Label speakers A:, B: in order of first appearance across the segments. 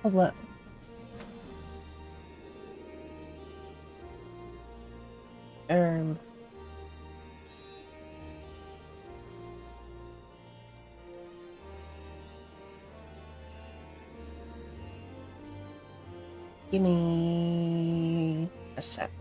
A: Hello. Um, Give me a sec.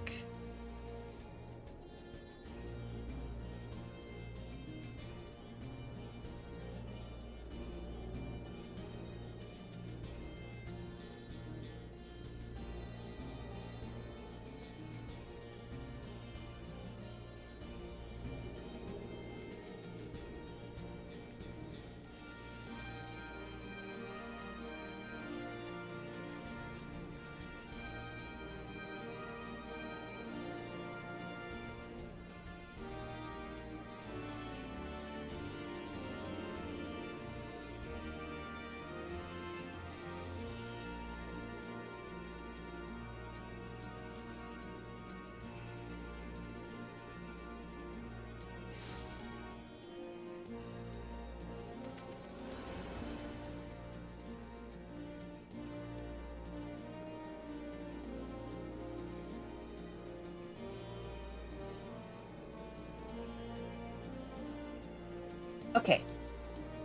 A: Okay.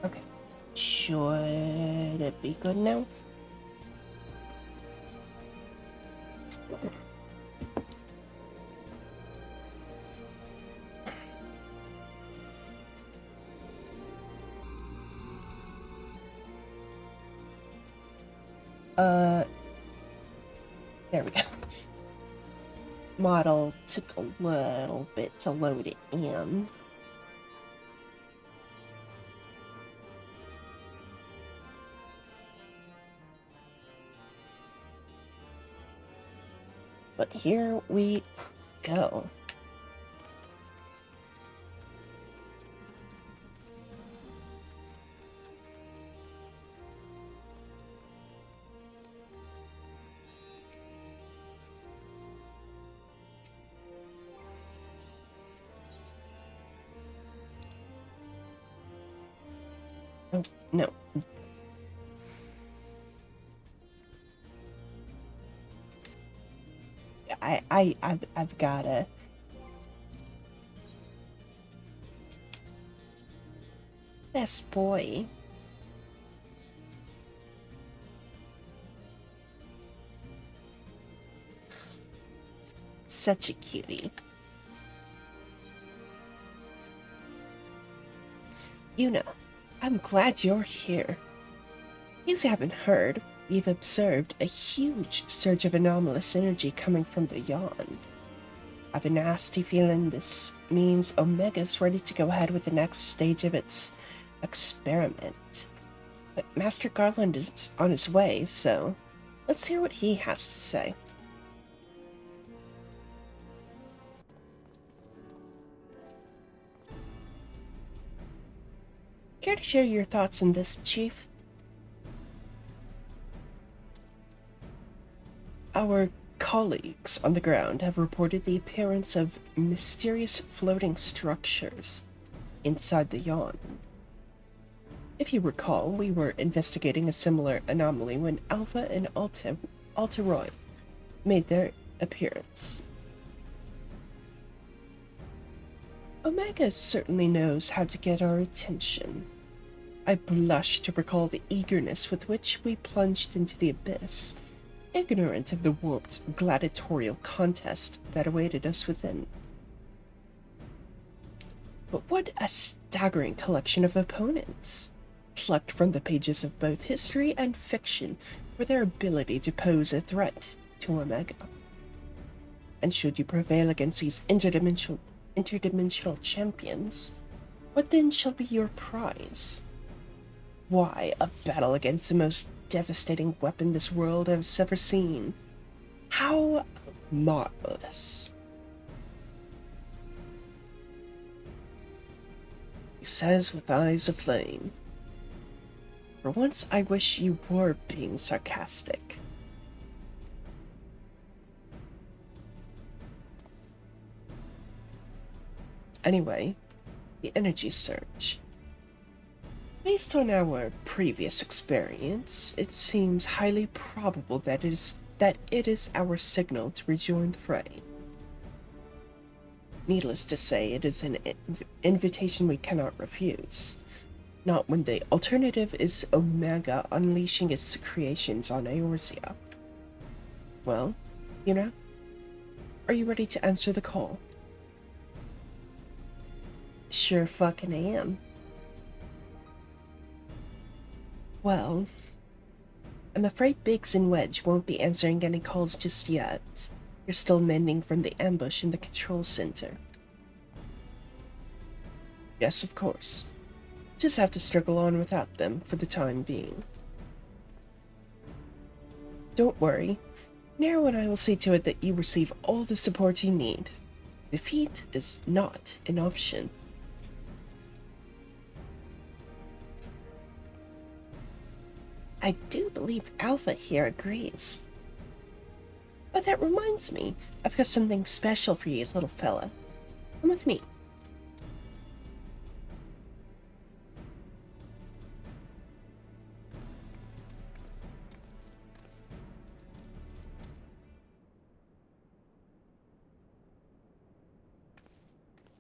A: Okay. Should it be good now? There we go. Model took a little bit to load it in. But here we go. Oh, no. I've gotta. Best boy. Such a cutie. I'm glad you're here. As you haven't heard, we've observed a huge surge of anomalous energy coming from the yawn. I've a nasty feeling this means Omega's ready to go ahead with the next stage of its experiment. But Master Garland is on his way, so let's hear what he has to say. Care to share your thoughts on this, Chief? Our colleagues on the ground have reported the appearance of mysterious floating structures inside the yawn. If you recall, we were investigating a similar anomaly when Alpha and Alteroy made their appearance. Omega certainly knows how to get our attention. I blush to recall the eagerness with which we plunged into the abyss, ignorant of the warped gladiatorial contest that awaited us within. But what a staggering collection of opponents, plucked from the pages of both history and fiction for their ability to pose a threat to Omega. And should you prevail against these interdimensional champions, what then shall be your prize? Why, a battle against the most devastating weapon this world has ever seen. How marvelous. He says with eyes aflame. For once I wish you were being sarcastic. Anyway, the energy surge. Based on our previous experience, it seems highly probable that it is our signal to rejoin the fray. Needless to say, it is an invitation we cannot refuse. Not when the alternative is Omega unleashing its creations on Eorzea. Well, are you ready to answer the call? Sure fucking am. Well, I'm afraid Biggs and Wedge won't be answering any calls just yet. You're still mending from the ambush in the control center. Yes, of course. Just have to struggle on without them for the time being. Don't worry. Nero and I will see to it that you receive all the support you need. Defeat is not an option. I do believe Alpha here agrees. But that reminds me, I've got something special for you, little fella. Come with me.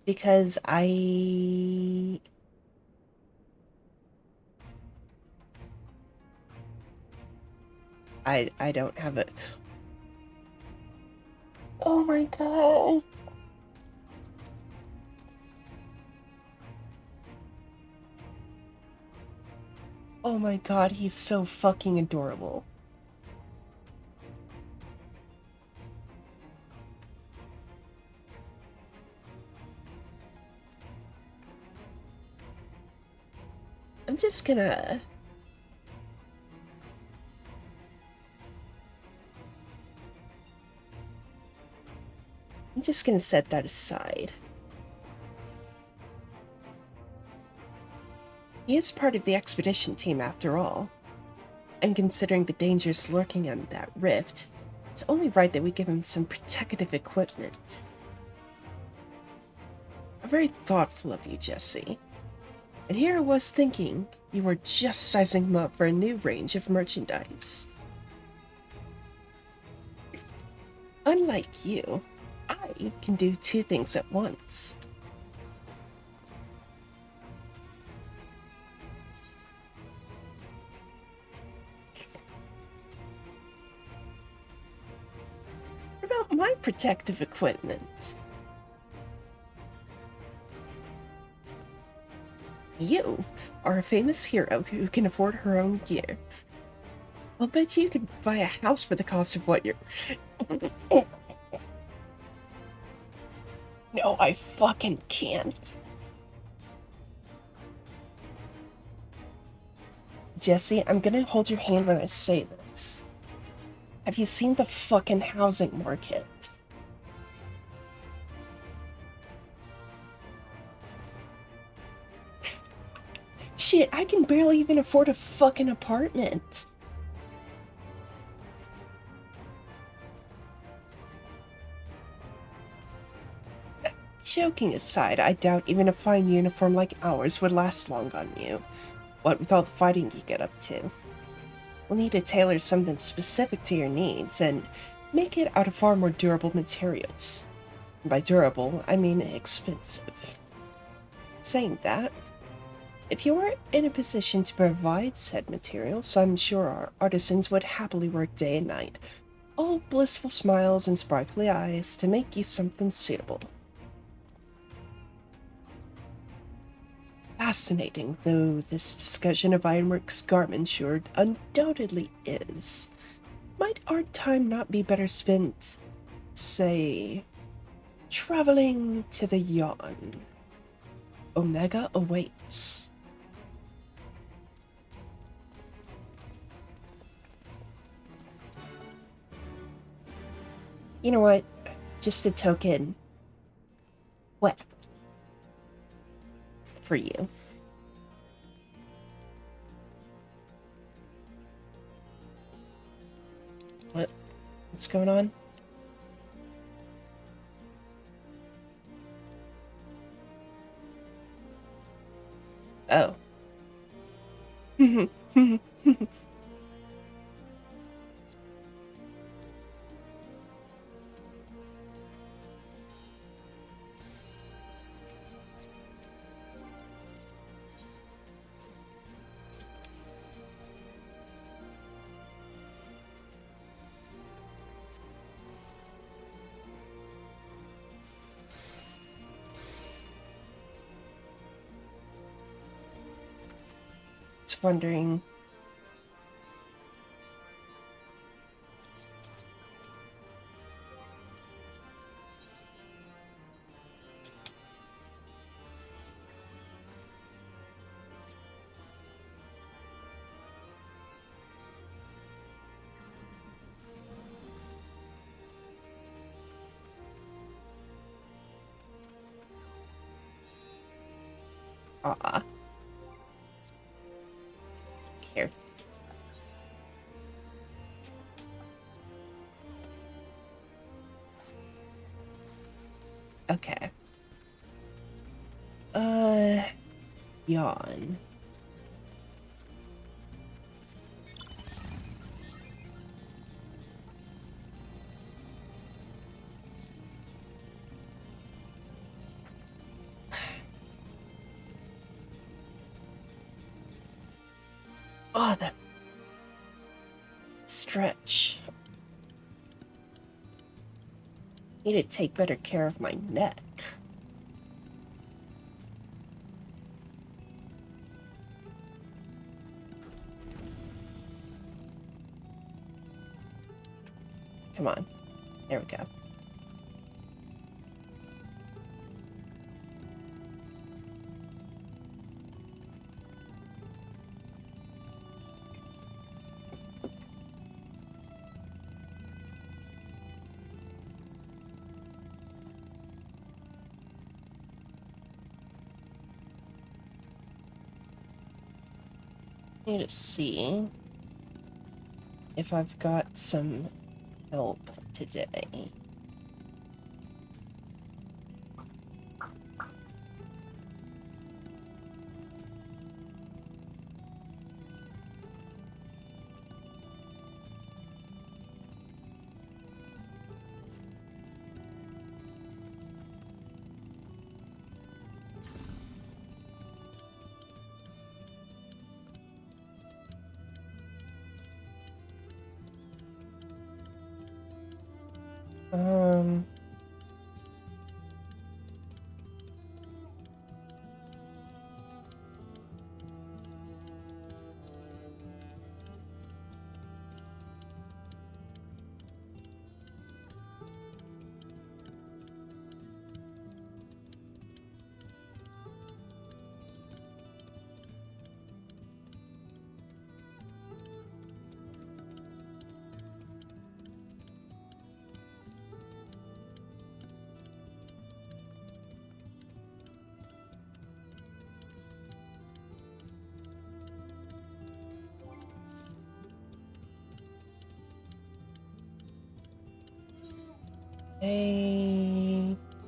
A: Because I don't have it. Oh my god. Oh my god, he's so fucking adorable. I'm just gonna... set that aside. He is part of the expedition team after all. And considering the dangers lurking on that rift, it's only right that we give him some protective equipment. Very thoughtful of you, Jesse. And here I was thinking you were just sizing him up for a new range of merchandise. Unlike you, I can do two things at once. What about my protective equipment? You are a famous hero who can afford her own gear. I'll bet you could buy a house for the cost of what you're... No, I fucking can't. Jesse, I'm gonna hold your hand when I say this. Have you seen the fucking housing market? Shit, I can barely even afford a fucking apartment. Joking aside, I doubt even a fine uniform like ours would last long on you. What with all the fighting you get up to. We'll need to tailor something specific to your needs and make it out of far more durable materials. By durable, I mean expensive. Saying that, if you were in a position to provide said materials, I'm sure our artisans would happily work day and night, all blissful smiles and sparkly eyes to make you something suitable. Fascinating though this discussion of Ironworks garment sure undoubtedly is, might our time not be better spent, say, traveling to the Yawn? Omega awaits. You know what? Just a token. What? For you. What's going on? Oh. It's wondering. Ah, here. Okay. Yawn. Oh, that stretch. Need to take better care of my neck. Come on. There we go. Need to see if I've got some help today. Um,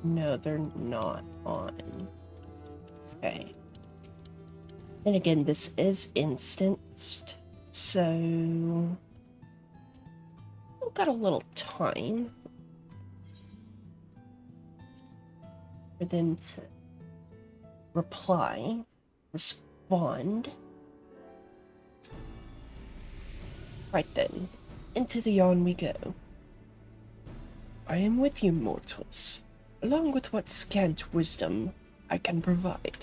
A: no, they're not on. Okay. Then again, this is instanced, so we've got a little time for them to reply, respond. Right then, into the yawn we go. I am with you, mortals, along with what scant wisdom I can provide.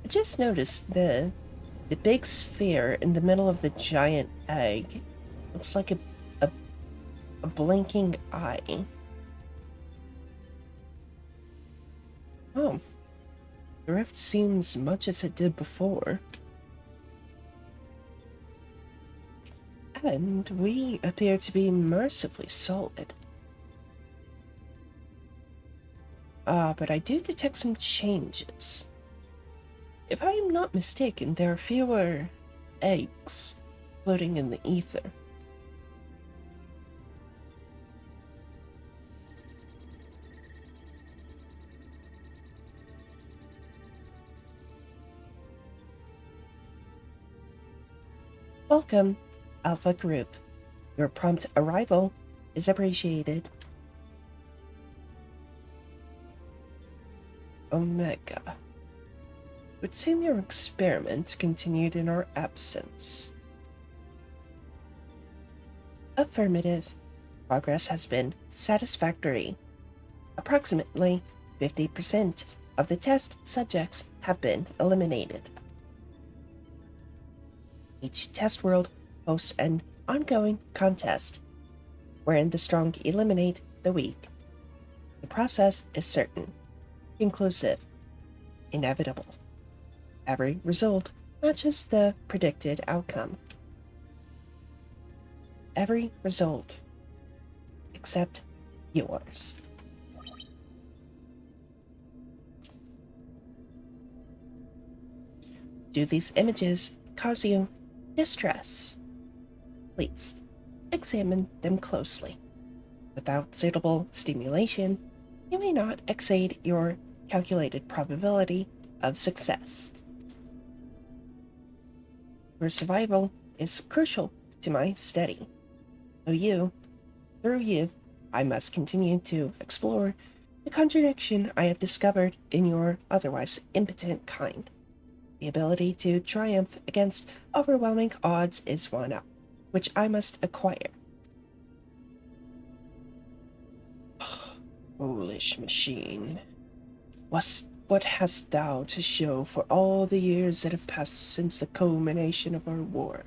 A: I just noticed the big sphere in the middle of the giant egg looks like a blinking eye. Oh, the rift seems much as it did before. And we appear to be mercifully solid. But I do detect some changes. If I am not mistaken, there are fewer eggs floating in the ether. Welcome, Alpha Group. Your prompt arrival is appreciated. Omega. It would seem your experiment continued in our absence. Affirmative. Progress has been satisfactory. Approximately 50% of the test subjects have been eliminated. Each test world hosts an ongoing contest, wherein the strong eliminate the weak. The process is certain, conclusive, inevitable. Every result matches the predicted outcome. Every result, except yours. Do these images cause you distress? Please examine them closely. Without suitable stimulation, you may not exceed your calculated probability of success. Your survival is crucial to my study. Through you, I must continue to explore the contradiction I have discovered in your otherwise impotent kind. The ability to triumph against overwhelming odds is one up, which I must acquire. Foolish machine. What hast thou to show for all the years that have passed since the culmination of our war?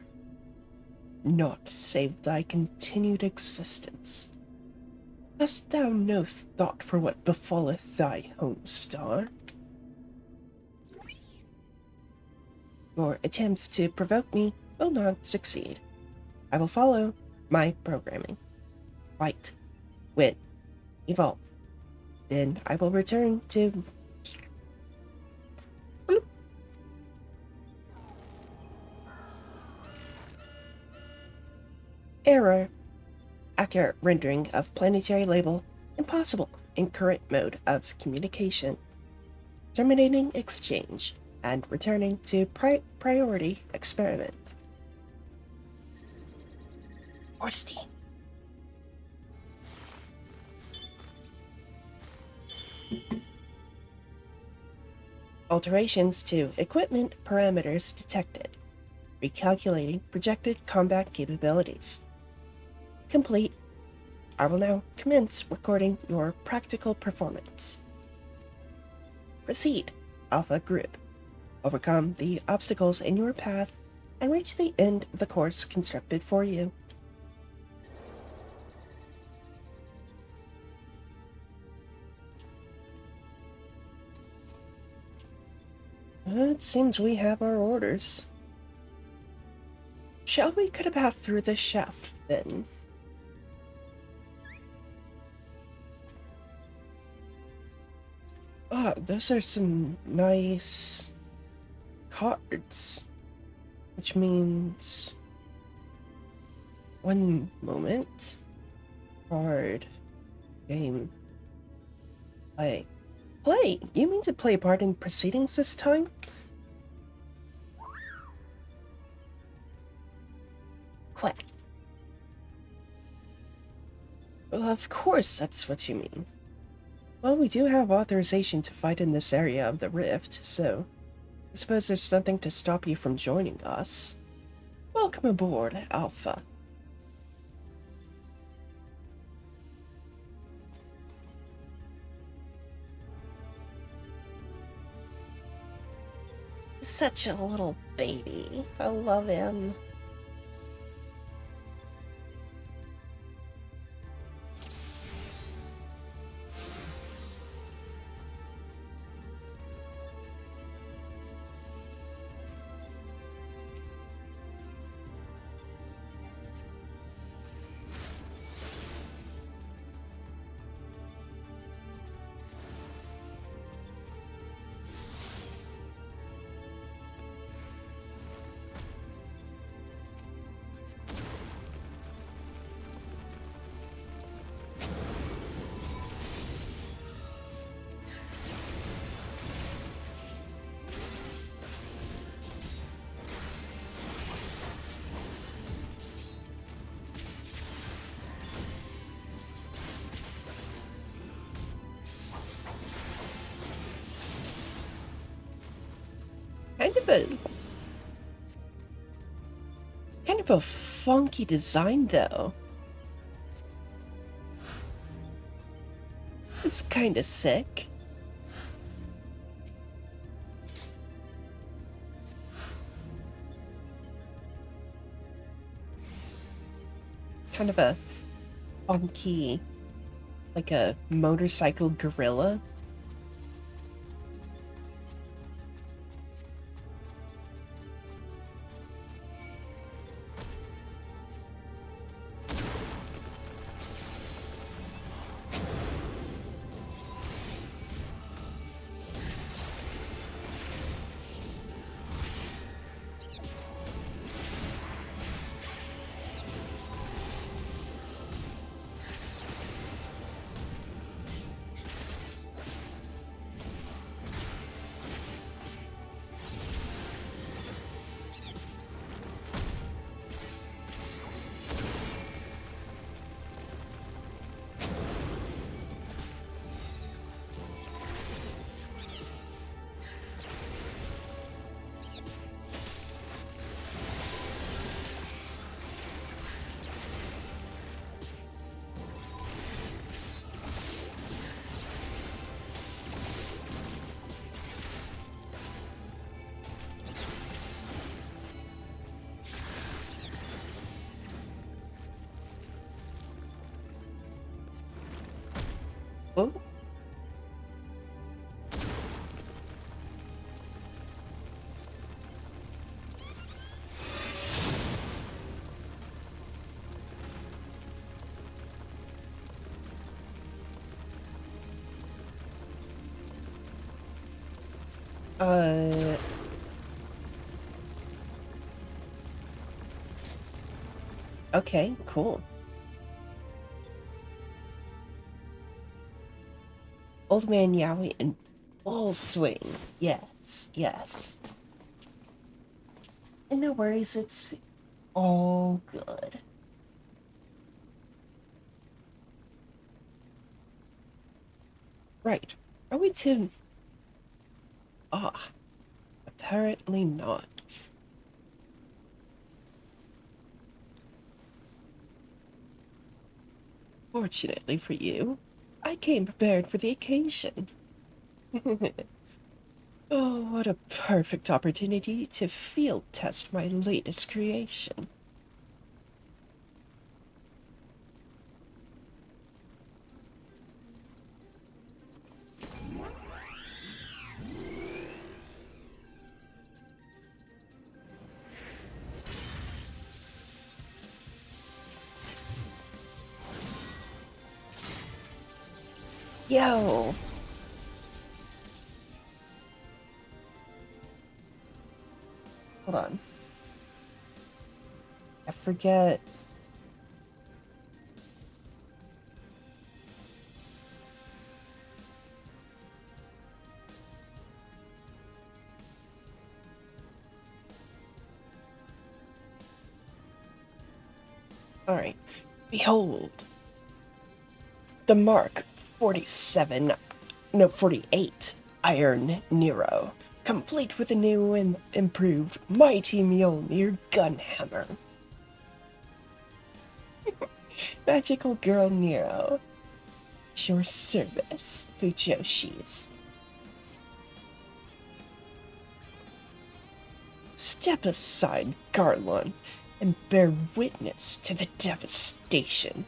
A: Naught save thy continued existence. Hast thou no thought for what befalleth thy home star? Your attempts to provoke me will not succeed. I will follow my programming. Fight, win, evolve. Then I will return to... Bloop. Error. Accurate rendering of planetary label impossible in current mode of communication. Terminating exchange and returning to priority experiment. Orsty. Alterations to equipment parameters detected. Recalculating projected combat capabilities. Complete. I will now commence recording your practical performance. Proceed, Alpha Group. Overcome the obstacles in your path and reach the end of the course constructed for you. It seems we have our orders. Shall we cut a path through the shaft, then? Those are some nice cards. Which means... One moment. Card. Game. Play. Play? You mean to play a part in proceedings this time? Quack. Well, of course that's what you mean. Well, we do have authorization to fight in this area of the rift, so I suppose there's nothing to stop you from joining us. Welcome aboard, Alpha. Such a little baby. I love him. Kind of a funky design, though. It's kind of sick. Kind of a funky, like a motorcycle gorilla. Oh. Uh... Okay, cool. Old Man Yowie in full swing. Yes, yes. And no worries, it's all good. Right. Are we to... Ah, apparently not. Fortunately for you, I came prepared for the occasion. Oh, what a perfect opportunity to field test my latest creation. Yo! Hold on. I forget. Alright. Behold. The Mark 47, no, 48 Iron Nero, complete with a new and improved Mighty Mjolnir gun hammer. Magical Girl Nero. At your service, Fujoshis. Step aside, Garlon, and bear witness to the devastation.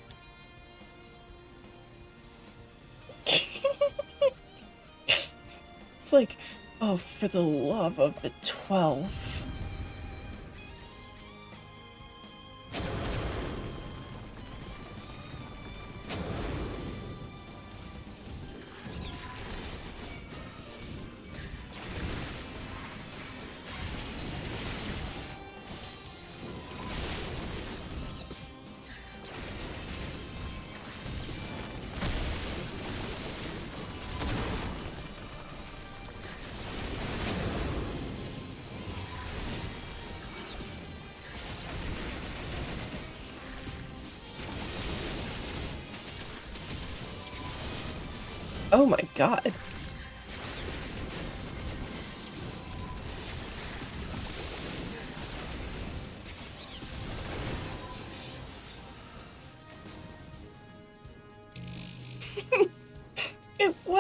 A: It's like, oh, for the love of the 12. Oh my god.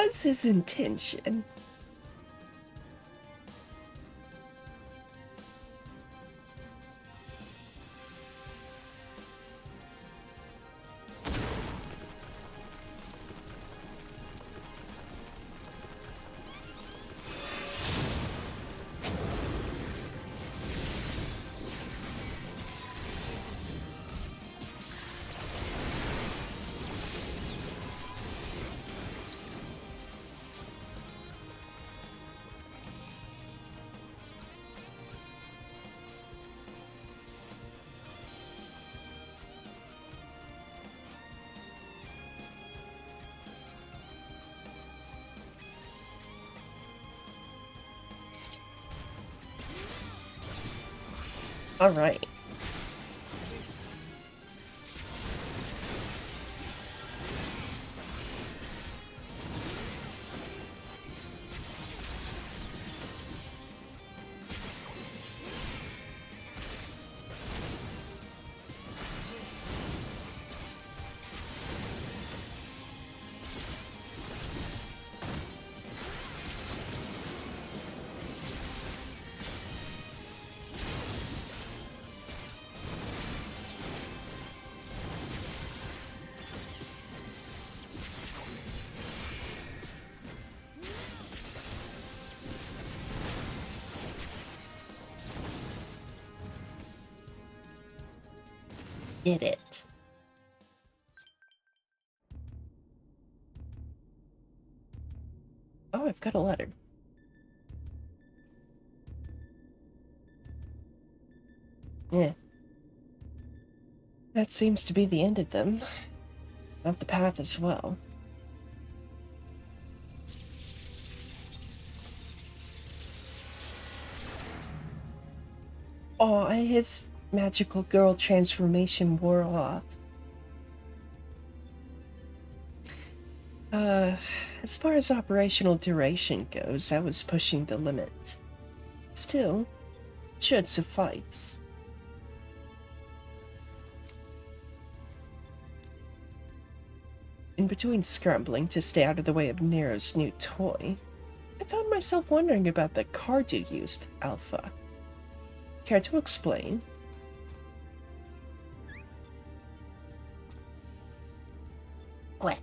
A: was his intention. All right. Get it. Oh, I've got a letter. Yeah. That seems to be the end of them. Of the path as well. Oh, his magical girl transformation wore off. As far as operational duration goes, I was pushing the limit. Still, should suffice. In between scrambling to stay out of the way of Nero's new toy, I found myself wondering about the card you used, Alpha. Care to explain? What?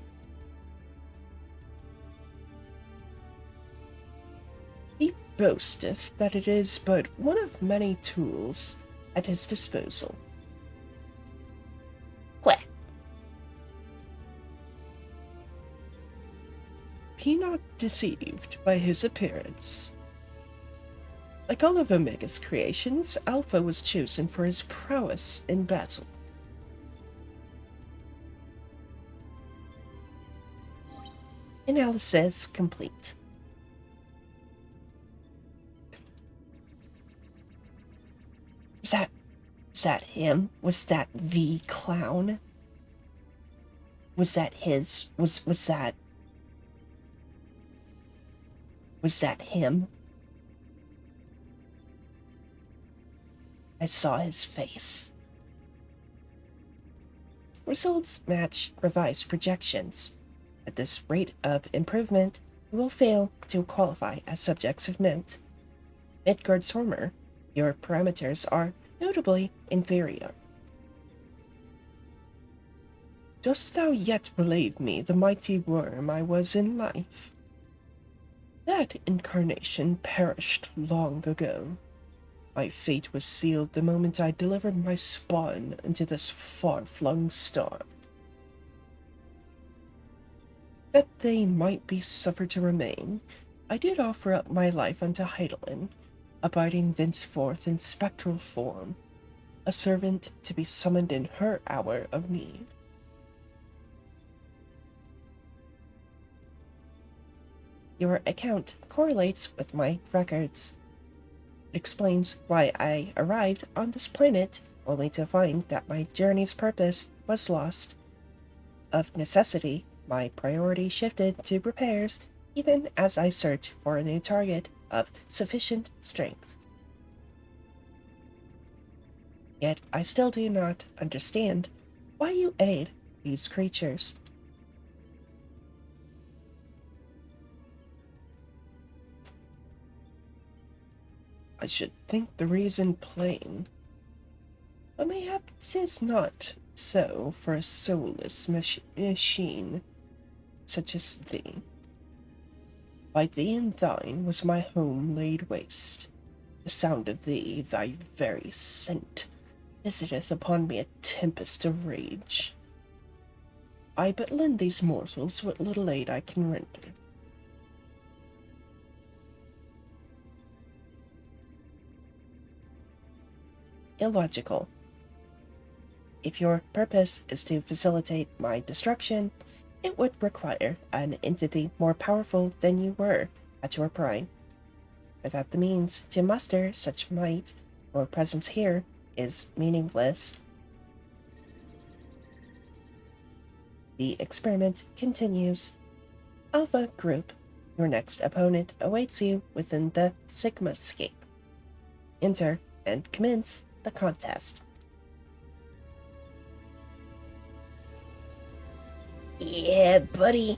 A: He boasteth that it is but one of many tools at his disposal. What? Be not deceived by his appearance. Like all of Omega's creations, Alpha was chosen for his prowess in battle. Analysis complete. Was that him? Was that the clown? Was that his? Was that him? I saw his face. Results match revised projections. At this rate of improvement, we will fail to qualify as subjects of note. Midgard Stormer, your parameters are notably inferior. Dost thou yet believe me the mighty worm I was in life? That incarnation perished long ago. My fate was sealed the moment I delivered my spawn into this far-flung star. That they might be suffered to remain, I did offer up my life unto Heidelin, abiding thenceforth in spectral form, a servant to be summoned in her hour of need. Your account correlates with my records. It explains why I arrived on this planet only to find that my journey's purpose was lost. Of necessity, my priority shifted to repairs even as I search for a new target of sufficient strength. Yet I still do not understand why you aid these creatures. I should think the reason plain. But mayhap 'tis not so for a soulless machine such as thee. By thee and thine was my home laid waste. The sound of thee, thy very scent, visiteth upon me a tempest of rage. I but lend these mortals what little aid I can render. Illogical. If your purpose is to facilitate my destruction, it would require an entity more powerful than you were at your prime. Without the means to muster such might, your presence here is meaningless. The experiment continues. Alpha Group, your next opponent awaits you within the Sigmascape. Enter and commence the contest. Yeah, buddy.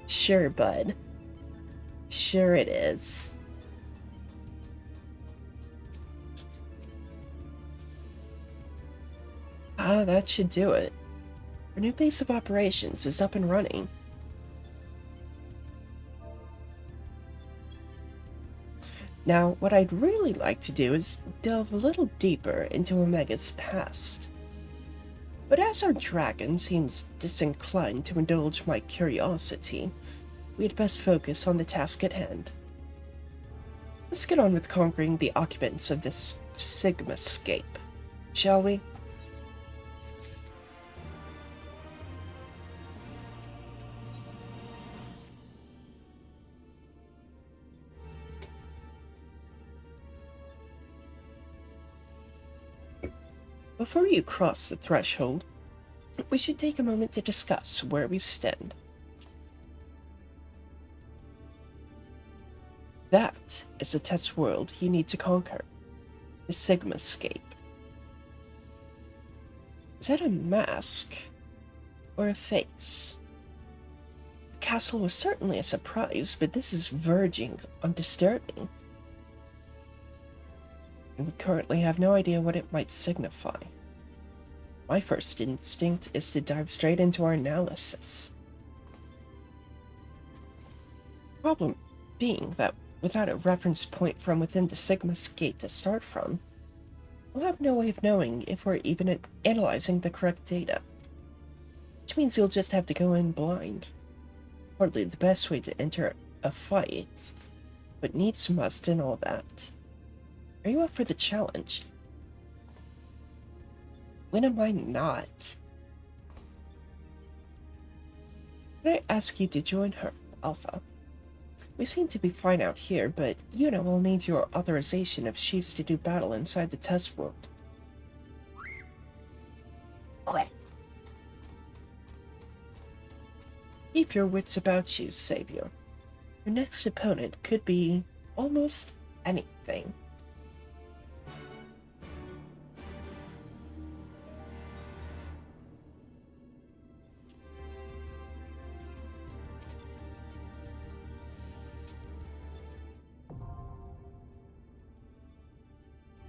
A: Sure, bud. Sure it is. Ah, that should do it. Our new base of operations is up and running. Now, what I'd really like to do is delve a little deeper into Omega's past. But as our dragon seems disinclined to indulge my curiosity, we'd best focus on the task at hand. Let's get on with conquering the occupants of this Sigmascape, shall we? Before you cross the threshold, we should take a moment to discuss where we stand. That is the test world you need to conquer, the Sigmascape. Is that a mask or a face? The castle was certainly a surprise, but this is verging on disturbing. And we currently have no idea what it might signify. My first instinct is to dive straight into our analysis. Problem being that without a reference point from within the Sigmascape to start from, we'll have no way of knowing if we're even analyzing the correct data. Which means you'll just have to go in blind. Hardly the best way to enter a fight, but needs must and all that. Are you up for the challenge? When am I not? Can I ask you to join her, Alpha? We seem to be fine out here, but Una will need your authorization if she's to do battle inside the test world. Quit. Keep your wits about you, Savior. Your next opponent could be almost anything.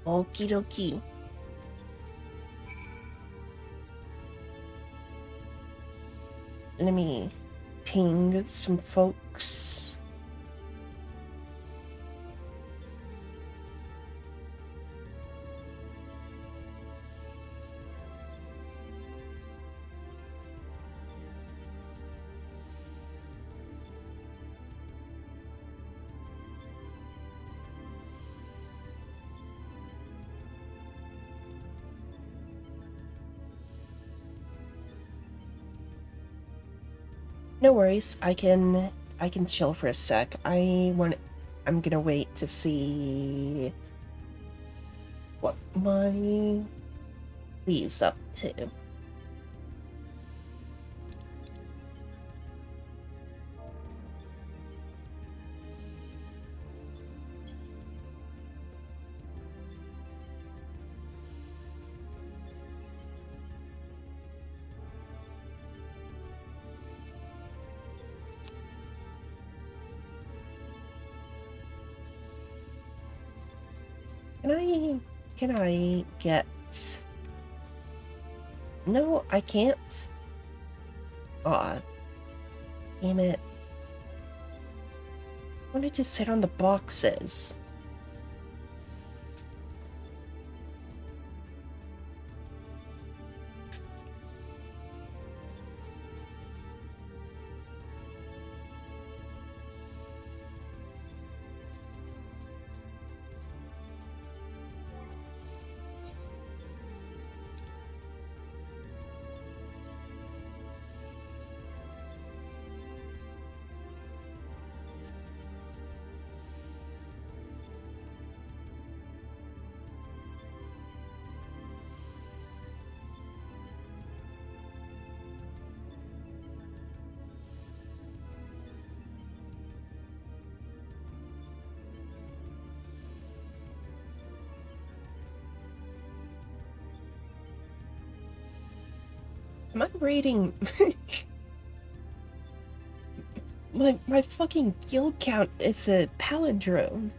A: Okie dokie. Let me ping some folks. No worries, I can chill for a sec. I'm gonna wait to see what my Lee's up to. Can I get... No, I can't. Aw. Damn it. I wanted to sit on the boxes. Am I reading... my fucking guild count is a palindrome.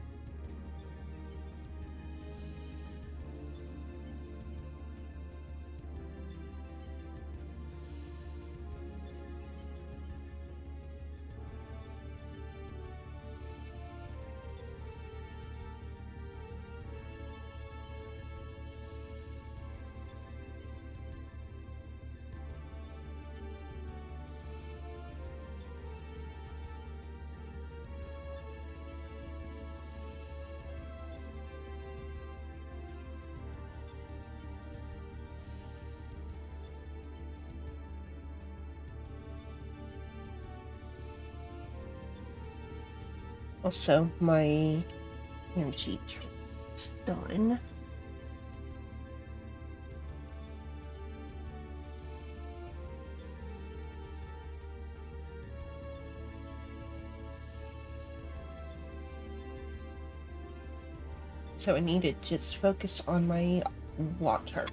A: Also, my energy is done. So I need to just focus on my water.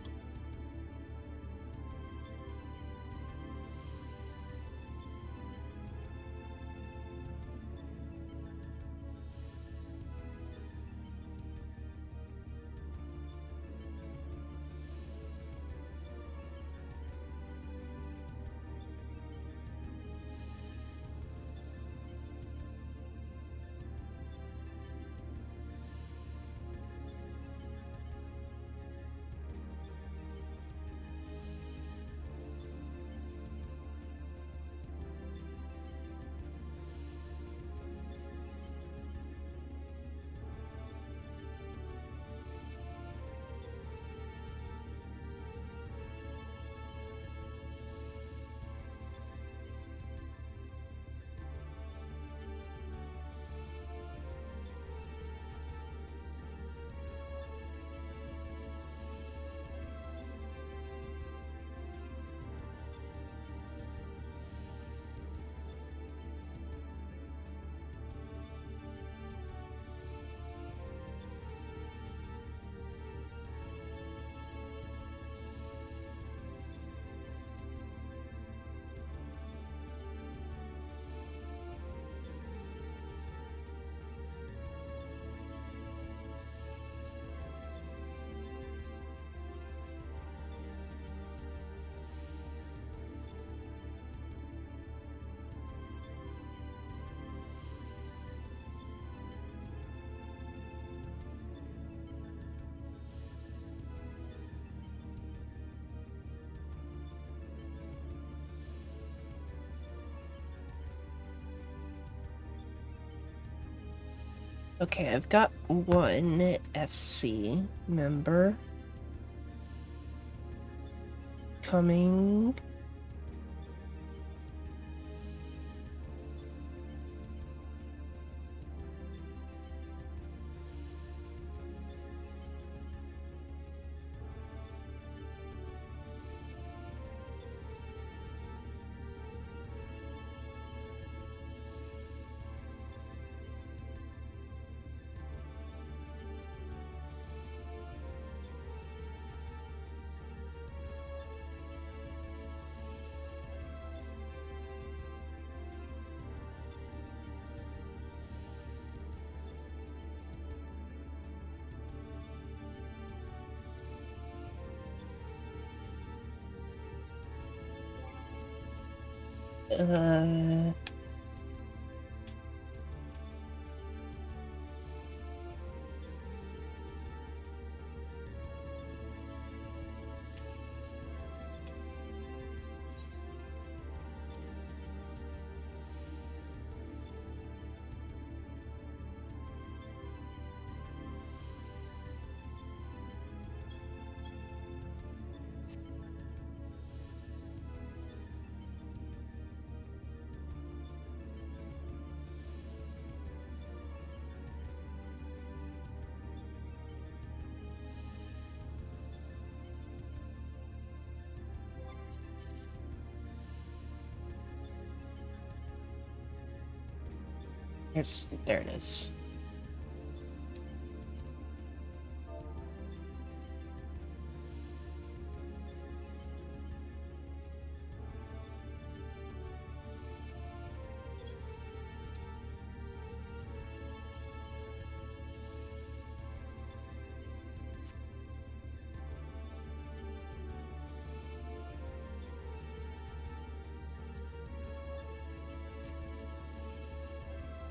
A: Okay, I've got one FC member coming. Uh... There it is.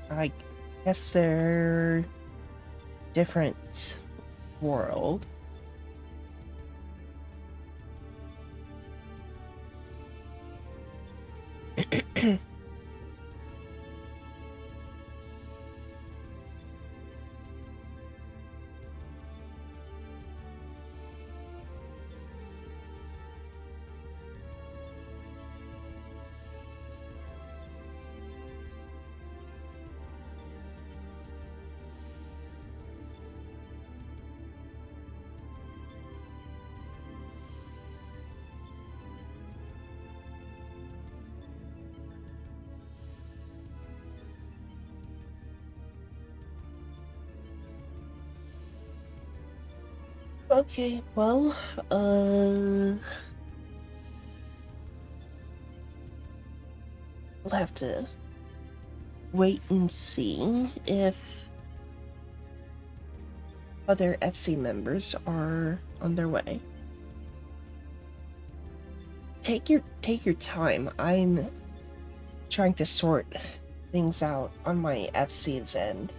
A: I guess they're different world. Okay, well, we'll have to wait and see if other FC members are on their way. Take your time. I'm trying to sort things out on my FC's end.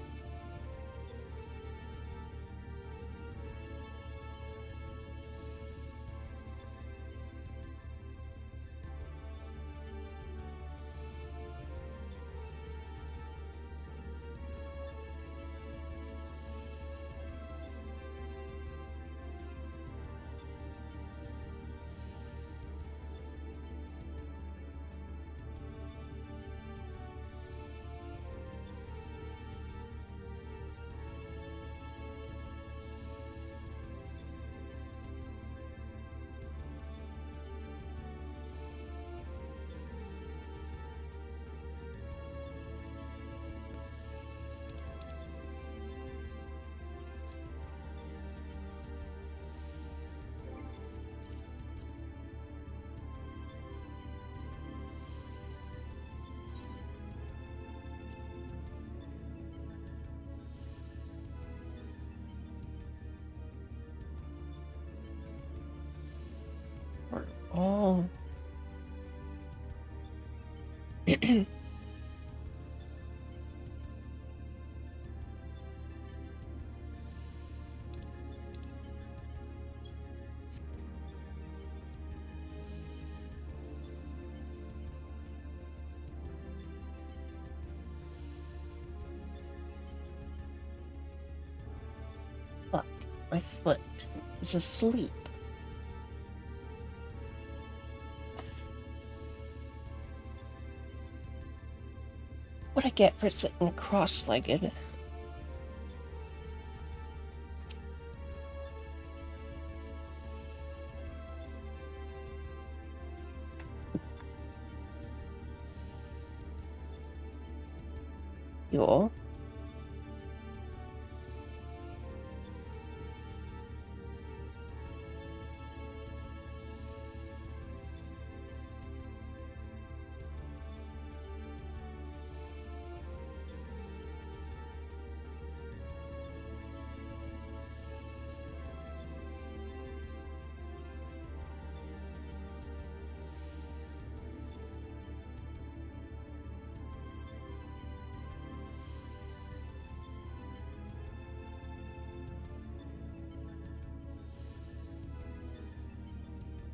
A: We're all Fuck, my foot is asleep. What I get for sitting cross-legged? You'll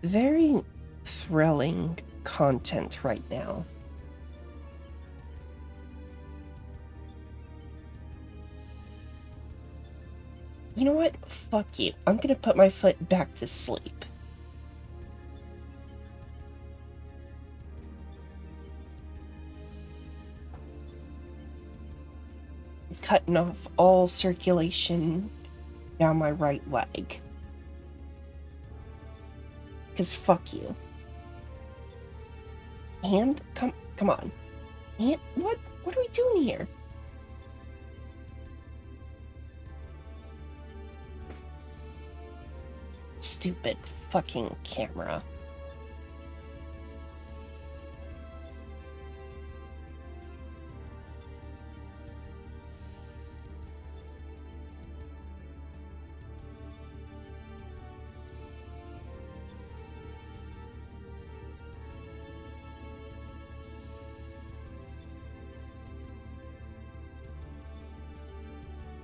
A: very thrilling content right now. You know what? Fuck you. I'm gonna put my foot back to sleep. Cutting off all circulation down my right leg. Cause fuck you. And come on. And what are we doing here? Stupid fucking camera.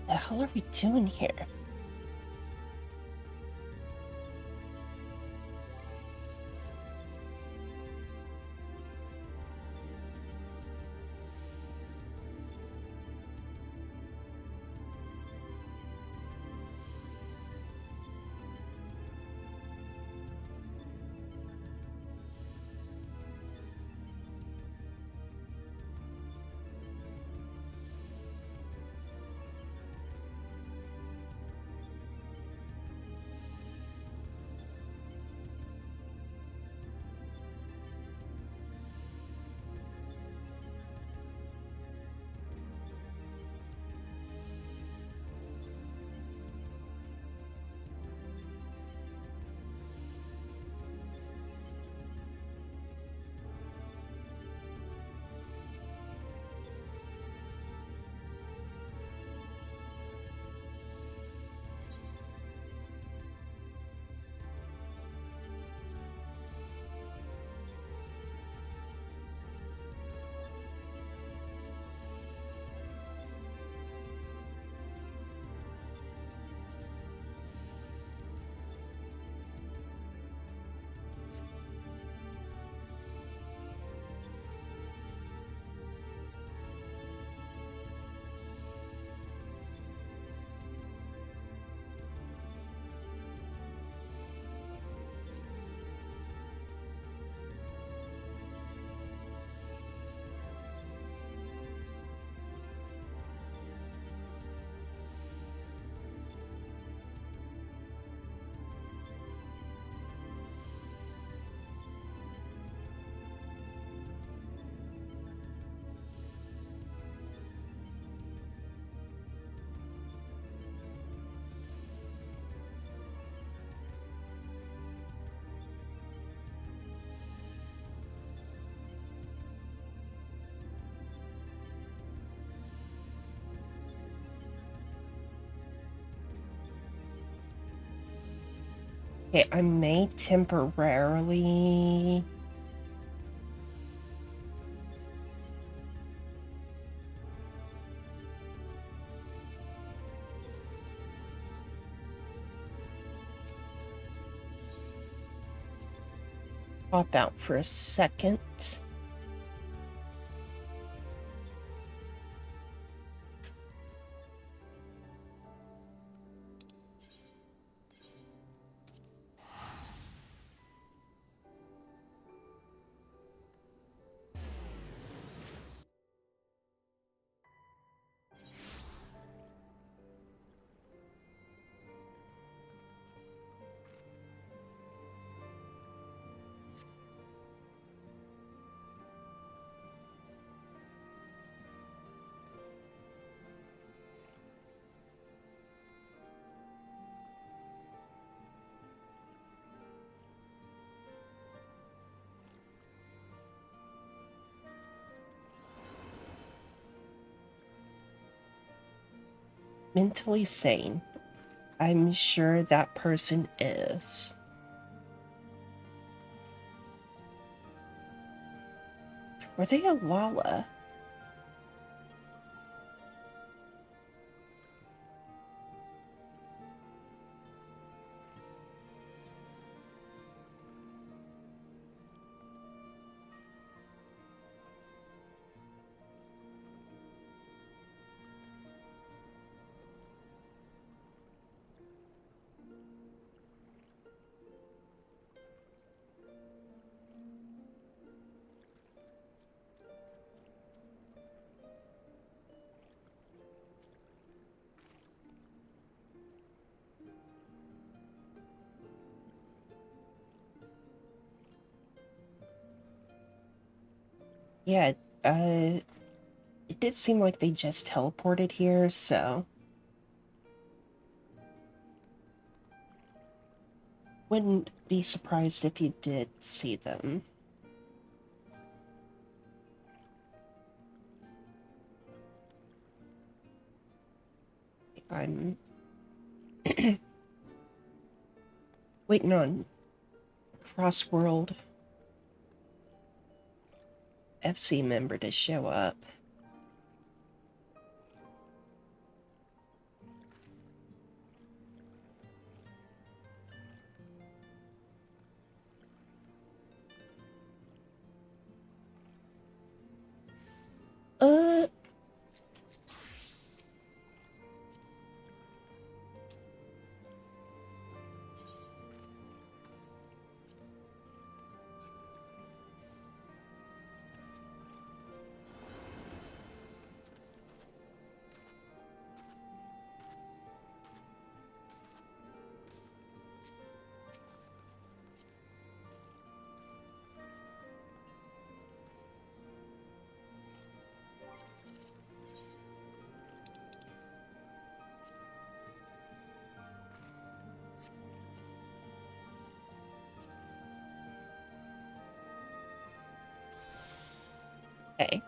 A: The hell are we doing here? Okay, I may temporarily... pop out for a second. Mentally sane. I'm sure that person is. Were they a Lala? Yeah, it did seem like they just teleported here, so wouldn't be surprised if you did see them. I'm waiting on Crossworld FC member to show up. Uh, okay.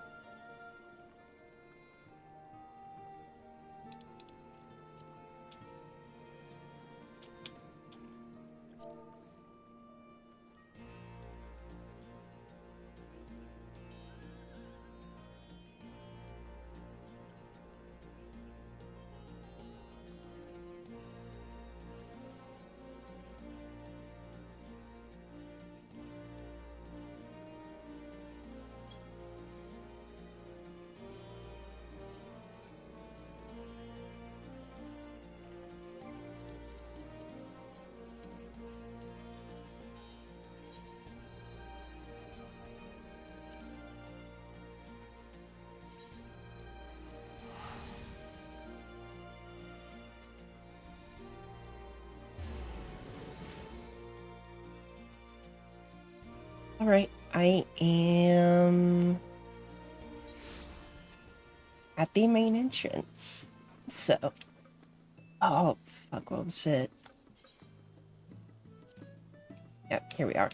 A: Alright, I am at the main entrance. So, oh, fuck, what was it? Yep, here we are.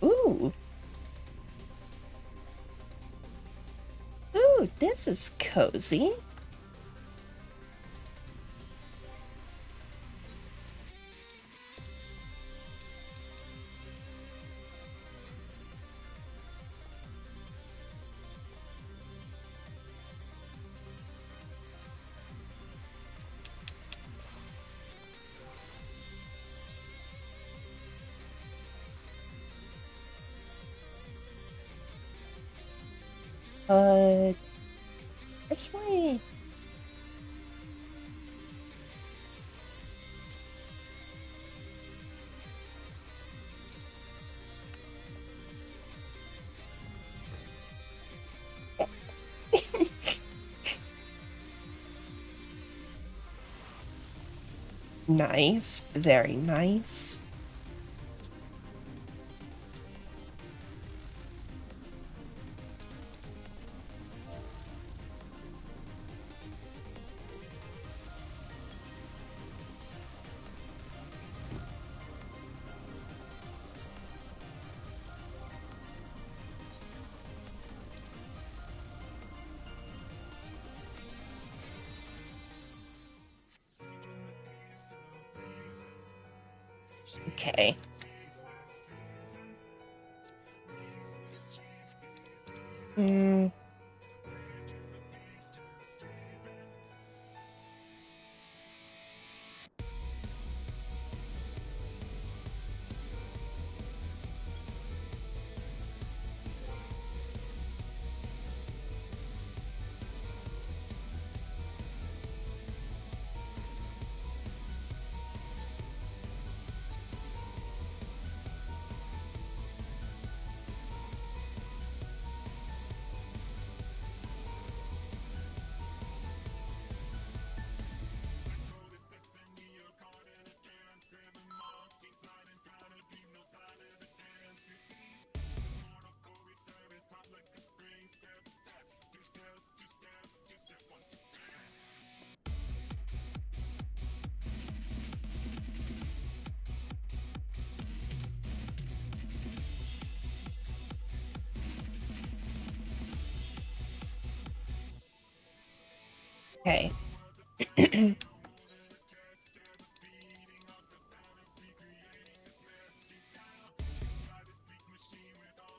A: Ooh. Ooh, this is cozy. This way. Nice, very nice. Okay. Hmm. Okay.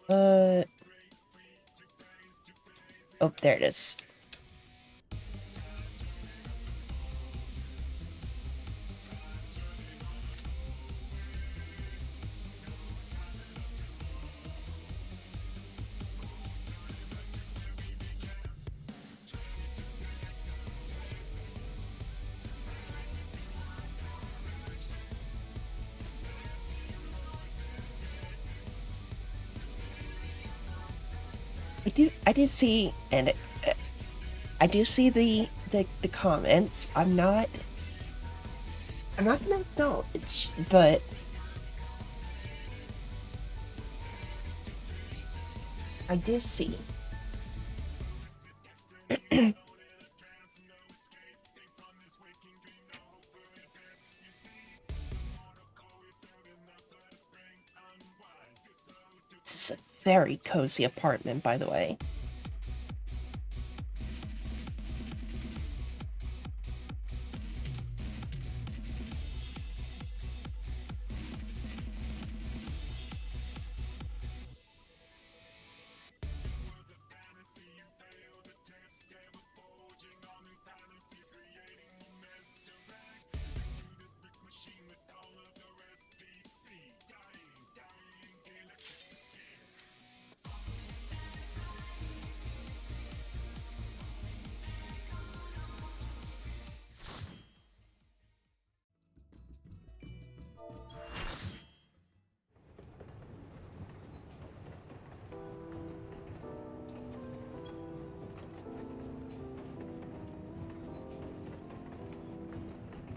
A: uh... Oh, there it is. I do see, and I do see the comments. I'm not gonna acknowledge, but I do see. This is a very cozy apartment, by the way.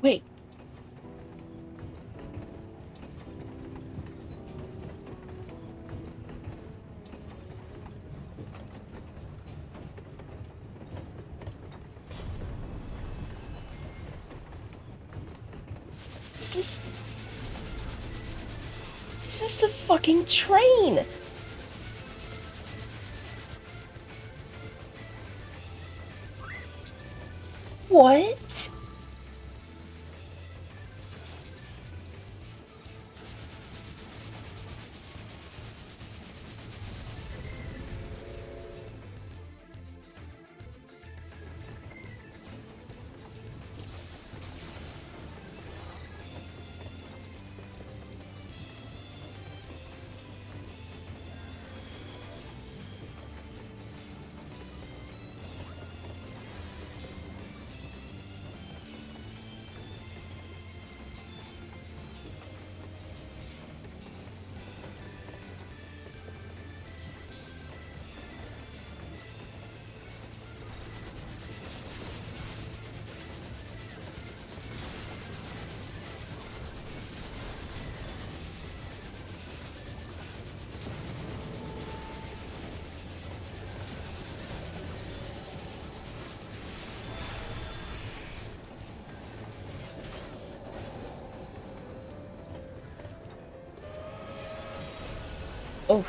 A: Wait. This is... This is the fucking train! What? Oh.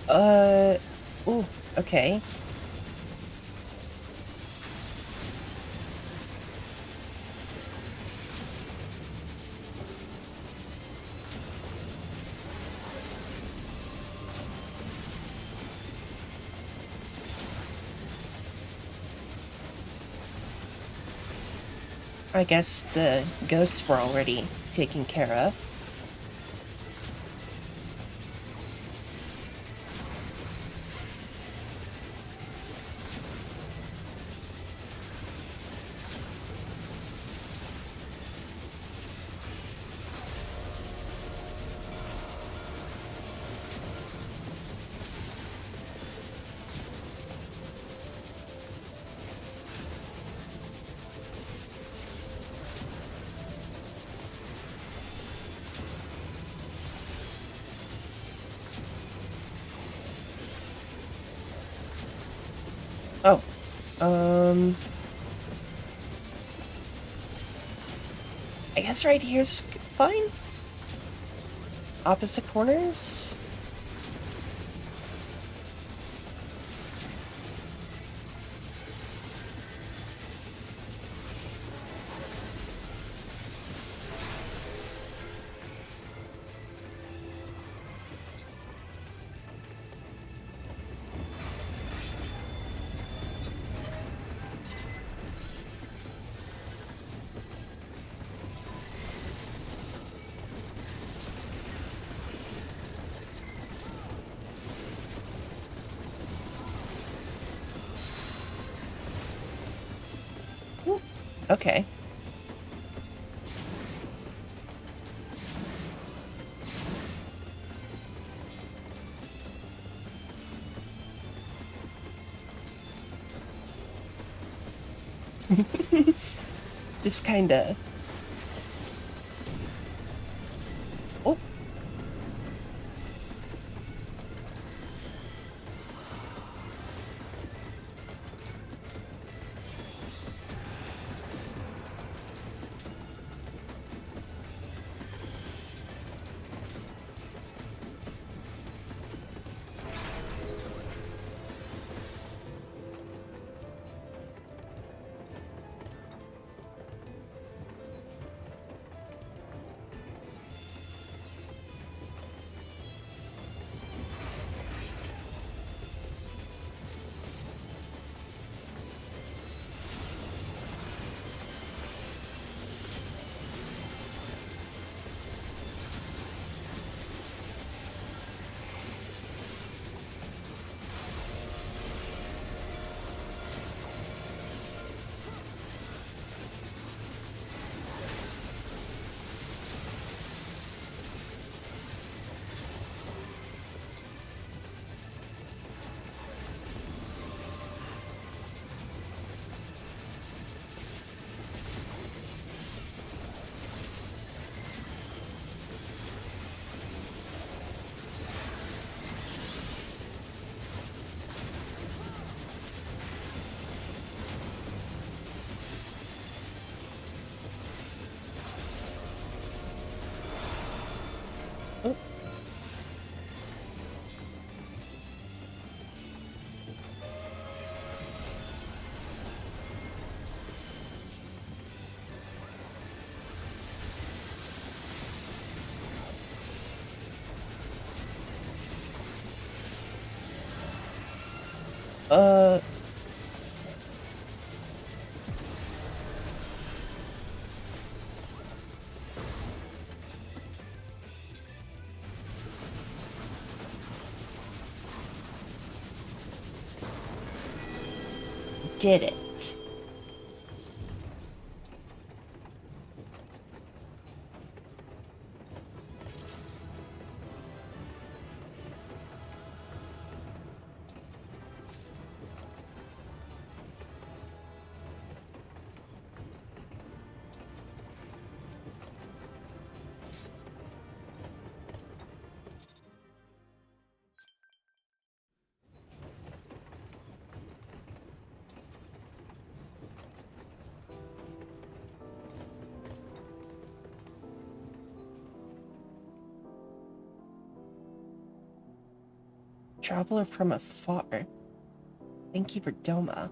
A: Uh... Ooh, okay. I guess the ghosts were already taken care of. I guess right here's fine. Opposite corners. Ooh, okay. Just kinda. Oh. Oh. Uh. Did it. Traveler from afar. Thank you for Doma.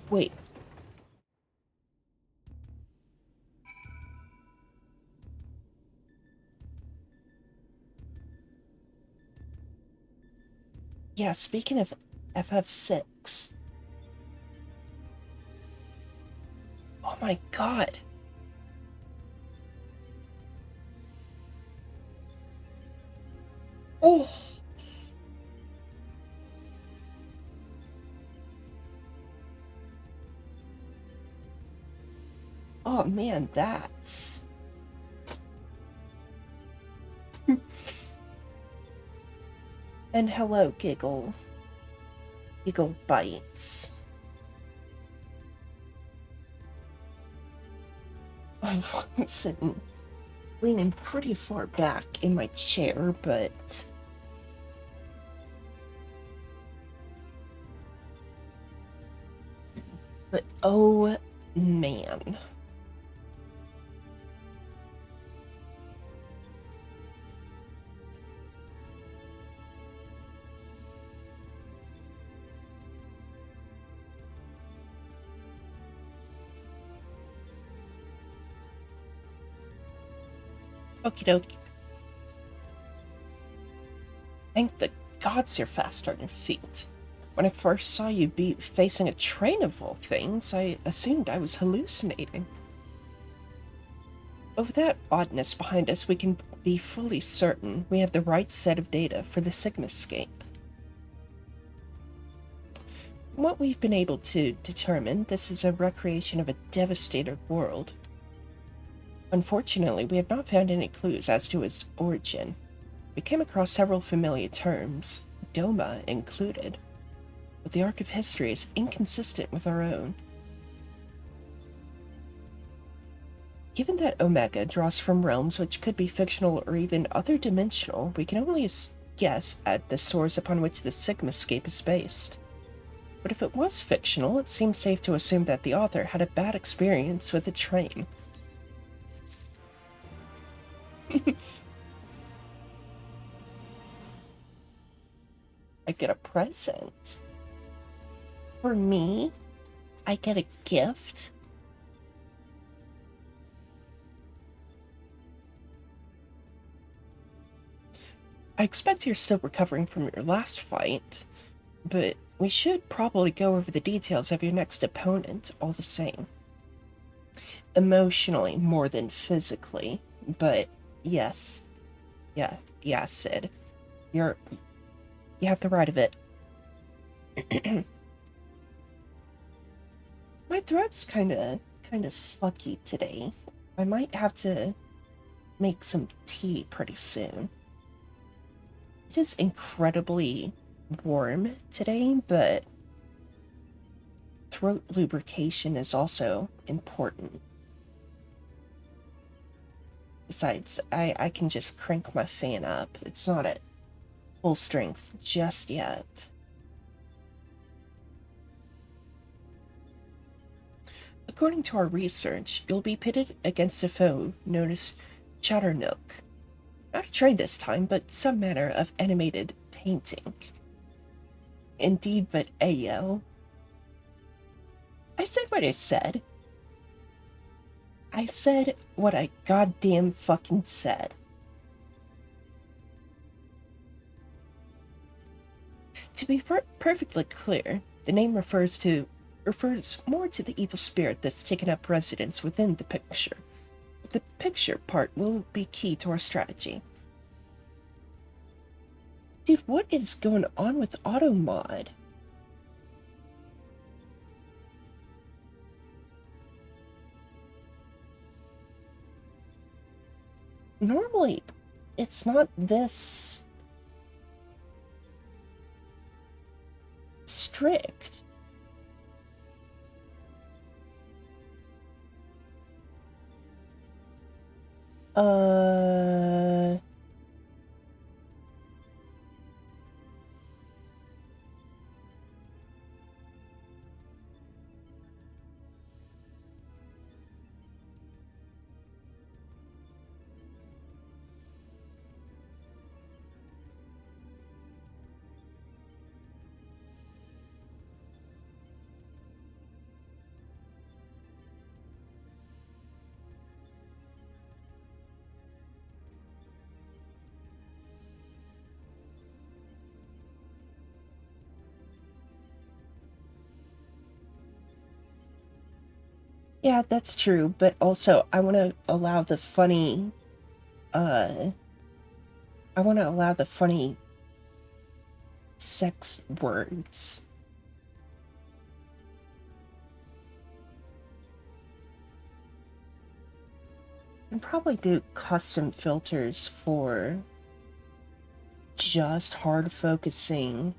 A: Wait. Yeah, speaking of FF6. Oh my god. Oh. Oh man, that's... And hello, Giggle. Giggle Bites. I'm sitting, leaning pretty far back in my chair, but oh man. Okie dokie. Thank the gods you're fast on your feet. When I first saw you be facing a train of all things, I assumed I was hallucinating. With that oddness behind us, we can be fully certain we have the right set of data for the Sigmascape. From what we've been able to determine, this is a recreation of a devastated world. Unfortunately, we have not found any clues as to its origin. We came across several familiar terms, Doma included, but the arc of history is inconsistent with our own. Given that Omega draws from realms which could be fictional or even other dimensional, we can only guess at the source upon which the Sigmascape is based. But if it was fictional, it seems safe to assume that the author had a bad experience with a train. I get a present. For me, I get a gift. I expect you're still recovering from your last fight, but we should probably go over the details of your next opponent all the same. Emotionally more than physically, but yes. Yeah, Sid. You have the right of it. My throat's kinda fucky today. I might have to make some tea pretty soon. It is incredibly warm today, but throat lubrication is also important. Besides, I can just crank my fan up. It's not at full strength just yet. According to our research, you'll be pitted against a foe known as Chatternook. Not a train this time, but some manner of animated painting. Indeed, but ayo. I said what I said. I said what I goddamn fucking said. To be perfectly clear, the name refers more to the evil spirit that's taken up residence within the picture. The picture part will be key to our strategy. Dude, what is going on with AutoMod? Normally, it's not this strict. Yeah, that's true, but also I want to allow the funny sex words. And probably do custom filters for just hard focusing.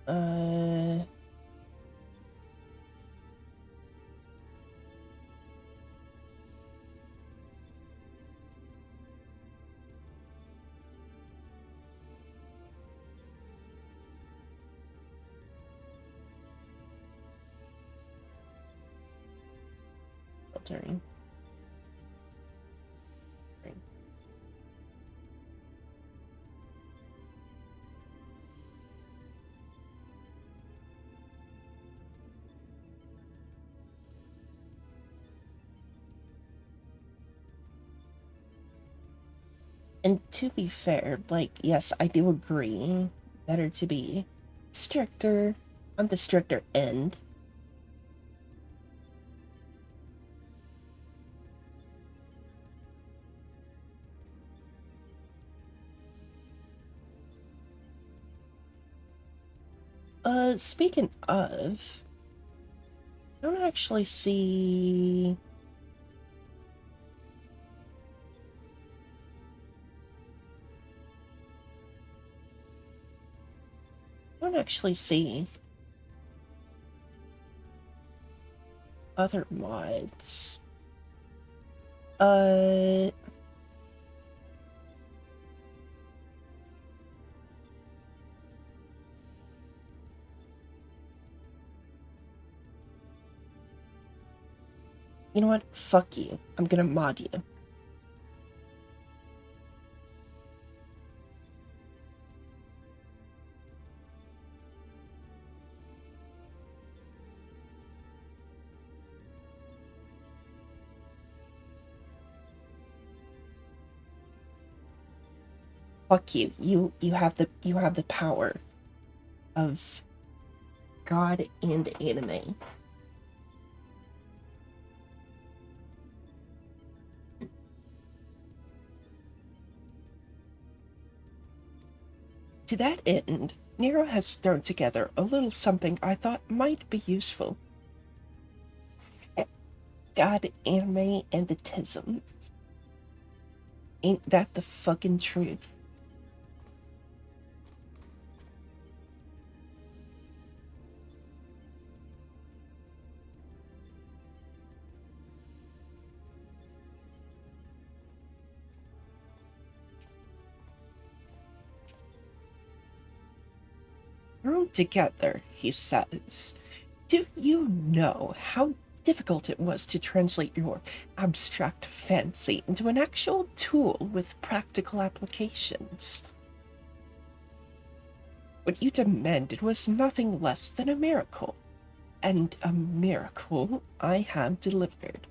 A: Uh... filtering. And to be fair, like, yes, I do agree. Better to be stricter, on the stricter end. Speaking of, I don't actually see. I don't actually see other mods. Uh, you know what? Fuck you. I'm gonna mod you. Fuck you. You have the power of God and anime. To that end, Nero has thrown together a little something I thought might be useful. God, anime, and the tism. Ain't that the fucking truth? Thrown together, he says. Do you know how difficult it was to translate your abstract fancy into an actual tool with practical applications? What you demanded was nothing less than a miracle, and a miracle I have delivered.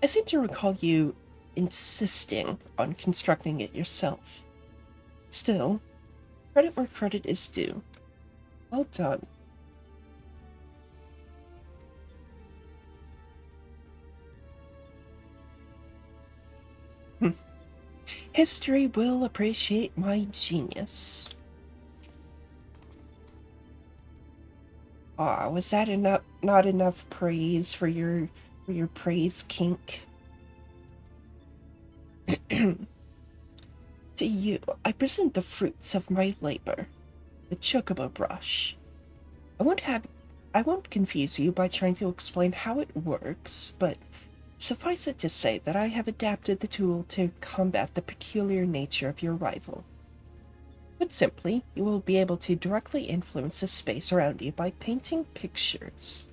A: I seem to recall you insisting on constructing it yourself. Still, credit where credit is due. Well done. History will appreciate my genius. Ah, was that enough? Not enough praise for your praise kink? To you, I present the fruits of my labor, the chocobo brush. I won't have I won't confuse you by trying to explain how it works, but suffice it to say that I have adapted the tool to combat the peculiar nature of your rival. Put simply, you will be able to directly influence the space around you by painting pictures.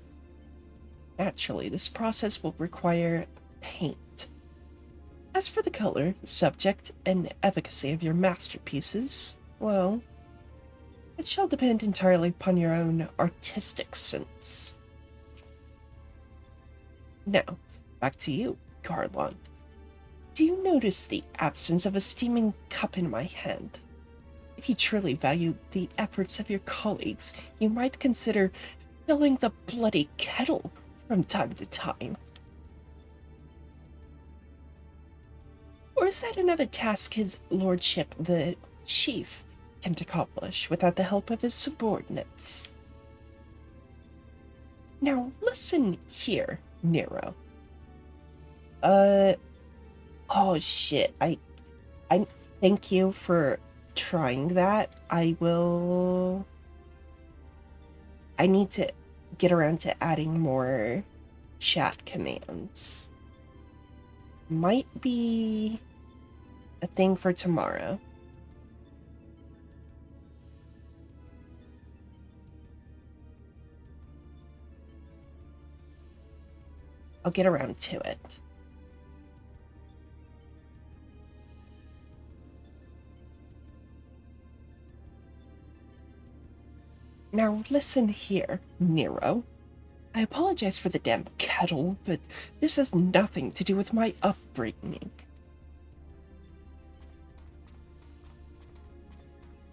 A: Naturally, this process will require paint. As for the color, subject, and efficacy of your masterpieces, well, it shall depend entirely upon your own artistic sense. Now, back to you, Carlon. Do you notice the absence of a steaming cup in my hand? If you truly value the efforts of your colleagues, you might consider filling the bloody kettle from time to time. Or is that another task his lordship, the chief, can't accomplish without the help of his subordinates? Now listen here, Nero. Uh, oh shit. I thank you for trying that. I need to get around to adding more chat commands. Might be a thing for tomorrow. I'll get around to it. Now listen here, Nero. I apologize for the damn kettle, but this has nothing to do with my upbringing.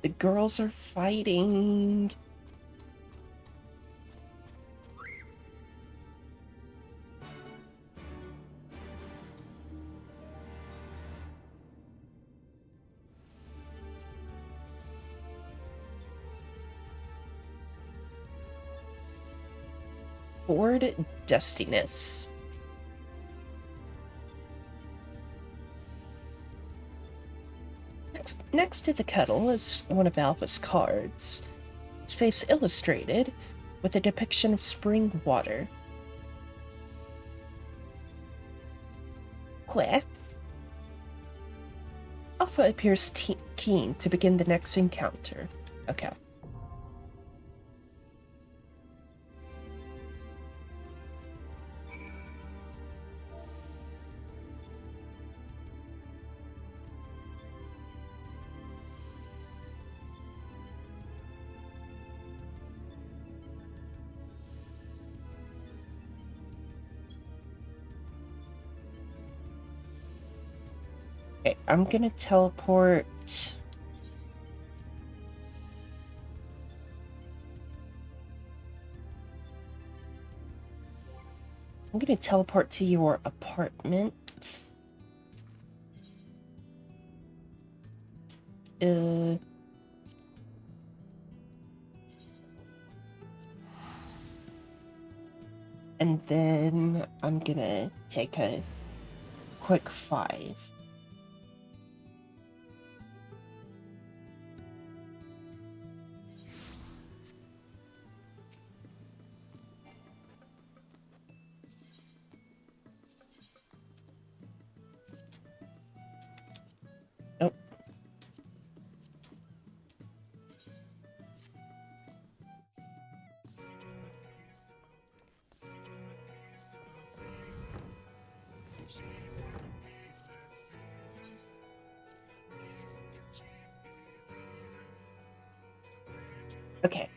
A: The girls are fighting. Bored dustiness. Next to the kettle is one of Alpha's cards. Its face illustrated with a depiction of spring water. Queh? Alpha appears keen to begin the next encounter. Okay. Okay, I'm gonna teleport. I'm gonna teleport to your apartment. And then I'm gonna take a quick 5. Oh. Okay.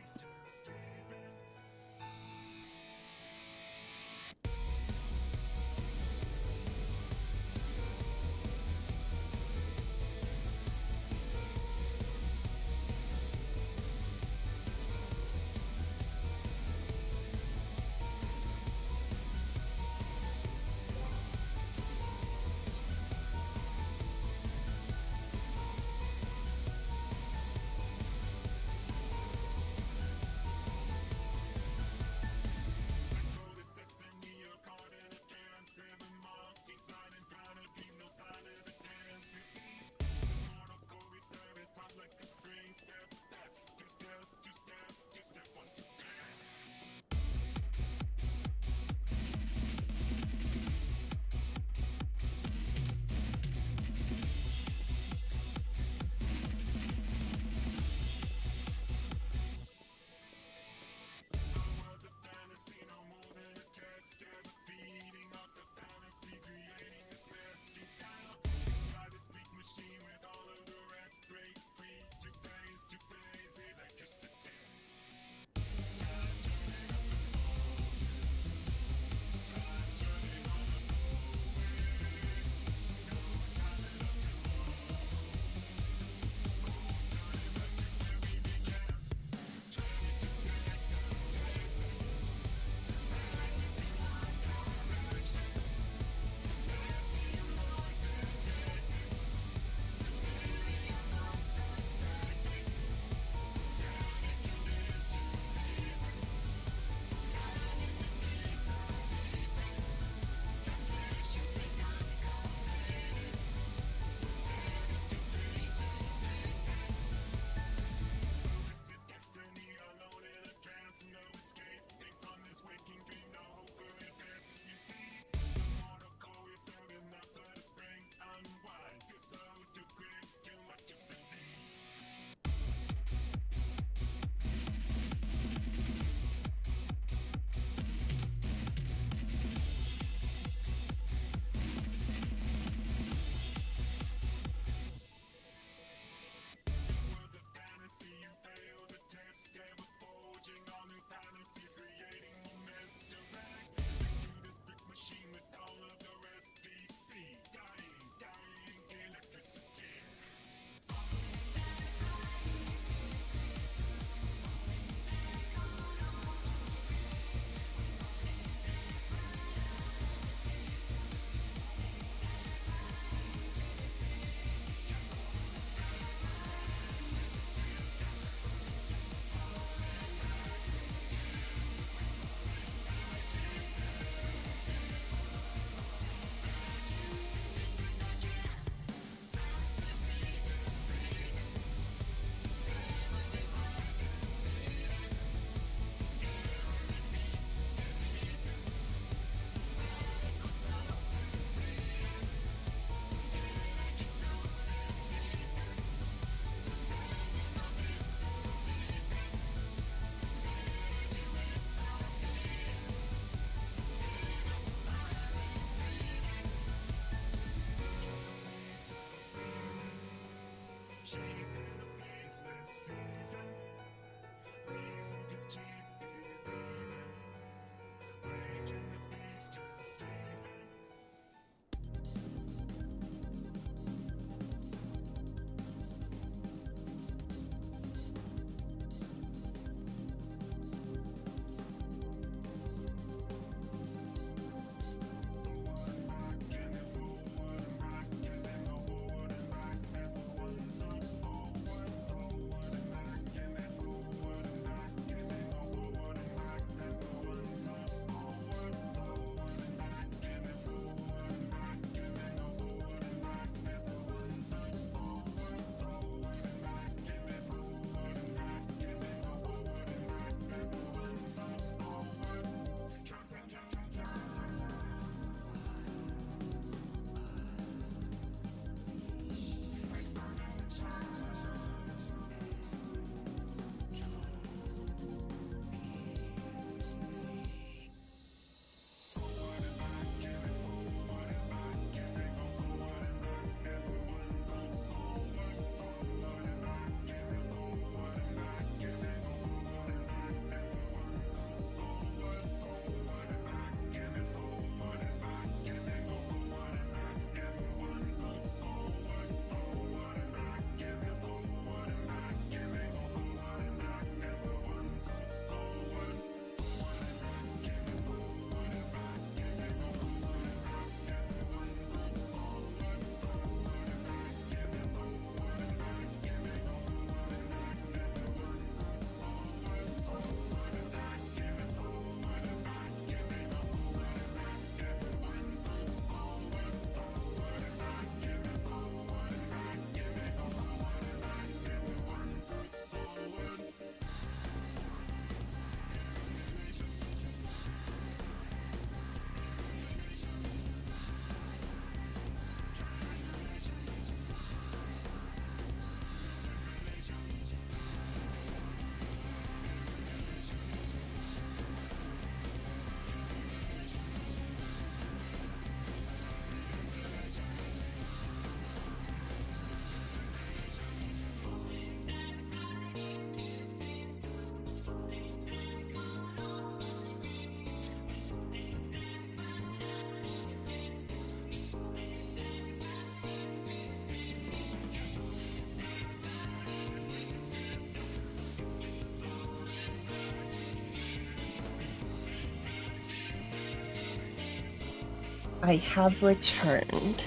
A: I have returned.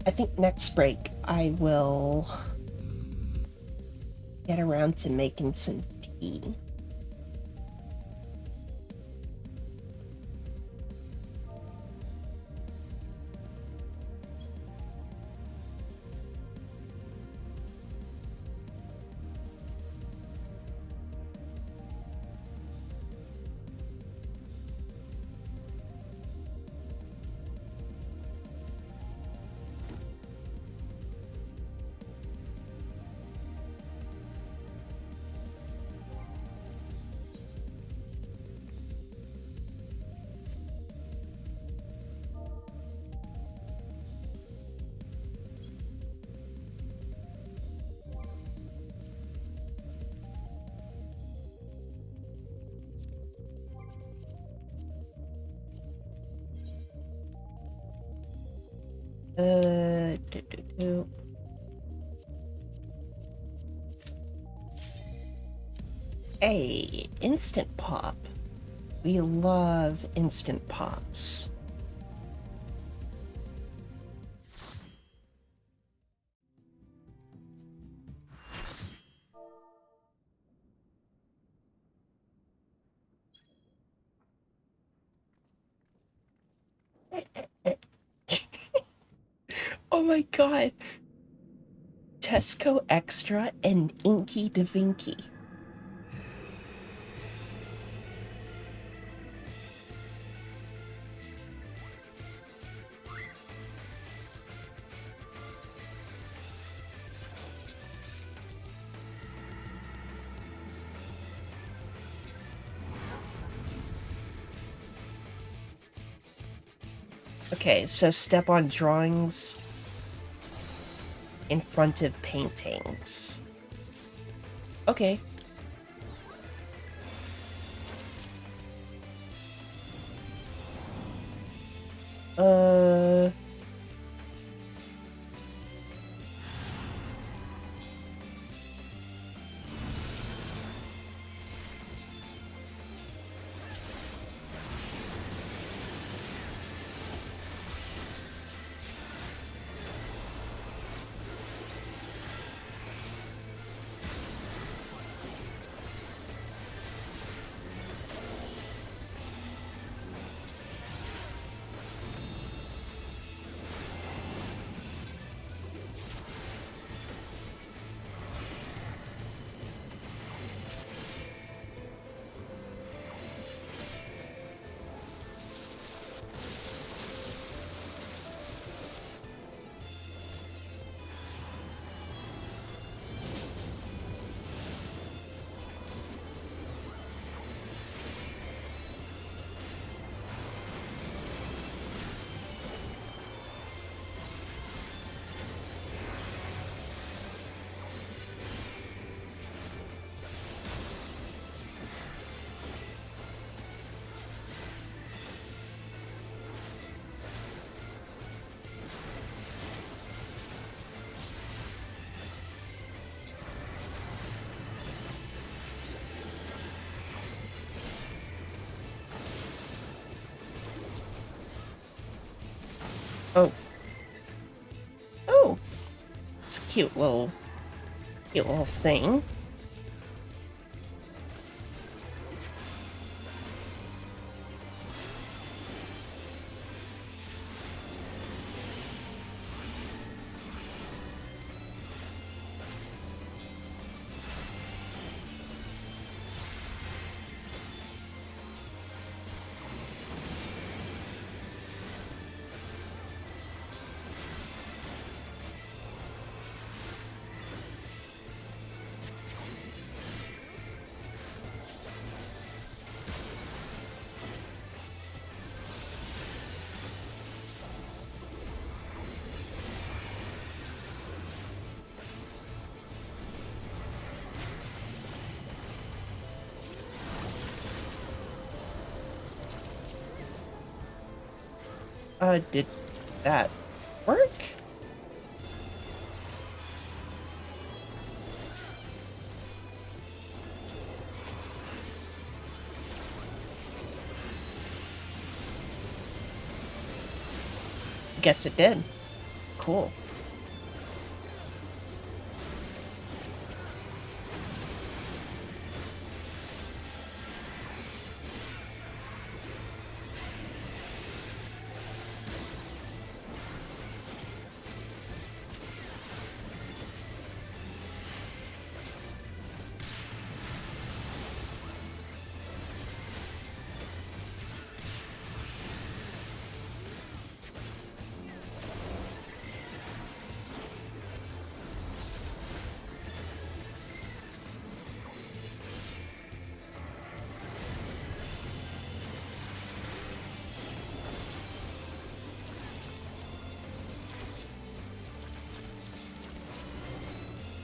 A: I think next break I will get around to making some tea. Hey, Instant Pop. We love Instant Pops. Oh my god. Tesco Extra and Inky DeVinky. Okay, so step on drawings in front of paintings. Okay. Uh... Oh. Oh! It's a cute little thing. Did that work? Guess it did. Cool.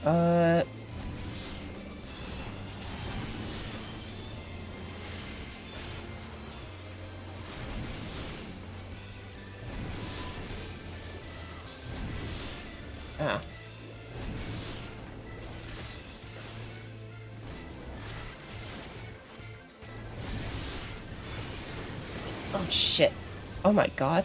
A: Uh... Ah. Oh, shit. Oh my god.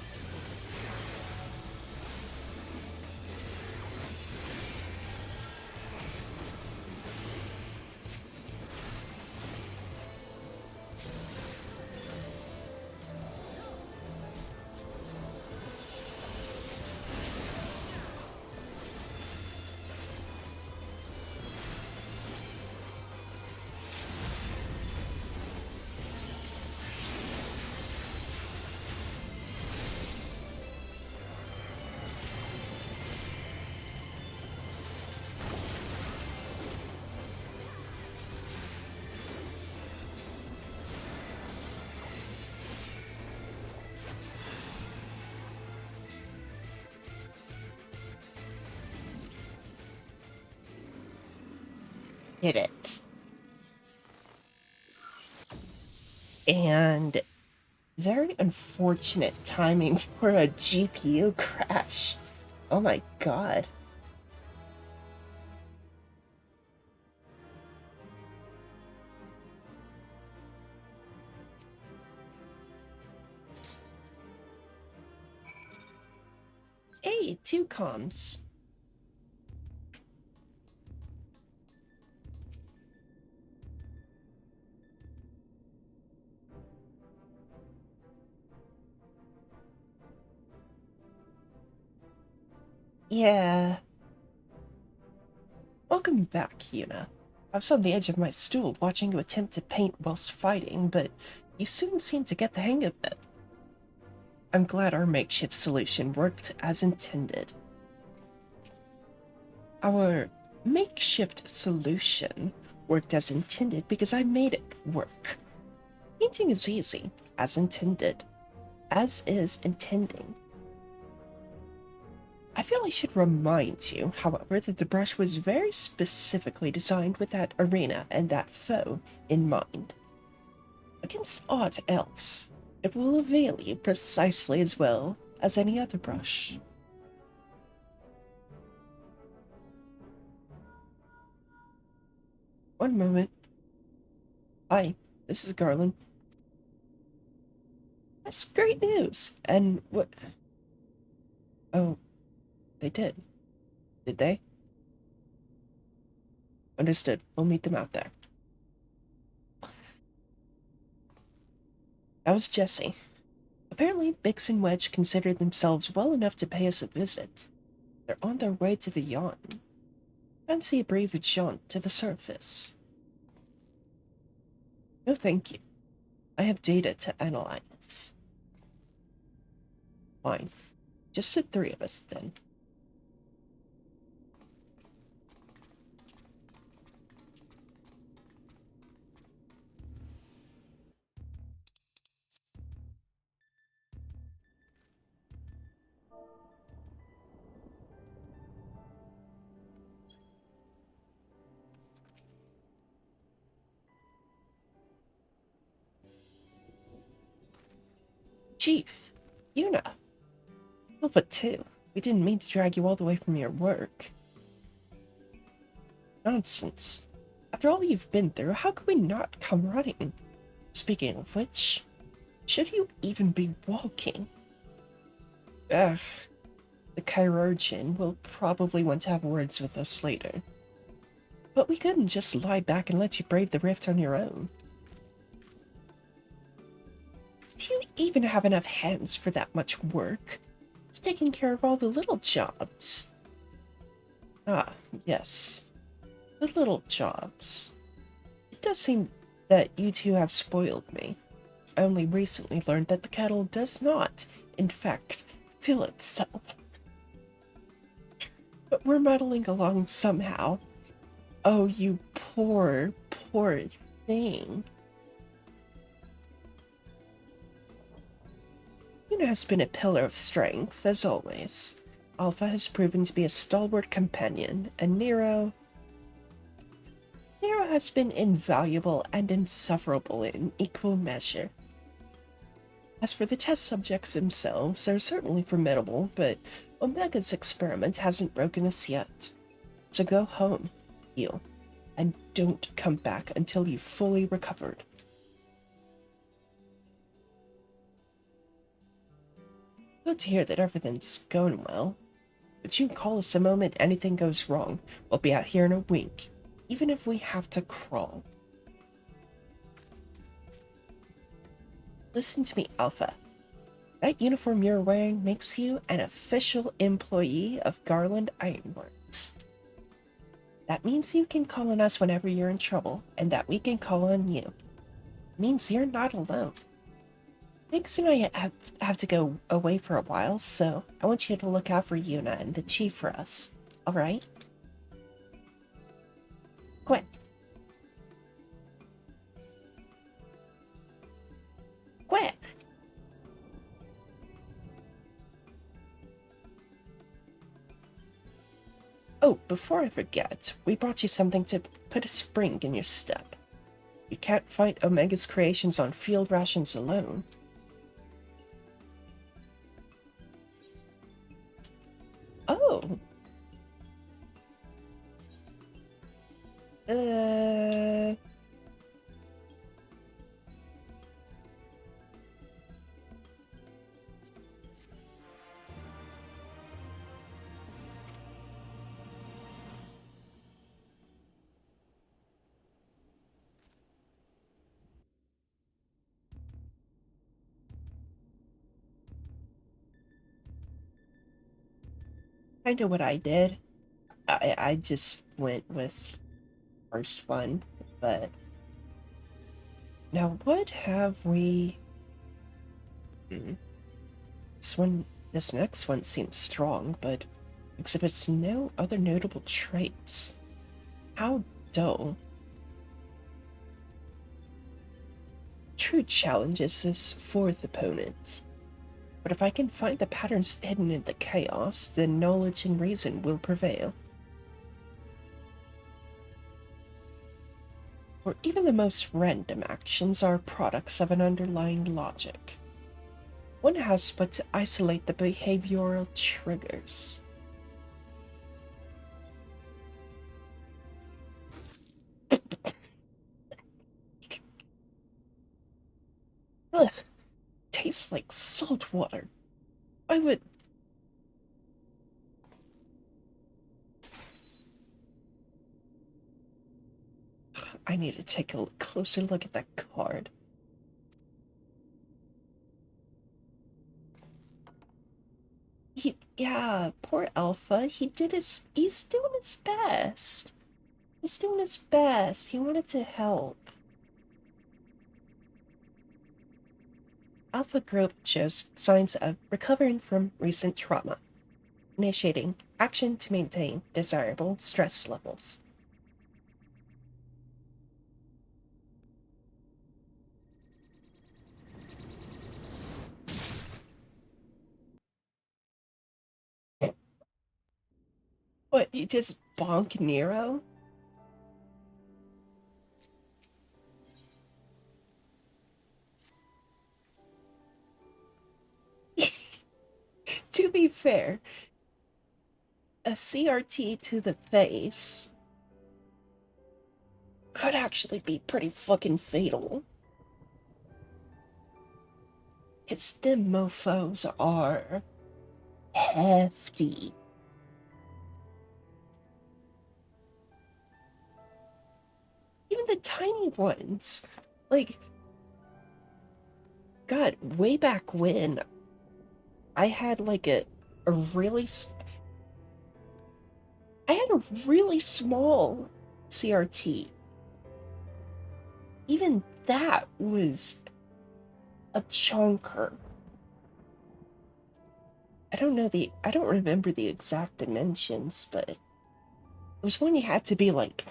A: hit it. And very unfortunate timing for a GPU crash. Oh my god. Hey, two comms. Yeah. Welcome back, Yuna. I was on the edge of my stool watching you attempt to paint whilst fighting, but you soon seemed to get the hang of it. I'm glad our makeshift solution worked as intended. Our makeshift solution worked as intended because I made it work. Painting is easy, as intended. As is intending. I feel I should remind you, however, that the brush was very specifically designed with that arena and that foe in mind. Against aught else, it will avail you precisely as well as any other brush. One moment. Hi, this is Garland. That's great news. And what? Oh, they did. Did they? Understood. We'll meet them out there. That was Jesse. Apparently, Bix and Wedge considered themselves well enough to pay us a visit. They're on their way to the yawn. Fancy a brief jaunt to the surface. No thank you. I have data to analyze. Fine. Just the three of us, then. Chief, Yuna. Alpha 2. We didn't mean to drag you all the way from your work. Nonsense. After all you've been through, how could we not come running? Speaking of which, should you even be walking? Ugh. The chirurgeon will probably want to have words with us later. But we couldn't just lie back and let you brave the rift on your own. Do you even have enough hands for that much work? It's taking care of all the little jobs. Ah, yes. The little jobs. It does seem that you two have spoiled me. I only recently learned that the kettle does not, in fact, fill itself. But we're muddling along somehow. Oh, you poor, poor thing. Yuna has been a pillar of strength, as always. Alpha has proven to be a stalwart companion, and Nero has been invaluable and insufferable in equal measure. As for the test subjects themselves, they're certainly formidable, but Omega's experiment hasn't broken us yet. So go home, heal, and don't come back until you've fully recovered. Good to hear that everything's going well. But you can call us the moment anything goes wrong. We'll be out here in a wink, even if we have to crawl. Listen to me, Alpha. That uniform you're wearing makes you an official employee of Garland Ironworks. That means you can call on us whenever you're in trouble, and that we can call on you. It means you're not alone. Biggs and I have to go away for a while, so I want you to look out for Yuna and the chief for us, alright? Quick. Quick! Oh, before I forget, we brought you something to put a spring in your step. You can't fight Omega's creations on field rations alone. Oh. I know what I did. I just went with first one, but now what have we? Hmm. This next one seems strong, but exhibits no other notable traits. How dull. True challenges this fourth opponent. But if I can find the patterns hidden in the chaos, then knowledge and reason will prevail. For even the most random actions are products of an underlying logic. One has but to isolate the behavioral triggers. Ugh, tastes like salt water. I would. I need to take a closer look at that card. Yeah, poor Alpha. He's doing his best. He's doing his best. He wanted to help. Alpha Group shows signs of recovering from recent trauma, initiating action to maintain desirable stress levels. What, you just bonk Nero? To be fair, a CRT to the face could actually be pretty fucking fatal. Because them mofos are hefty. Even the tiny ones. Like, God, way back when, I had like a really. I had a really small CRT. Even that was a chunker. I don't remember the exact dimensions, but it was one you had to be like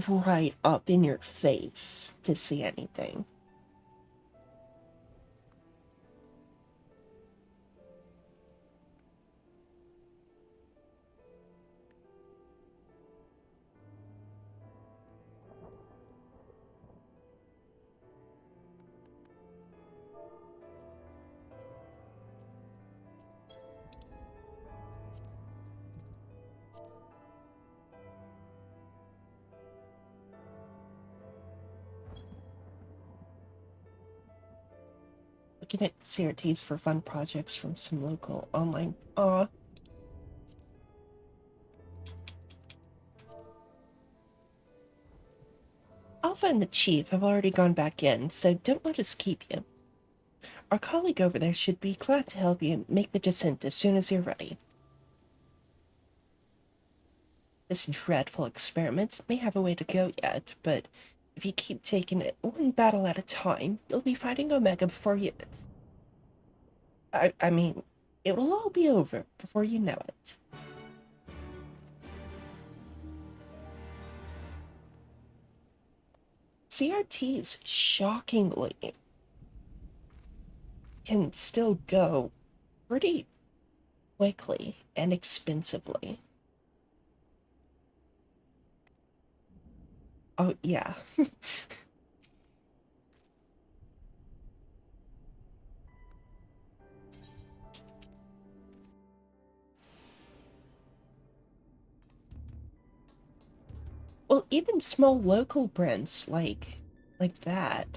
A: right up in your face to see anything. Looking at CRTs for fun projects from some local online. Alpha and the Chief have already gone back in, so don't let us keep you. Our colleague over there should be glad to help you make the descent as soon as you're ready. This dreadful experiment may have a way to go yet, but if you keep taking it one battle at a time, you'll be fighting Omega before you. I mean, it will all be over before you know it. CRTs, shockingly, can still go pretty quickly and expensively. Oh, yeah. Well, even small local brands like that.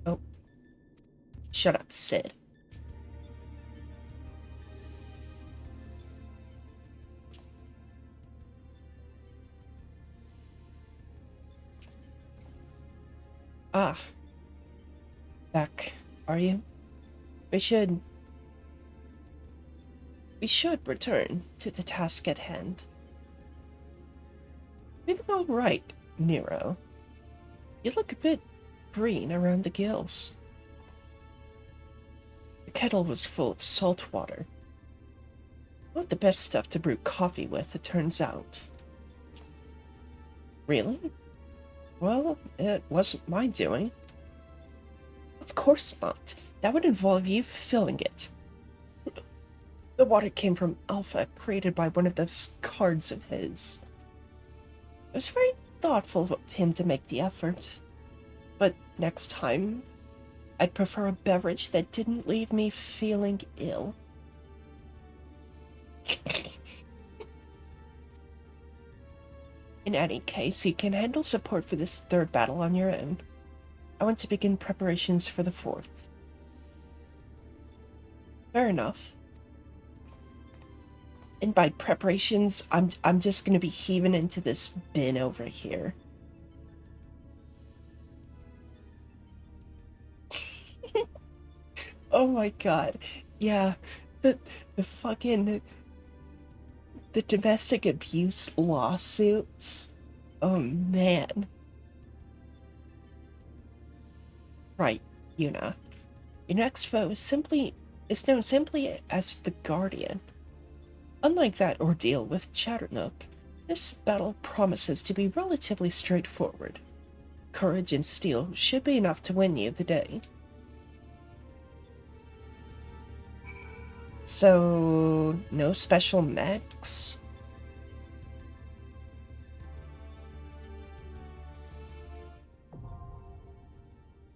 A: Oh, shut up, Sid. Ah, back, are you? We should we should return to the task at hand. Feeling all right, Nero. You look a bit green around the gills. The kettle was full of salt water. Not the best stuff to brew coffee with, it turns out. Really? Well, it wasn't my doing. Of course not. That would involve you filling it. The water came from Alpha, created by one of those cards of his. It was very thoughtful of him to make the effort. But next time, I'd prefer a beverage that didn't leave me feeling ill. In any case, you can handle support for this third battle on your own. I want to begin preparations for the fourth. Fair enough. And by preparations, I'm just gonna be heaving into this bin over here. Oh my god. Yeah, the the fucking the domestic abuse lawsuits. Oh man. Right, Yuna. Your next foe is known simply as the Guardian. Unlike that ordeal with Chatternook, this battle promises to be relatively straightforward. Courage and steel should be enough to win you the day. So, no special mechs?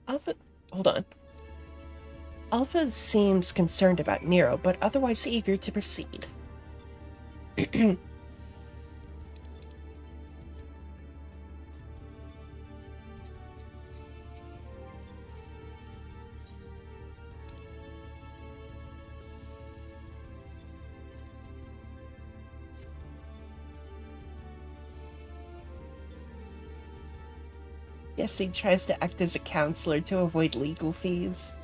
A: Alpha, hold on. Alpha seems concerned about Nero, but otherwise eager to proceed. Yes, he tries to act as a counselor to avoid legal fees.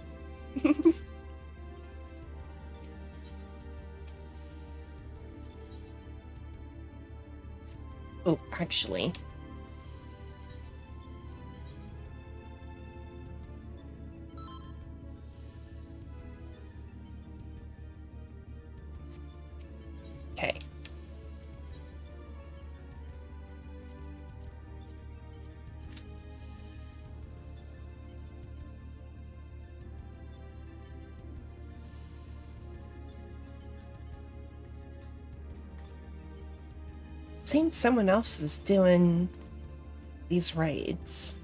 A: Oh, actually. Okay. Seems someone else is doing these raids.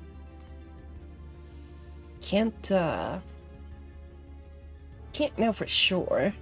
A: Can't know for sure.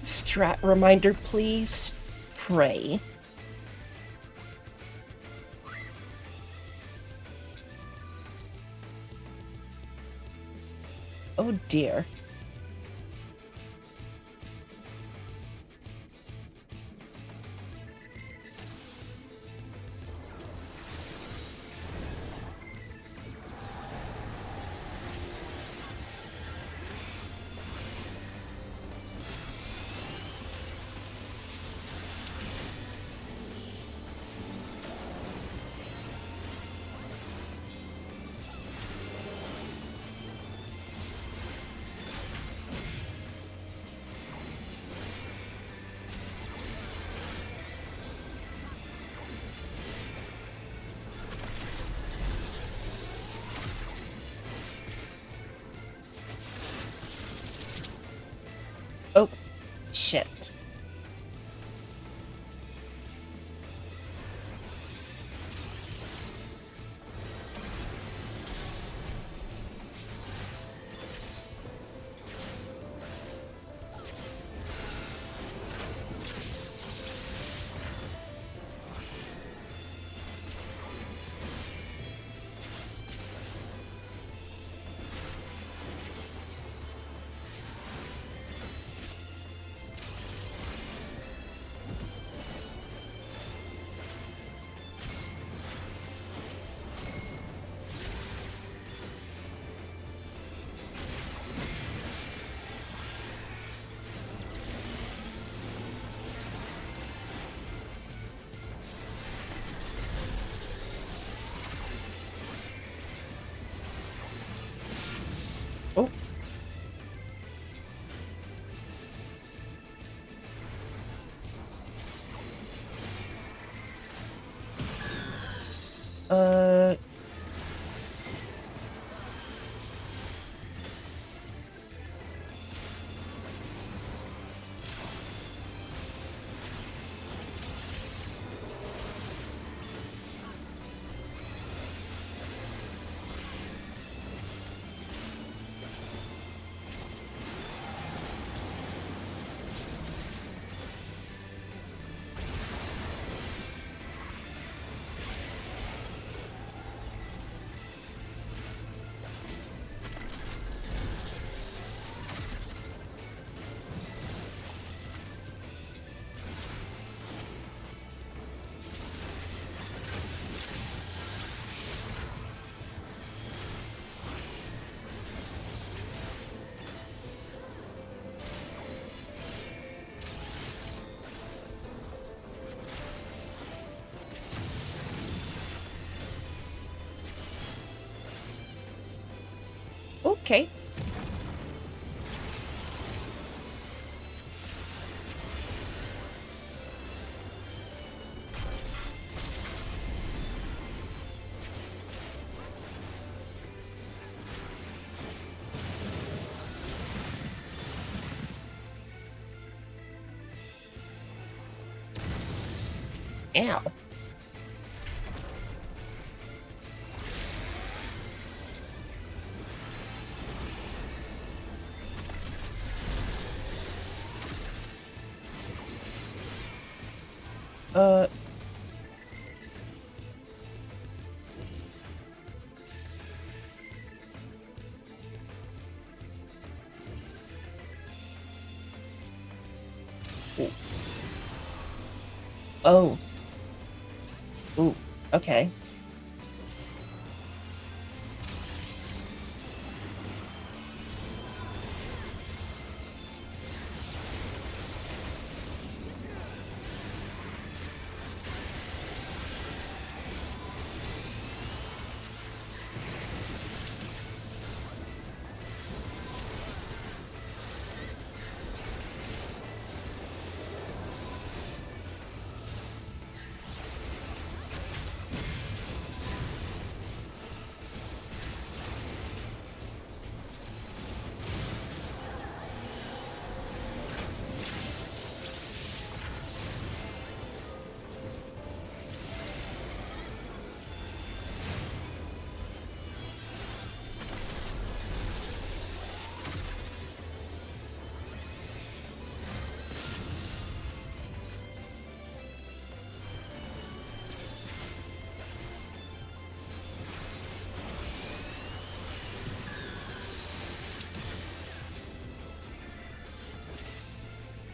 A: Strat reminder, please. Pray. Oh dear. shit. Oh. Uh... Okay. Ow. Uh... Ooh. Oh. Ooh. Okay.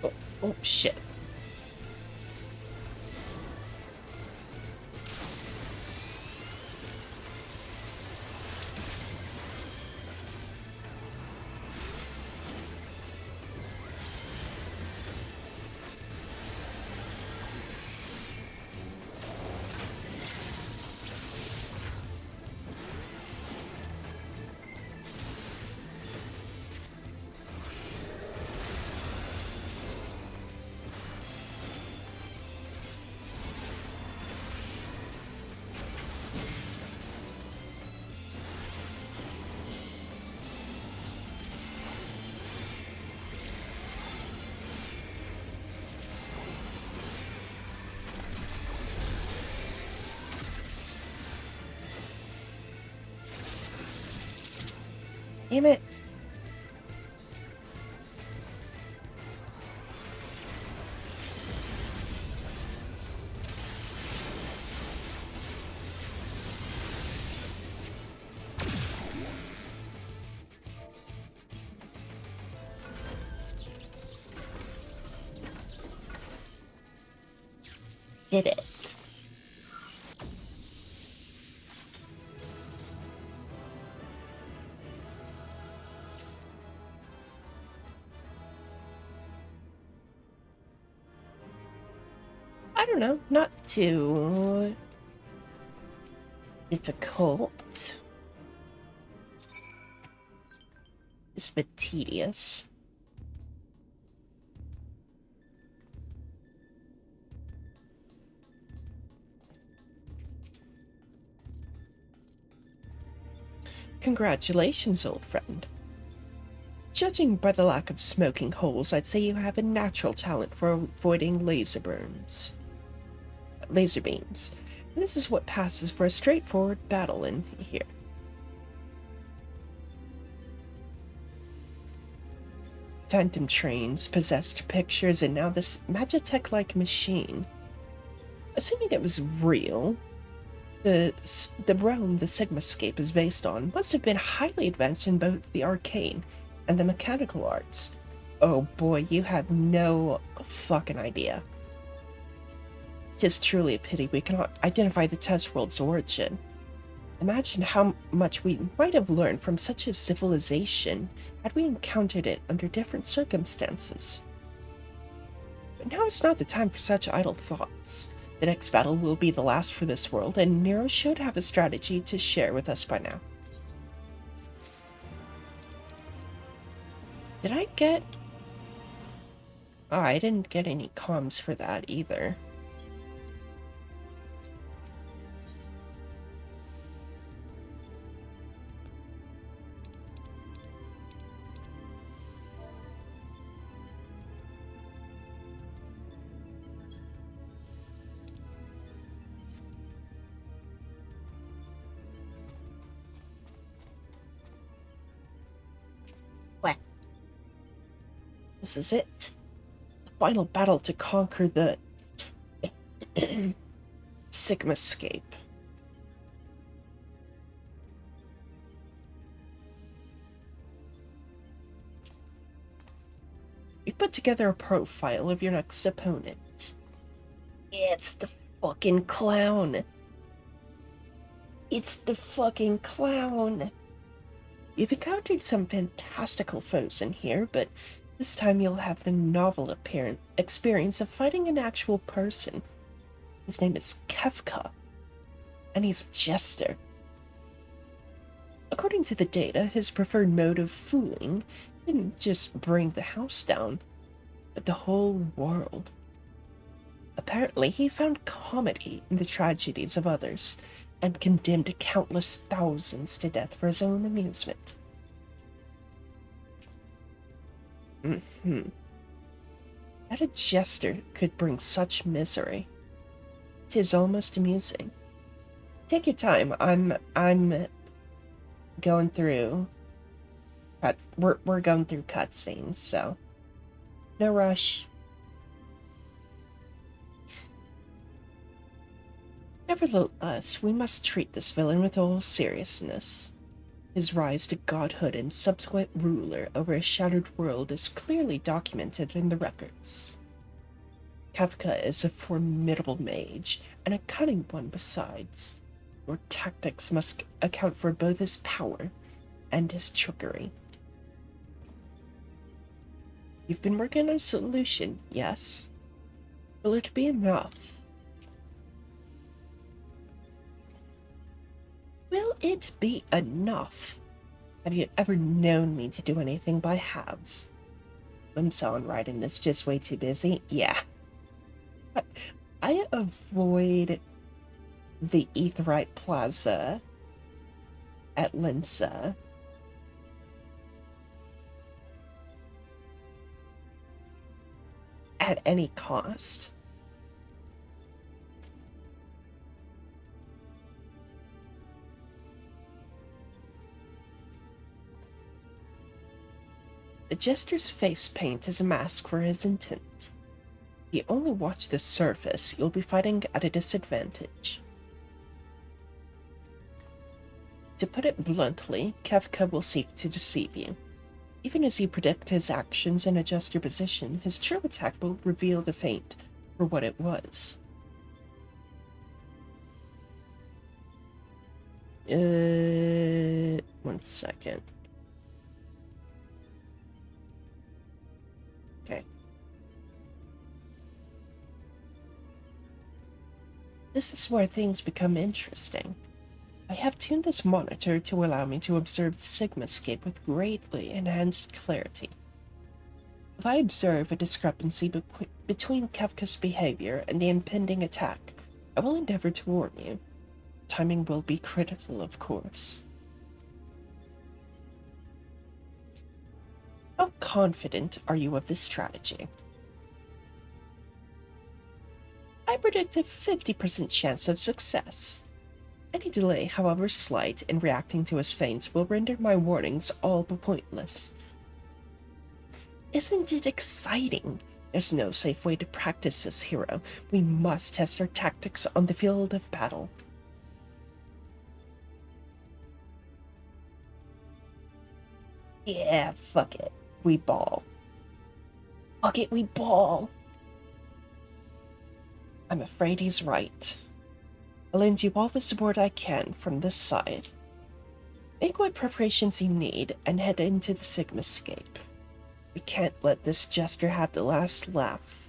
A: Oh, oh shit. Damn it. Did it. I don't know, not too difficult. It's a bit tedious. Congratulations, old friend. Judging by the lack of smoking holes, I'd say you have a natural talent for avoiding laser beams. This is what passes for a straightforward battle in here. Phantom trains, possessed pictures, and now this Magitech-like machine. Assuming it was real, the realm the Sigmascape is based on must have been highly advanced in both the arcane and the mechanical arts. Oh boy, you have no fucking idea. Tis truly a pity we cannot identify the test world's origin. Imagine how much we might have learned from such a civilization had we encountered it under different circumstances. But now is not the time for such idle thoughts. The next battle will be the last for this world, and Nero should have a strategy to share with us by now. Did I get... Oh, I didn't get any comms for that either. What? This is it. The final battle to conquer the Sigmascape. We've put together a profile of your next opponent. It's the fucking clown. It's the fucking clown. You've encountered some fantastical foes in here, but this time you'll have the novel experience of fighting an actual person. His name is Kefka, and he's a jester. According to the data, his preferred mode of fooling didn't just bring the house down, but the whole world. Apparently, he found comedy in the tragedies of others, and condemned countless thousands to death for his own amusement. That a jester could bring such misery. 'Tis almost amusing. Take your time. I'm going through we're going through cutscenes, so no rush. Nevertheless, we must treat this villain with all seriousness. His rise to godhood and subsequent ruler over a shattered world is clearly documented in the records. Kafka is a formidable mage, and a cunning one besides. Your tactics must account for both his power and his trickery. You've been working on a solution, yes? Will it be enough? Will it be enough? Have you ever known me to do anything by halves? Limson writing is just way too busy. Yeah. I avoid the Aetheryte Plaza at Limsa. At any cost. The jester's face paint is a mask for his intent. If you only watch the surface, you'll be fighting at a disadvantage. To put it bluntly, Kefka will seek to deceive you. Even as you predict his actions and adjust your position, his true attack will reveal the feint for what it was. One second. Okay. This is where things become interesting. I have tuned this monitor to allow me to observe the Sigmascape with greatly enhanced clarity. If I observe a discrepancy between Kefka's behavior and the impending attack, I will endeavor to warn you. Timing will be critical, of course. How confident are you of this strategy? I predict a 50% chance of success. Any delay, however slight, in reacting to his feints will render my warnings all but pointless. Isn't it exciting? There's no safe way to practice this hero. We must test our tactics on the field of battle. Yeah, fuck it. We ball. Fuck it, we ball. I'm afraid he's right. I'll lend you all the support I can from this side. Make what preparations you need and head into the Sigmascape. We can't let this jester have the last laugh.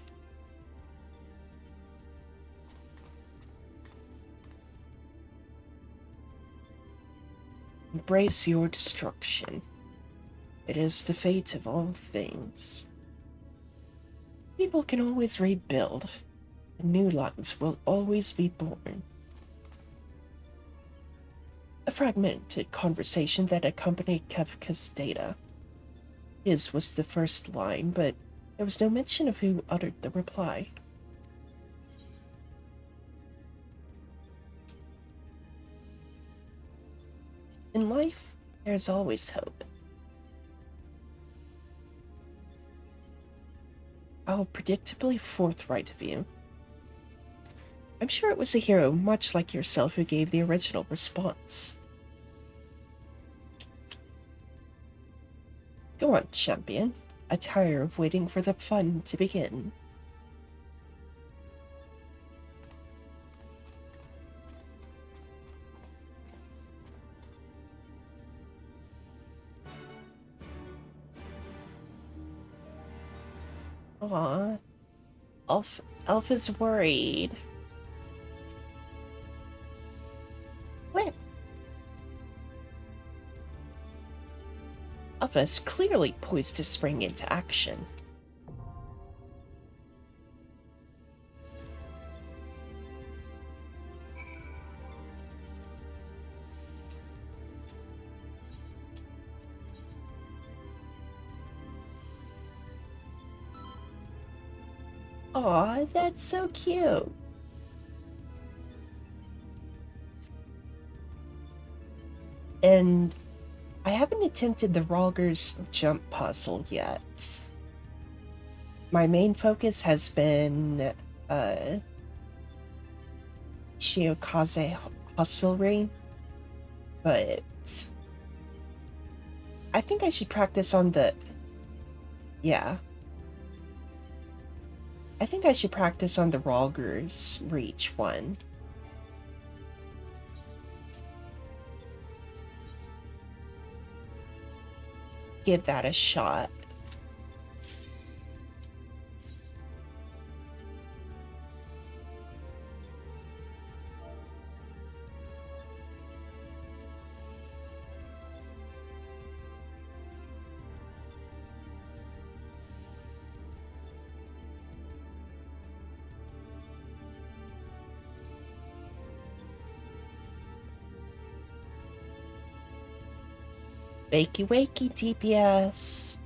A: Embrace your destruction. It is the fate of all things. People can always rebuild, and new lines will always be born. A fragmented conversation that accompanied Kefka's data. His was the first line, but there was no mention of who uttered the reply. In life, there's always hope. How predictably forthright of you. I'm sure it was a hero much like yourself who gave the original response. Go on, champion. I tire of waiting for the fun to begin. Aw, Elf is worried. What? Alpha is clearly poised to spring into action. Aw, that's so cute. And I haven't attempted the Rogger's jump puzzle yet. My main focus has been Shiokaze hostelry, but I think I should practice on the... Yeah. I think I should practice on the Rogger's reach one. Give that a shot. Wakey wakey DPS.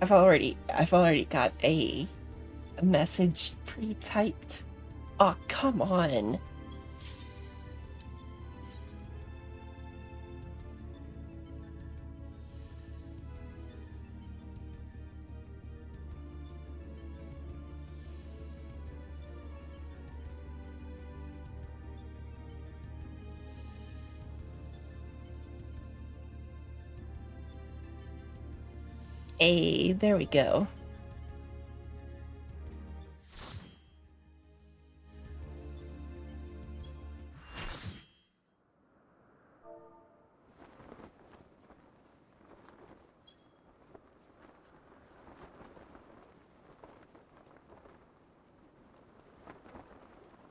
A: I've already got A. A message pre-typed? Oh, come on. Hey, there we go.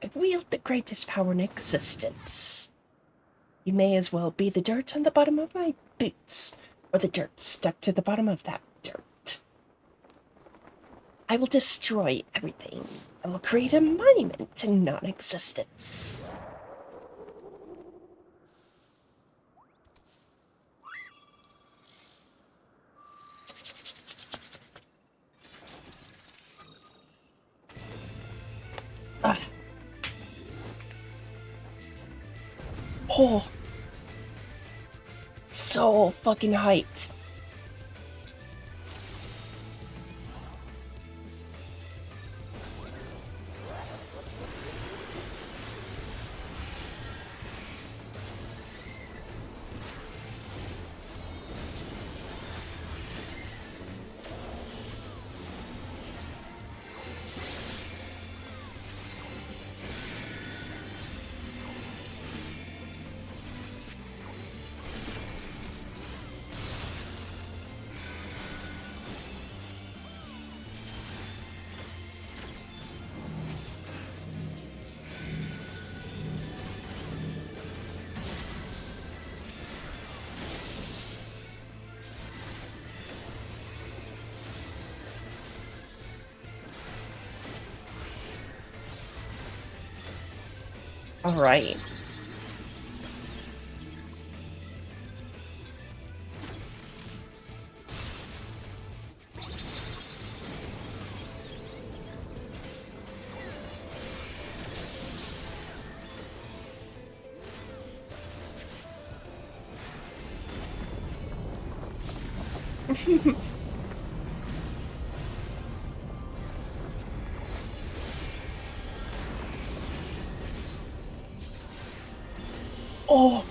A: I wield the greatest power in existence. You may as well be the dirt on the bottom of my boots, or the dirt stuck to the bottom of that dirt. I will destroy everything. I will create a monument to non-existence. Oh, so fucking hyped. All right. Oh,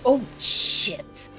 A: oh shit.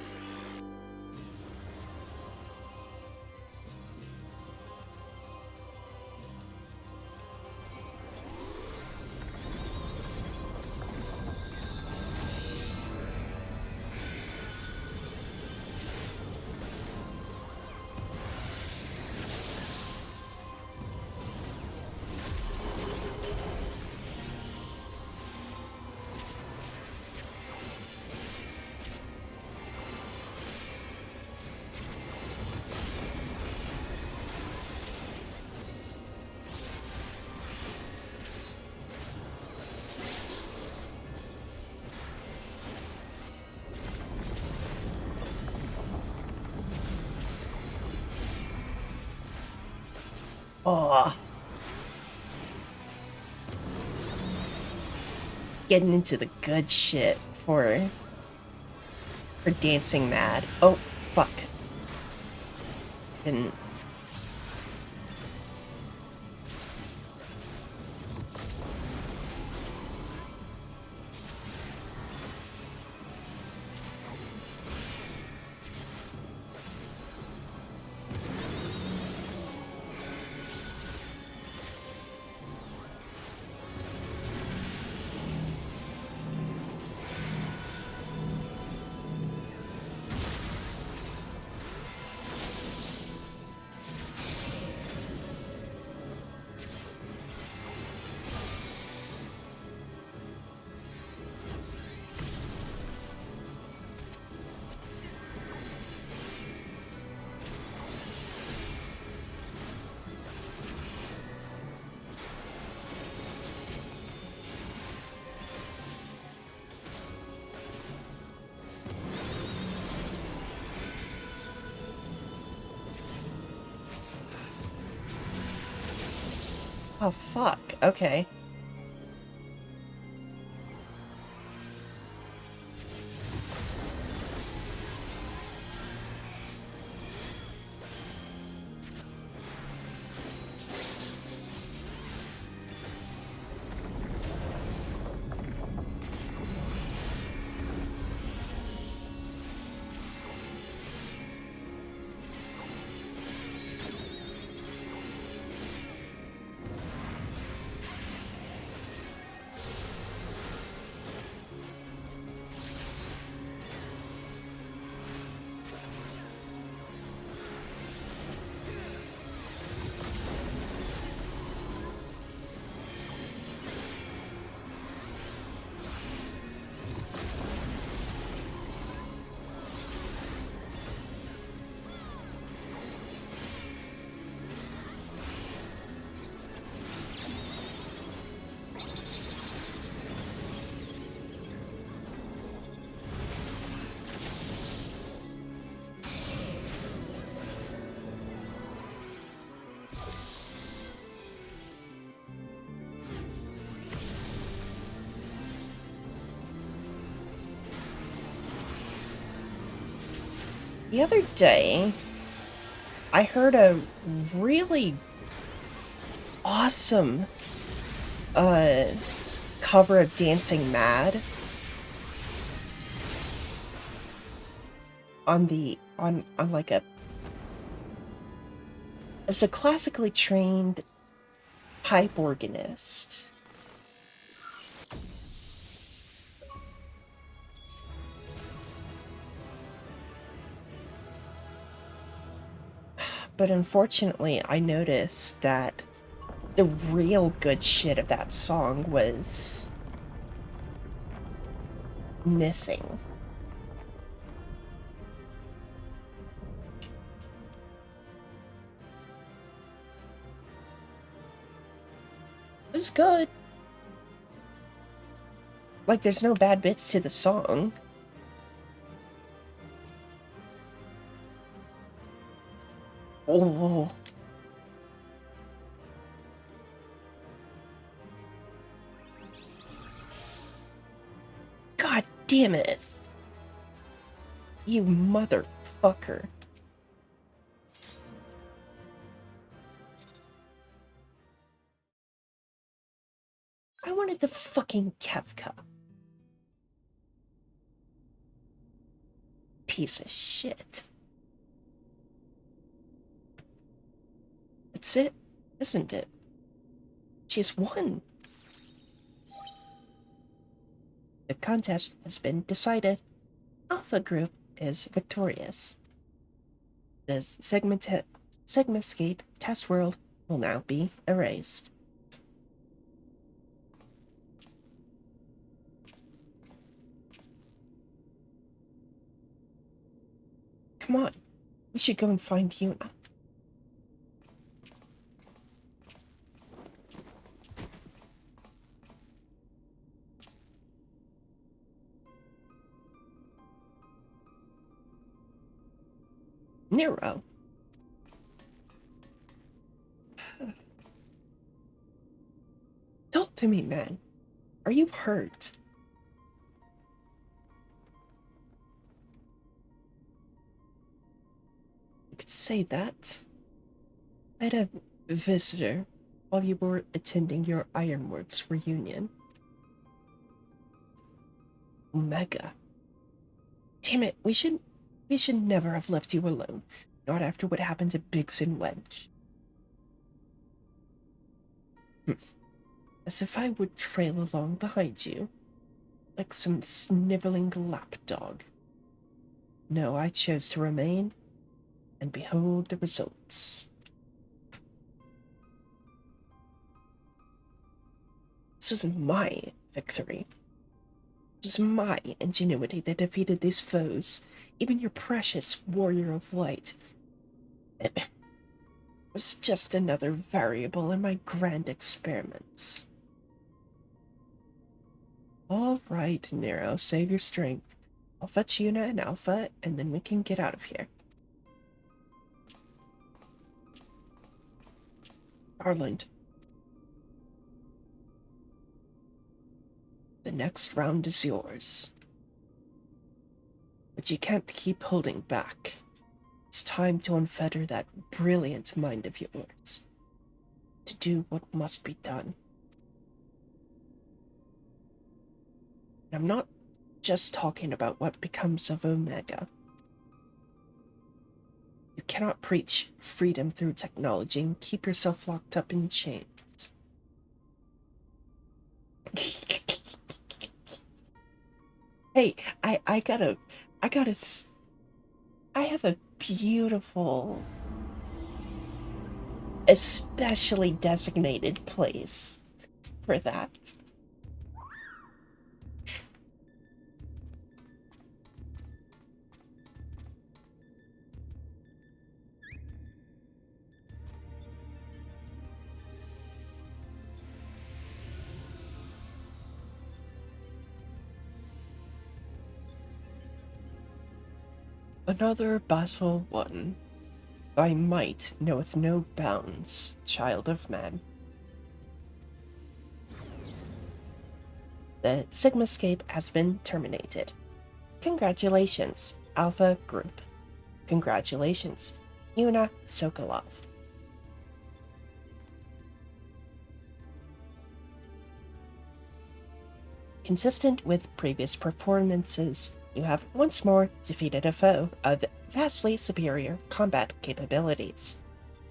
A: Oh. getting into the good shit for Dancing Mad. Oh, fuck. Didn't. Oh, fuck. Okay. The other day, I heard a really awesome cover of Dancing Mad on like a, it was a classically trained pipe organist. But unfortunately, I noticed that the real good shit of that song was missing. It was good. Like, there's no bad bits to the song. Oh. God damn it. You motherfucker. I wanted the fucking Kefka. Piece of shit. That's it, isn't it? She's won. The contest has been decided. Alpha Group is victorious. The Sigmascape test world will now be erased. Come on, we should go and find Yuna. Nero. Talk to me, man. Are you hurt? can't say that. I had a visitor while you were attending your Ironworks reunion. Omega. Damn it, we should never have left you alone. Not after what happened to Biggs and Wedge. As if I would trail along behind you, like some sniveling lapdog. No, I chose to remain, and behold the results. This was my victory. It was my ingenuity that defeated these foes, even your precious warrior of light. It was just another variable in my grand experiments. All right, Nero, save your strength. I'll fetch Una and Alpha, and then we can get out of here. Garland. The next round is yours. But you can't keep holding back. It's time to unfetter that brilliant mind of yours. To do what must be done. And I'm not just talking about what becomes of Omega. You cannot preach freedom through technology and keep yourself locked up in chains. Hey, I have a beautiful, especially designated place for that. Another battle won. Thy might knoweth no bounds, child of man. The Sigmascape has been terminated. Congratulations, Alpha Group. Congratulations, Una Sokolov. Consistent with previous performances, you have once more defeated a foe of vastly superior combat capabilities.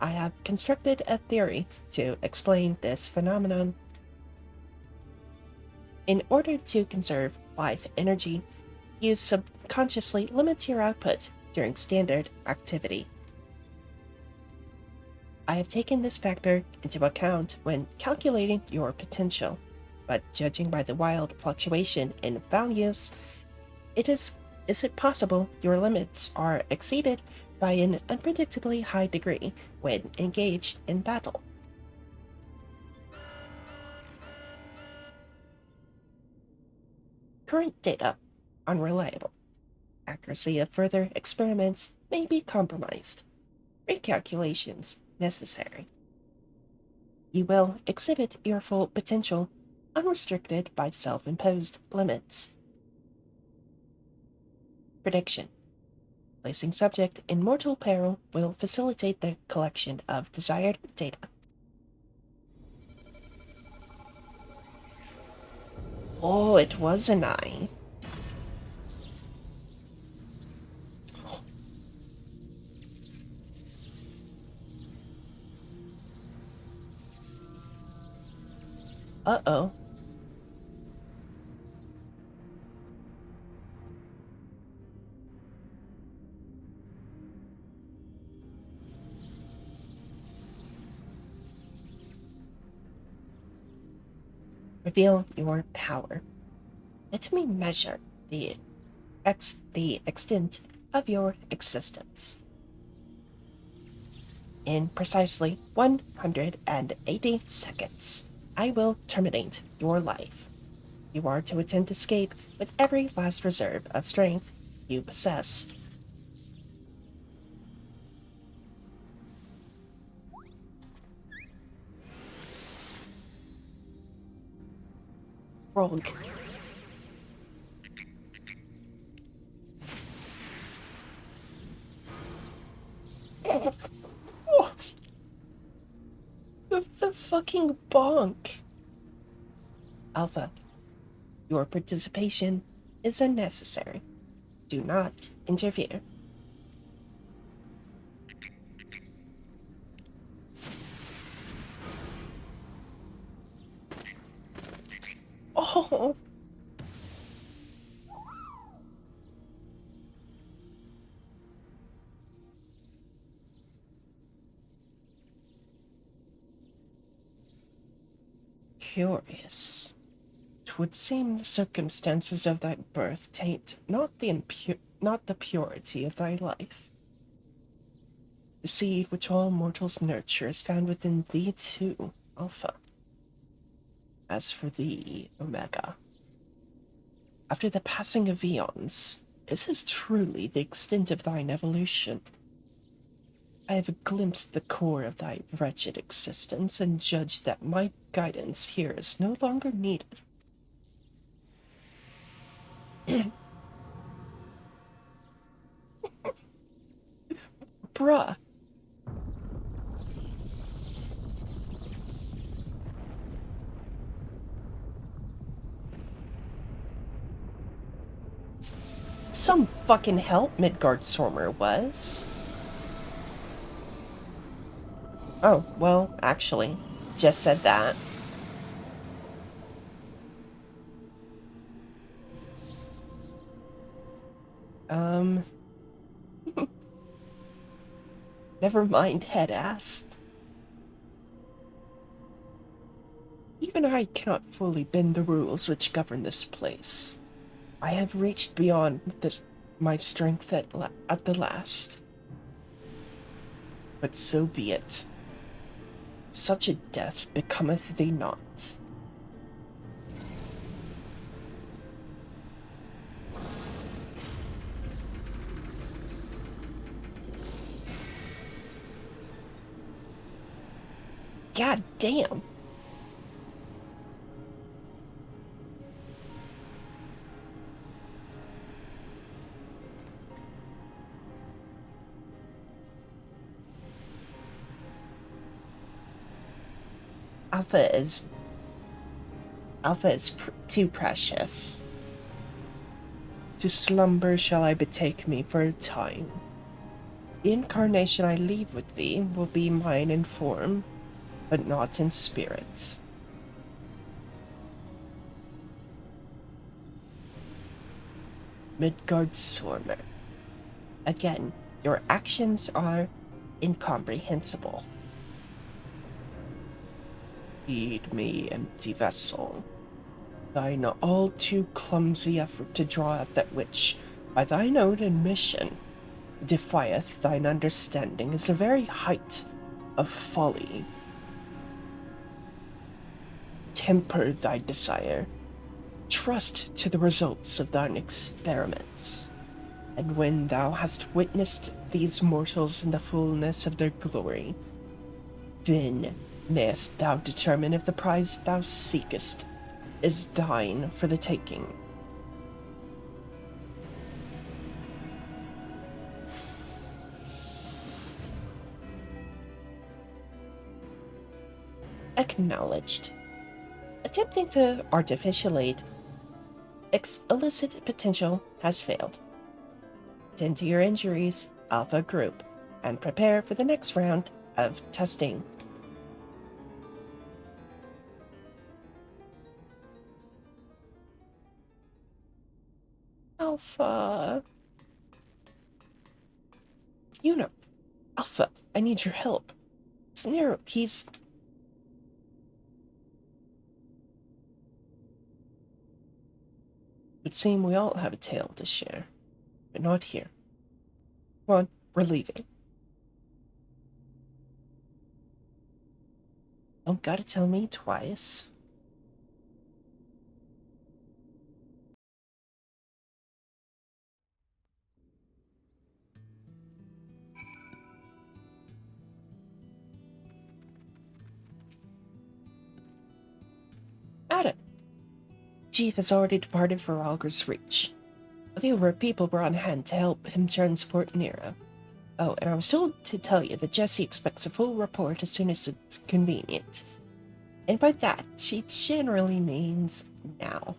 A: I have constructed a theory to explain this phenomenon. In order to conserve life energy, you subconsciously limit your output during standard activity. I have taken this factor into account when calculating your potential, but judging by the wild fluctuation in values, is it possible your limits are exceeded by an unpredictably high degree when engaged in battle. Current data unreliable. Accuracy of further experiments may be compromised. Recalculations necessary. You will exhibit your full potential, unrestricted by self-imposed limits. Prediction. Placing subject in mortal peril will facilitate the collection of desired data. Oh, it was an eye. Uh-oh. Reveal your power. Let me measure the extent of your existence. In precisely 180 seconds, I will terminate your life. You are to attempt escape with every last reserve of strength you possess. Rogue. bonk. Alpha, your participation is unnecessary. Do not interfere. Oh, curious. 'Twould seem the circumstances of thy birth taint not the purity of thy life. The seed which all mortals nurture is found within thee too, Alpha. As for thee, Omega, after the passing of eons, this is truly the extent of thine evolution. I have glimpsed the core of thy wretched existence and judged that my guidance here is no longer needed. Bruh. Some fucking help Midgard Stormer was. Oh, well, actually, just said that. Um, never mind, head ass. Even I cannot fully bend the rules which govern this place. I have reached beyond my strength at the last. But so be it. Such a death becometh thee not. God damn. Alpha is too precious. To slumber shall I betake me for a time. The incarnation I leave with thee will be mine in form, but not in spirit. Midgard Stormer. Again, your actions are incomprehensible. Heed me, empty vessel. Thine all too clumsy effort to draw out that which, by thine own admission, defieth thine understanding is the very height of folly. Temper thy desire. Trust to the results of thine experiments. And when thou hast witnessed these mortals in the fullness of their glory, then mayest thou determine if the prize thou seekest is thine for the taking. Acknowledged. Attempting to artificially elicit potential has failed. Tend to your injuries, Alpha Group, and prepare for the next round of testing. Alpha. You know, Alpha, I need your help. Snare, he's... It would seem we all have a tale to share, but not here. Come on, we're leaving. Don't gotta tell me twice. Adam. Chief has already departed for Alger's Reach. A few of our people were on hand to help him transport Nero. Oh, and I was told to tell you that Jesse expects a full report as soon as it's convenient. And by that, she generally means now.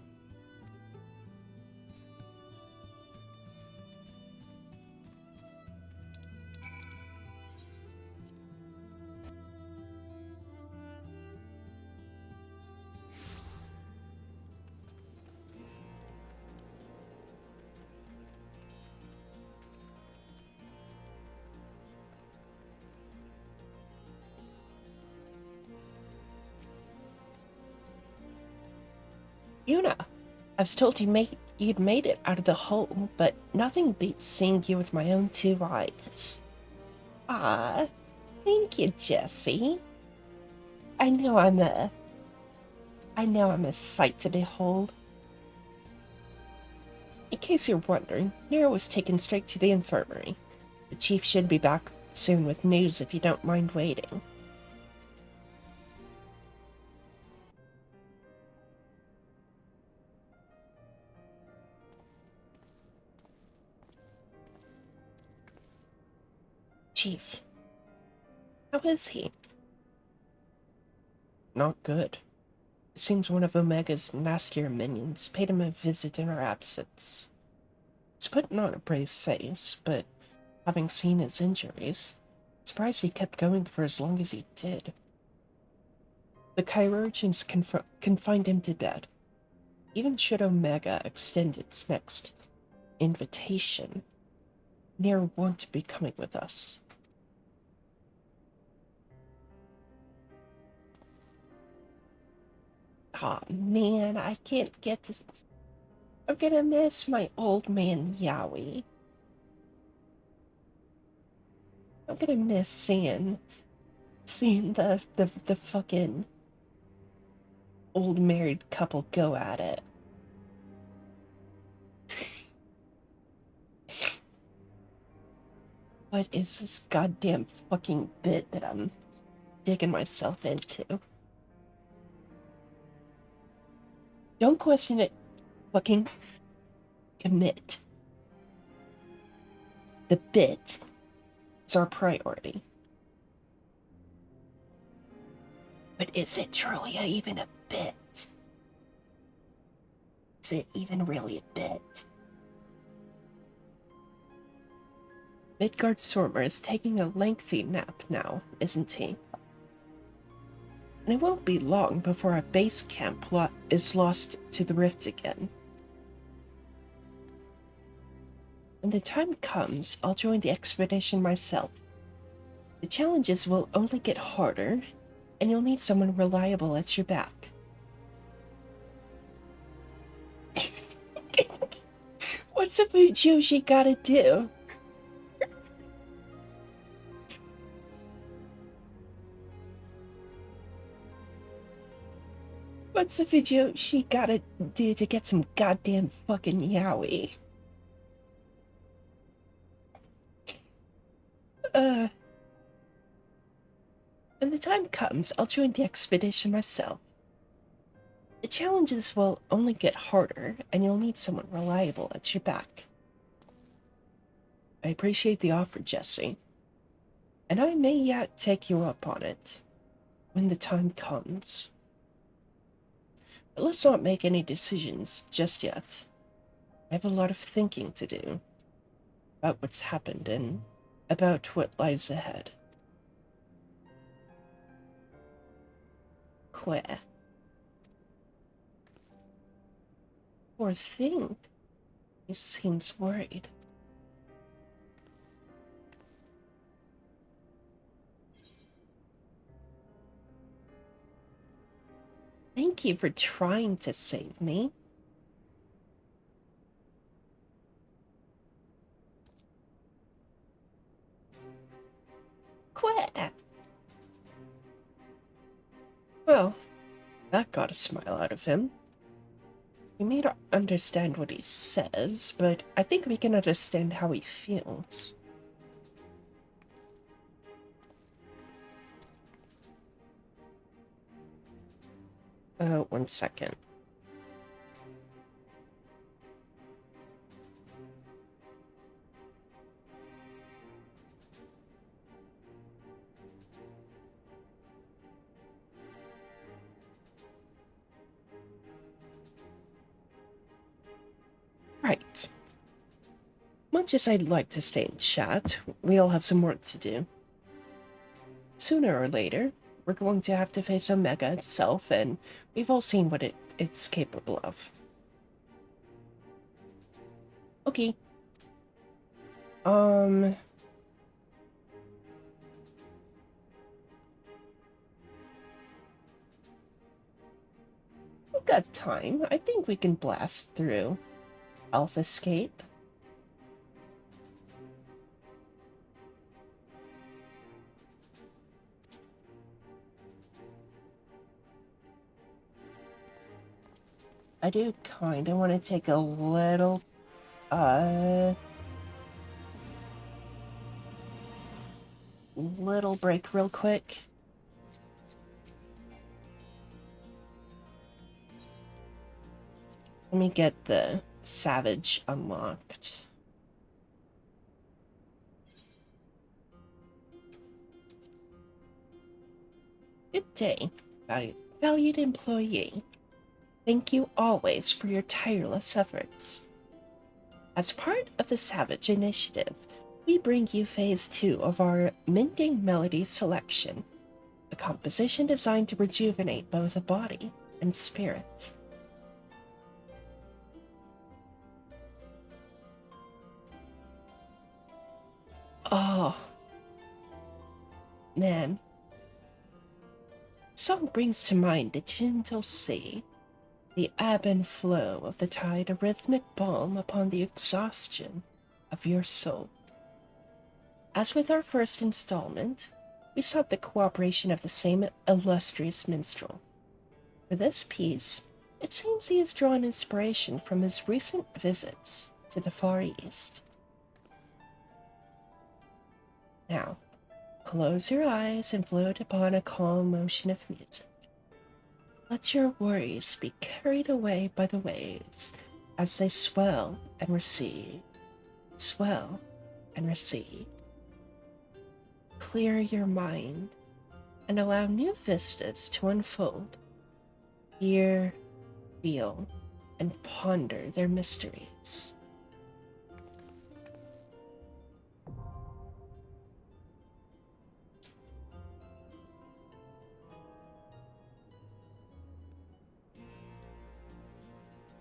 A: Yuna, I was told you'd made it out of the hole, but nothing beats seeing you with my own two eyes. Ah, thank you, Jessie. I know I'm a sight to behold. In case you're wondering, Nero was taken straight to the infirmary. The chief should be back soon with news if you don't mind waiting. Chief, how is he? Not good. It seems one of Omega's nastier minions paid him a visit in our absence. He's putting on a brave face, but having seen his injuries, surprised he kept going for as long as he did. The chirurgeons confined him to bed. Even should Omega extend its next invitation, Nier won't be coming with us. Aw, man, I can't get to... I'm gonna miss my old man Yowie. I'm gonna miss seeing the fucking old married couple go at it. What is this goddamn fucking bit that I'm digging myself into? Don't question it. Fucking commit. The bit is our priority. But is it truly even a bit? Is it even really a bit? Midgard Sormer is taking a lengthy nap now, isn't he? And it won't be long before our base camp is lost to the rift again. When the time comes, I'll join the expedition myself. The challenges will only get harder, and you'll need someone reliable at your back. What's a Fujoshi gotta do? What's a Fujoshi gotta do to get some goddamn fucking yaoi? When the time comes, I'll join the expedition myself. The challenges will only get harder, and you'll need someone reliable at your back. I appreciate the offer, Jesse, and I may yet take you up on it when the time comes. But let's not make any decisions just yet. I have a lot of thinking to do about what's happened and about what lies ahead. Queer. Poor thing. He seems worried. Thank you for trying to save me. Quit. Well, that got a smile out of him. We may not understand what he says, but I think we can understand how he feels. One second. Right. Much as I'd like to stay and chat, we all have some work to do. Sooner or later, we're going to have to face Omega itself, and we've all seen what it's capable of. Okay. We've got time. I think we can blast through Alphascape. I do kind of want to take a little break real quick. Let me get the Savage unlocked. Good day, valued employee. Thank you always for your tireless efforts. As part of the Savage Initiative, we bring you Phase 2 of our Minting Melody selection, a composition designed to rejuvenate both the body and spirit. Oh, man. Song brings to mind the gentle sea, the ebb and flow of the tide, a rhythmic balm upon the exhaustion of your soul. As with our first installment, we sought the cooperation of the same illustrious minstrel. For this piece, it seems he has drawn inspiration from his recent visits to the Far East. Now, close your eyes and float upon a calm motion of music. Let your worries be carried away by the waves as they swell and recede, swell and recede. Clear your mind and allow new vistas to unfold. Hear, feel, and ponder their mysteries.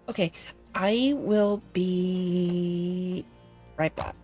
A: Okay, I will be right back.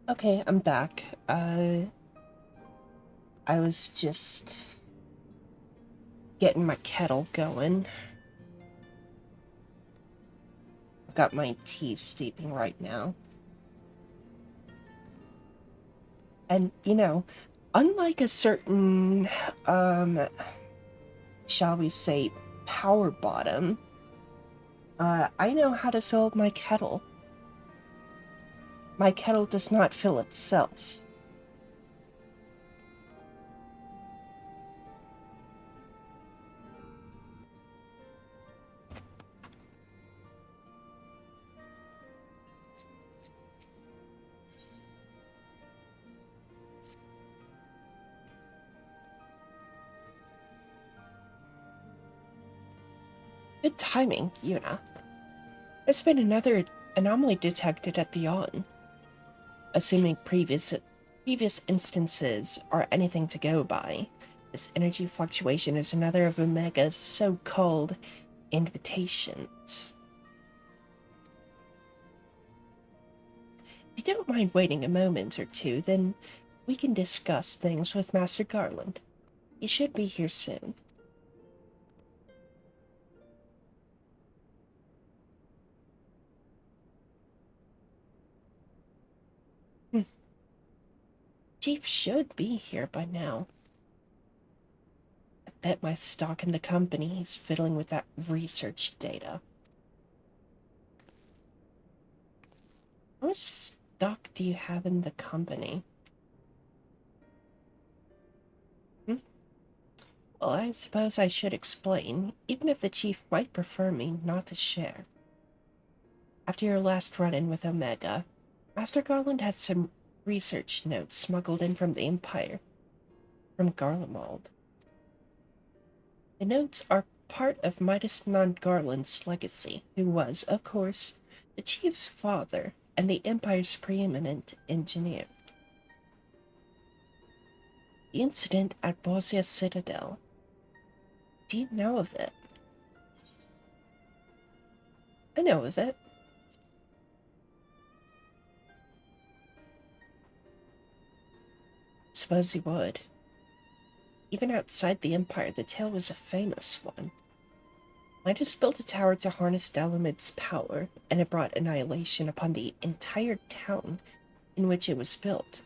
A: Okay, I'm back. I was just getting my kettle going. I've got my tea steeping right now. And, unlike a certain, shall we say, power bottom, I know how to fill my kettle. My kettle does not fill itself. Good timing, Yuna. There's been another anomaly detected at the yawn. Assuming previous instances are anything to go by, this energy fluctuation is another of Omega's so-called invitations. If you don't mind waiting a moment or two, then we can discuss things with Master Garland. He should be here soon. Chief should be here by now. I bet my stock in the company is fiddling with that research data. How much stock do you have in the company? Well, I suppose I should explain, even if the chief might prefer me not to share. After your last run-in with Omega, Master Garland had some research notes smuggled in from the Empire, from Garlemald. The notes are part of Midas Non Garland's legacy, who was, of course, the chief's father and the Empire's preeminent engineer. The incident at Bosia Citadel. Do you know of it? I know of it. Suppose he would. Even outside the Empire, the tale was a famous one. Midas built a tower to harness Dalamid's power, and it brought annihilation upon the entire town in which it was built.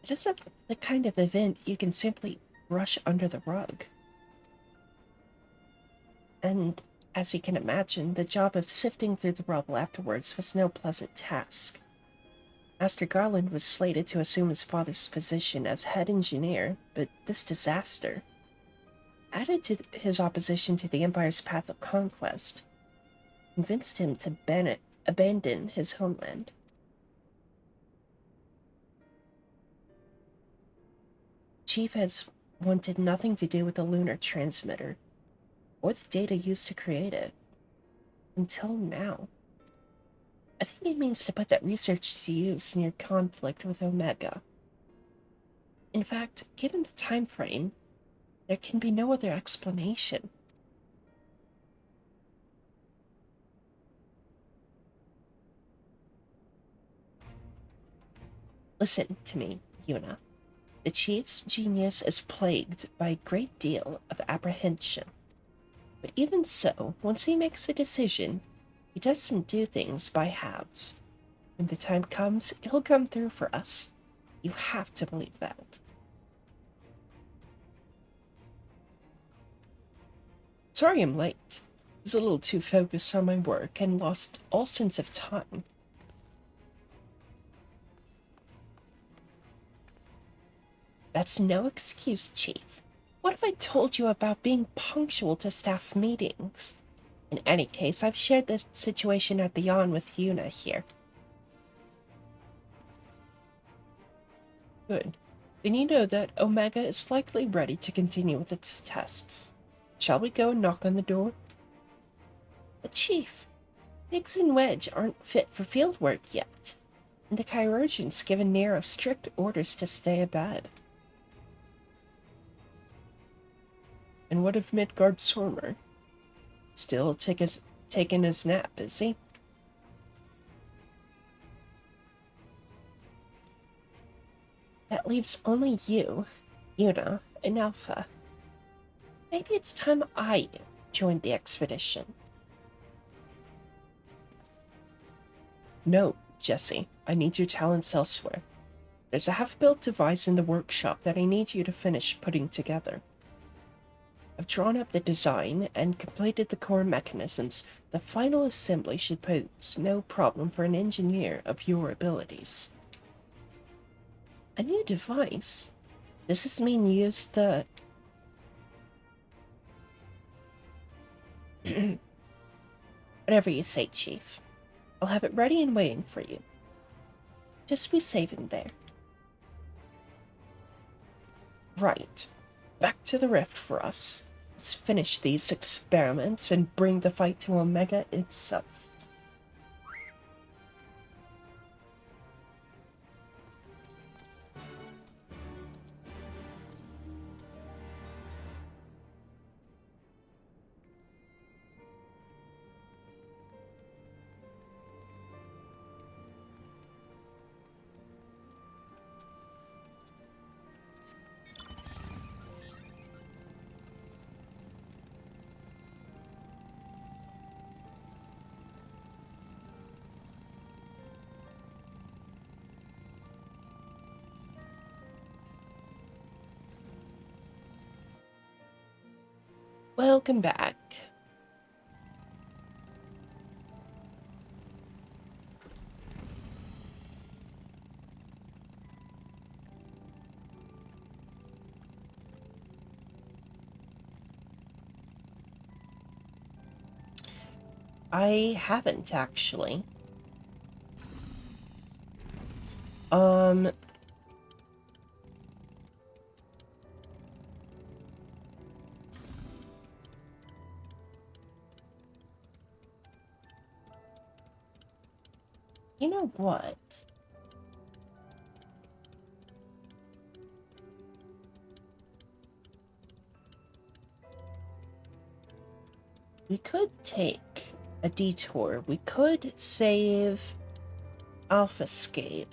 A: It isn't the kind of event you can simply brush under the rug. And, as you can imagine, the job of sifting through the rubble afterwards was no pleasant task. Master Garland was slated to assume his father's position as head engineer, but this disaster, added to his opposition to the Empire's path of conquest, convinced him to abandon his homeland. Chief has wanted nothing to do with the lunar transmitter, or the data used to create it, until now. I think he means to put that research to use in your conflict with Omega. In fact, given the time frame, there can be no other explanation. Listen to me, Yuna. The chief's genius is plagued by a great deal of apprehension. But even so, once he makes a decision, he doesn't do things by halves. When the time comes, he'll come through for us. You have to believe that. Sorry I'm late. I was a little too focused on my work and lost all sense of time. That's no excuse, Chief. What have I told you about being punctual to staff meetings? In any case, I've shared the situation at the yawn with Yuna here. Good. Then you know that Omega is likely ready to continue with its tests. Shall we go and knock on the door? But Chief, Biggs and Wedge aren't fit for field work yet, and the chirurgeon's given Nero strict orders to stay abed. And what of Midgard Sormer? Still taking his nap, is he? That leaves only you, Yuna, and Alpha. Maybe it's time I joined the expedition. No, Jesse, I need your talents elsewhere. There's a half-built device in the workshop that I need you to finish putting together. I've drawn up the design and completed the core mechanisms. The final assembly should pose no problem for an engineer of your abilities. A new device? Does this mean use the... Whatever you say, Chief. I'll have it ready and waiting for you. Just be safe in there. Right. Back to the rift for us. Let's finish these experiments and bring the fight to Omega itself. Welcome back. I haven't actually. You know what? We could take a detour. We could save Alphascape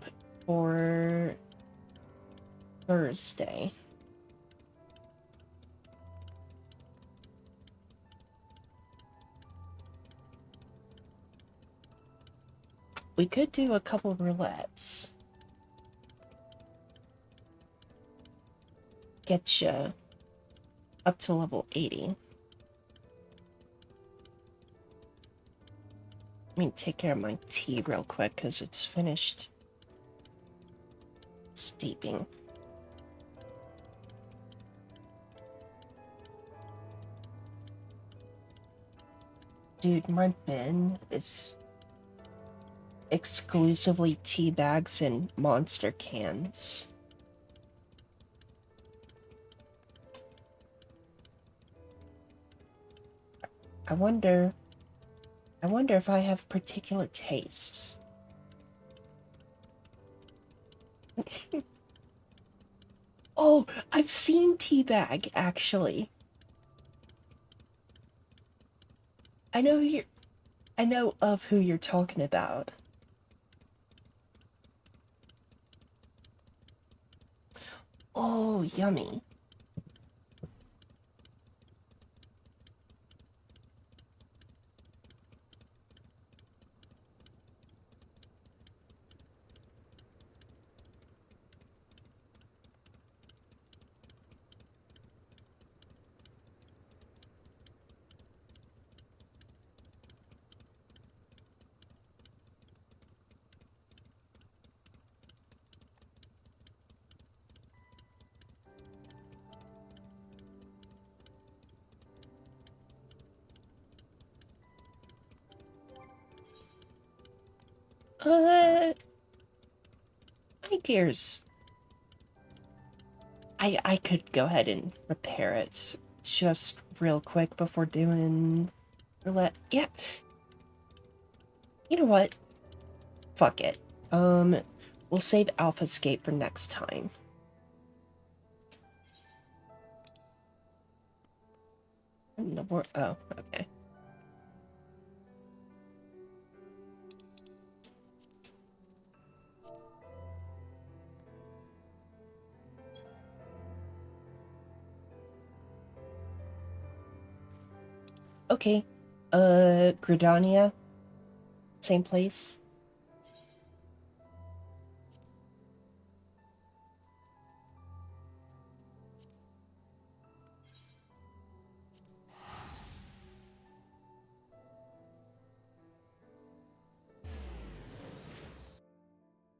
A: for Thursday. We could do a couple roulettes. Get you up to level 80. Let me take care of my tea real quick because it's finished steeping. Dude, my bin is exclusively tea bags and monster cans. I wonder if I have particular tastes. Oh, I've seen Teabag, actually. I know of who you're talking about. Oh, yummy. My gears. I could go ahead and repair it just real quick before doing roulette. Yeah. You know what? Fuck it. We'll save Alphascape for next time. Oh, okay. Okay. Gridania. Same place.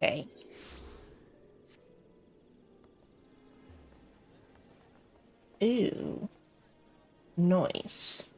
A: Okay. Ooh. Nice.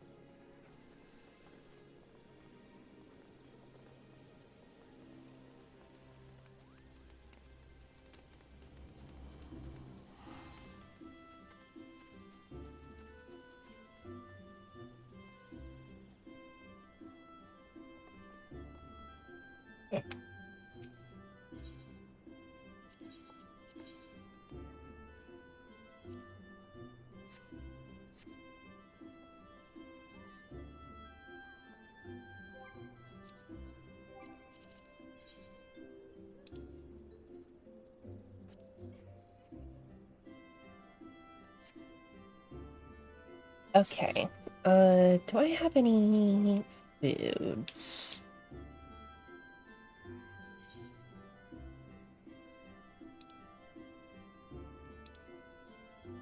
A: Okay. Do I have any foods?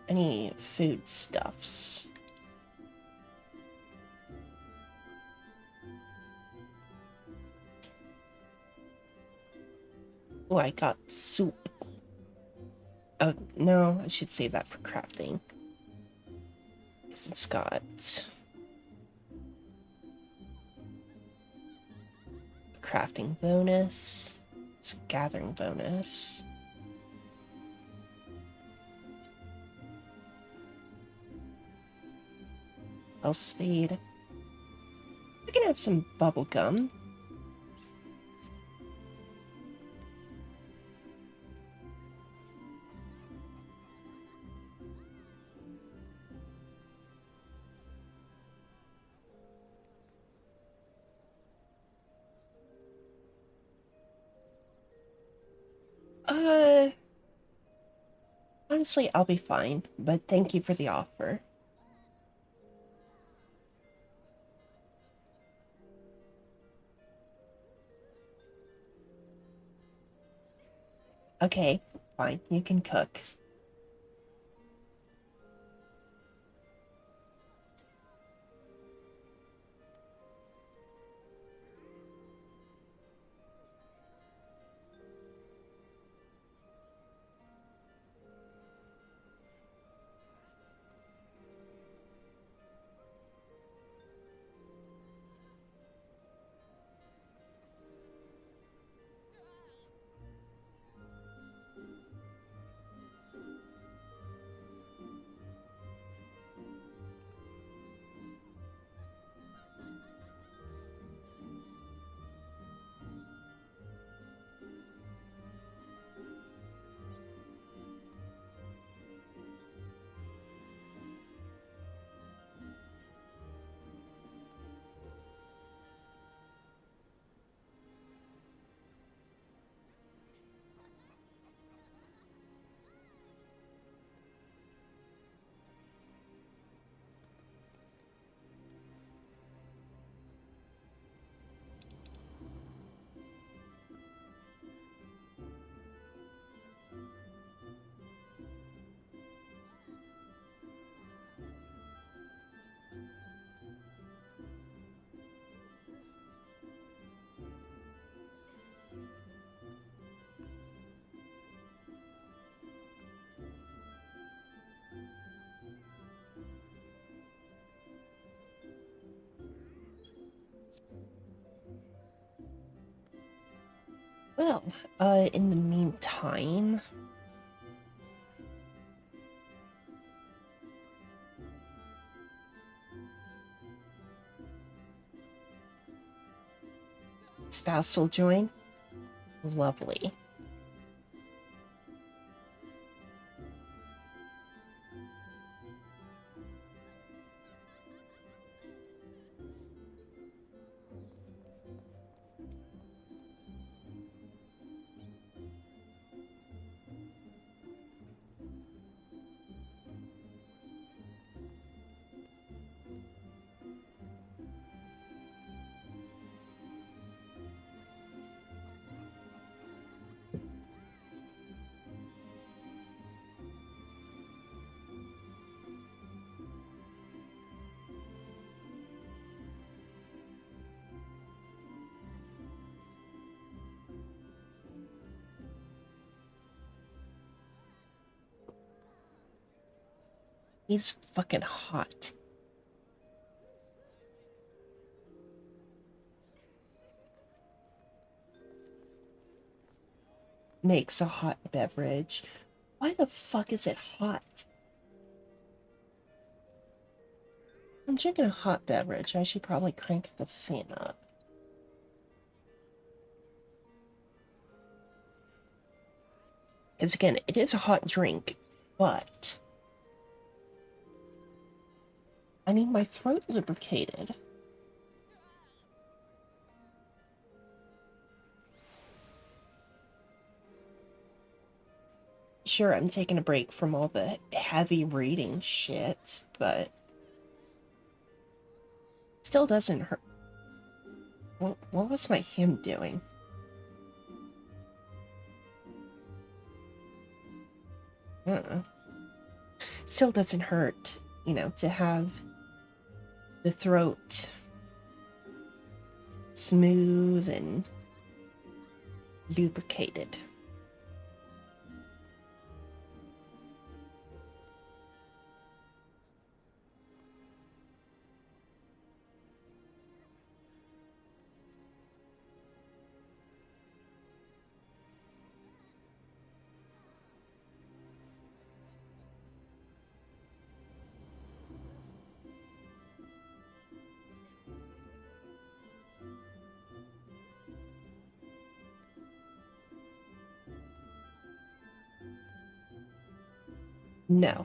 A: Any foodstuffs? Oh, I got soup. Oh, no, I should save that for crafting. Because it's got a crafting bonus. It's a gathering bonus. Health speed. We can have some bubble gum. Uh, Honestly, I'll be fine, but thank you for the offer. Okay, fine, you can cook. Well, in the meantime, spouse will join. Lovely. He's fucking hot. Makes a hot beverage. Why the fuck is it hot? I'm drinking a hot beverage. I should probably crank the fan up. Because again, it is a hot drink, but I need my throat lubricated. Sure, I'm taking a break from all the heavy reading shit, but still doesn't hurt. What was my hand doing? Still doesn't hurt, you know, to have the throat smooth and lubricated. No.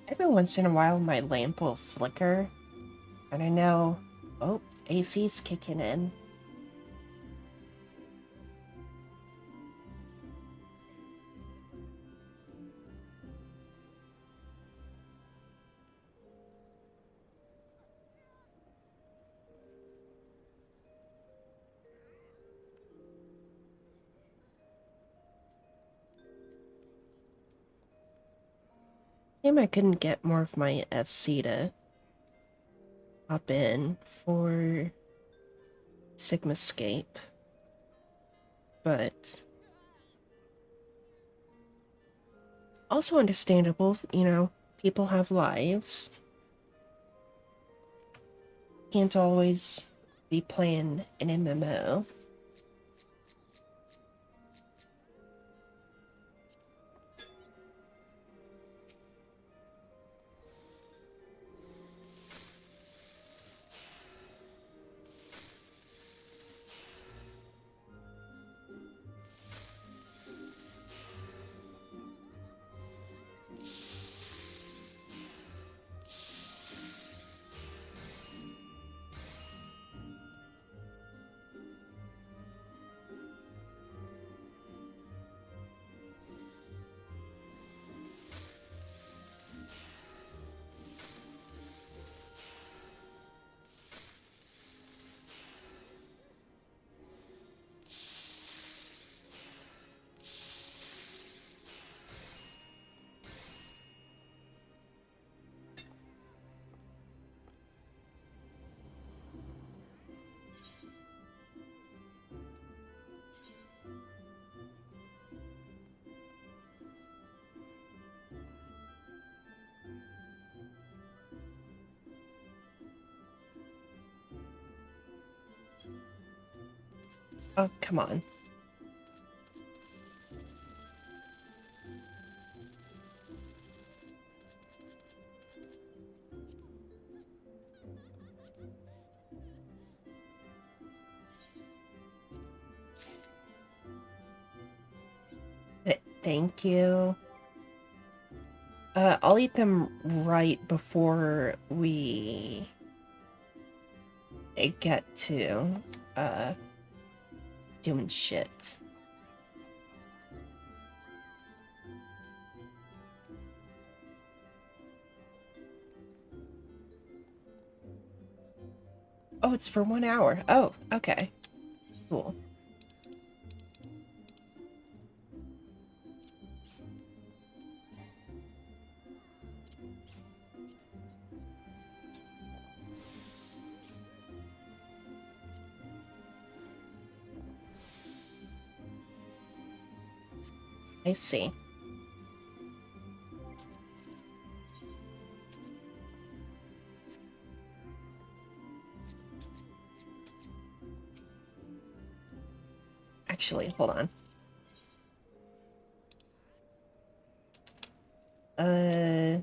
A: Every once in a while, my lamp will flicker, and I know, oh, AC's kicking in. Damn, I couldn't get more of my FC to hop in for Sigmascape, but also understandable, you know, people have lives. Can't always be playing an MMO. Oh, come on. Thank you. I'll eat them right before we get to doing shit. Oh, it's for 1 hour. Oh, okay. Cool. I see. Actually, hold on. Uh...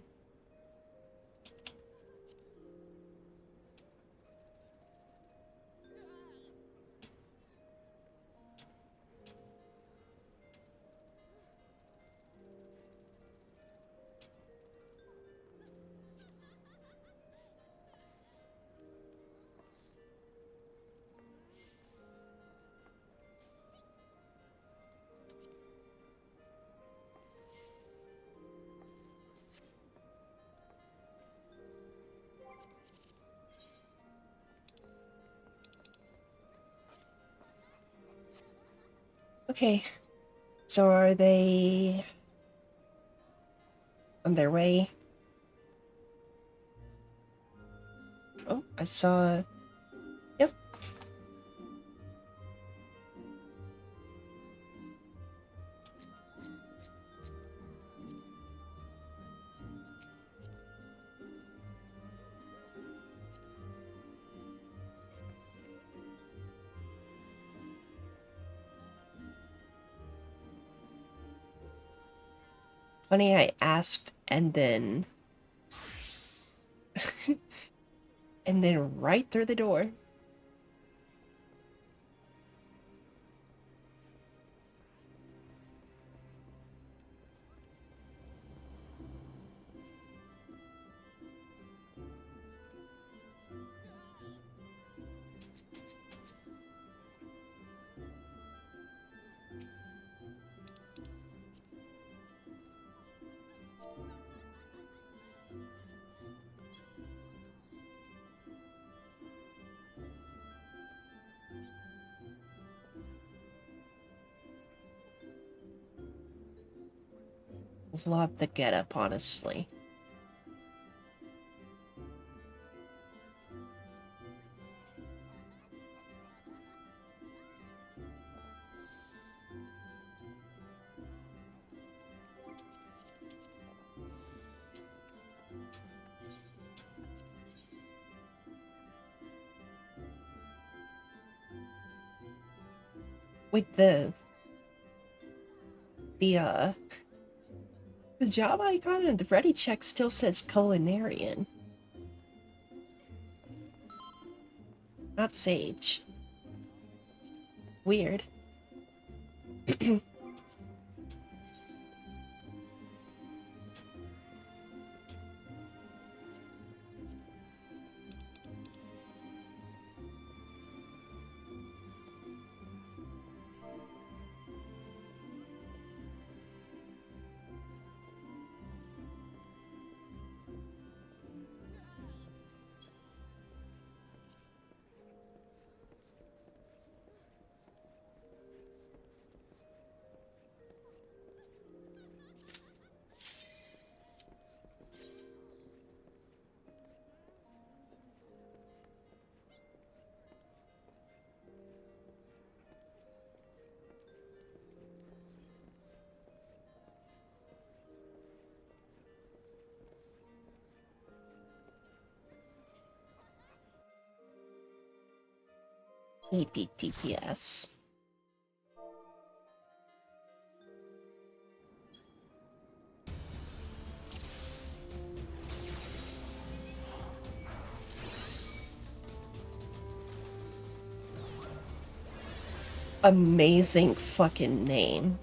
A: Okay. So are they on their way? Oh, I saw... Yep. Funny, I asked and then... and then right through the door. Love the getup, honestly. Wait, the, uh... the job icon and the ready check still says culinarian. Not sage. Weird. APTPS. Amazing fucking name.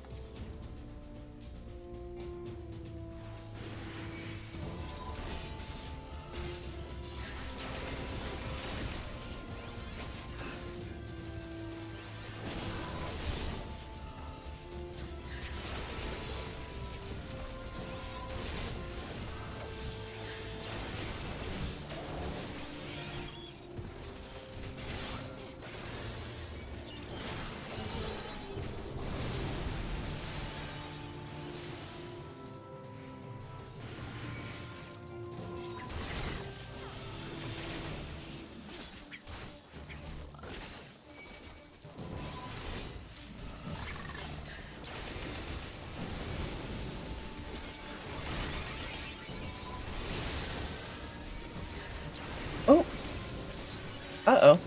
A: Uh-oh.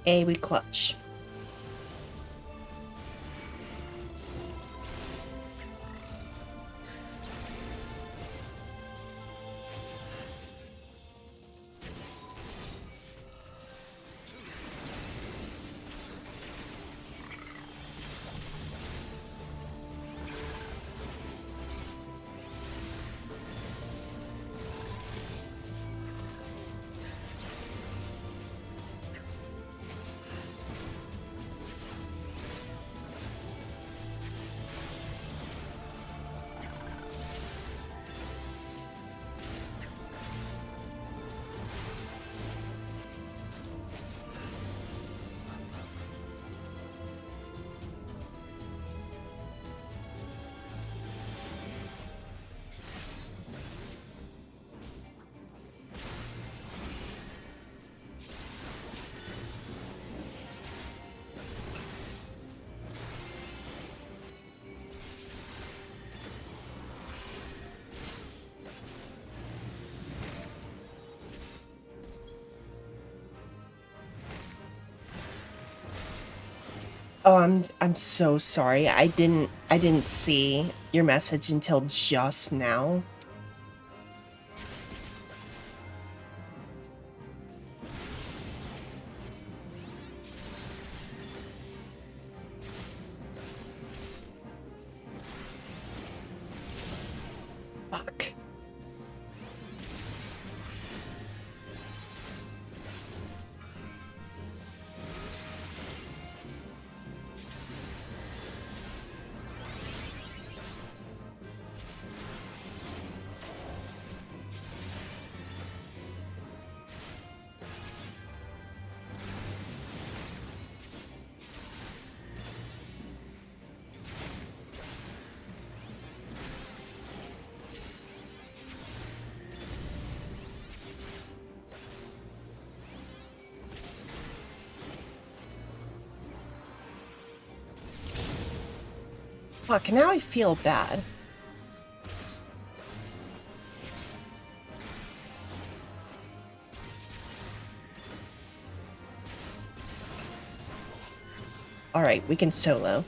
A: We clutch. Oh, I'm so sorry. I didn't see your message until just now. Fuck. Fuck, now I feel bad. Alright, we can solo.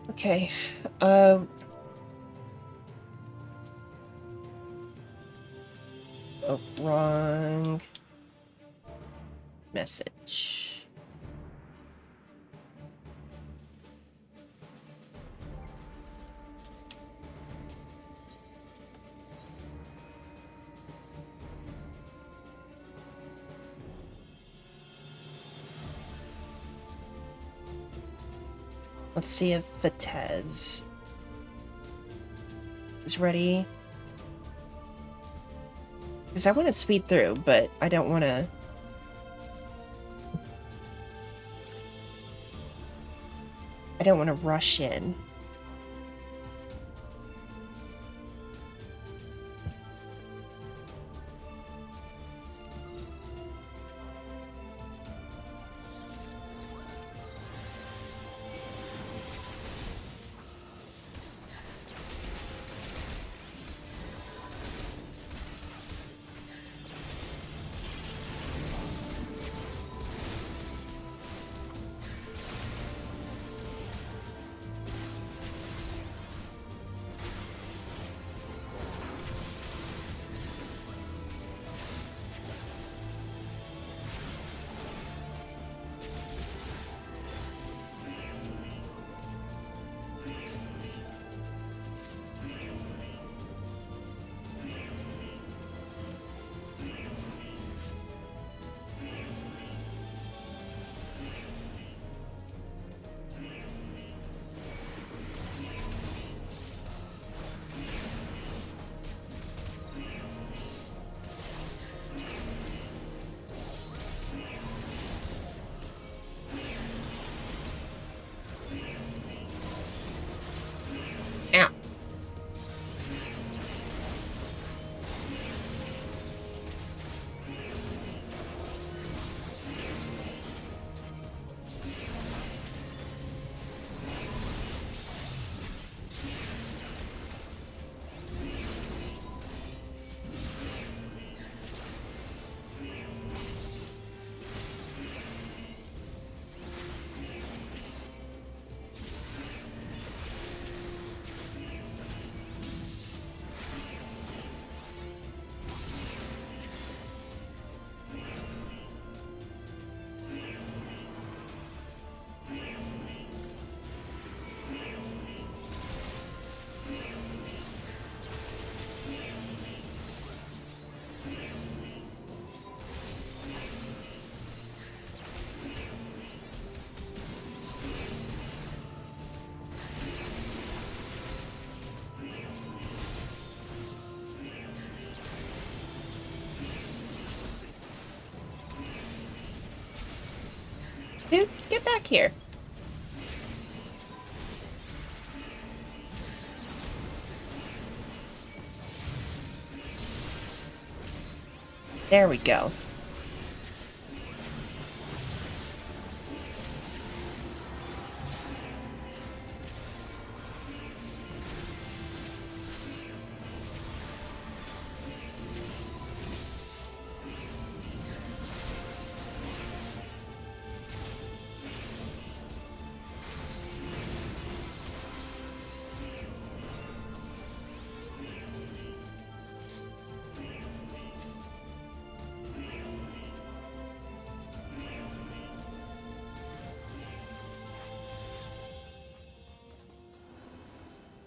A: Okay. Oh, wrong message. Let's see if Fatez is ready. Because I want to speed through, but I don't want to... I don't want to rush in. Ow. Dude, get back here. There we go.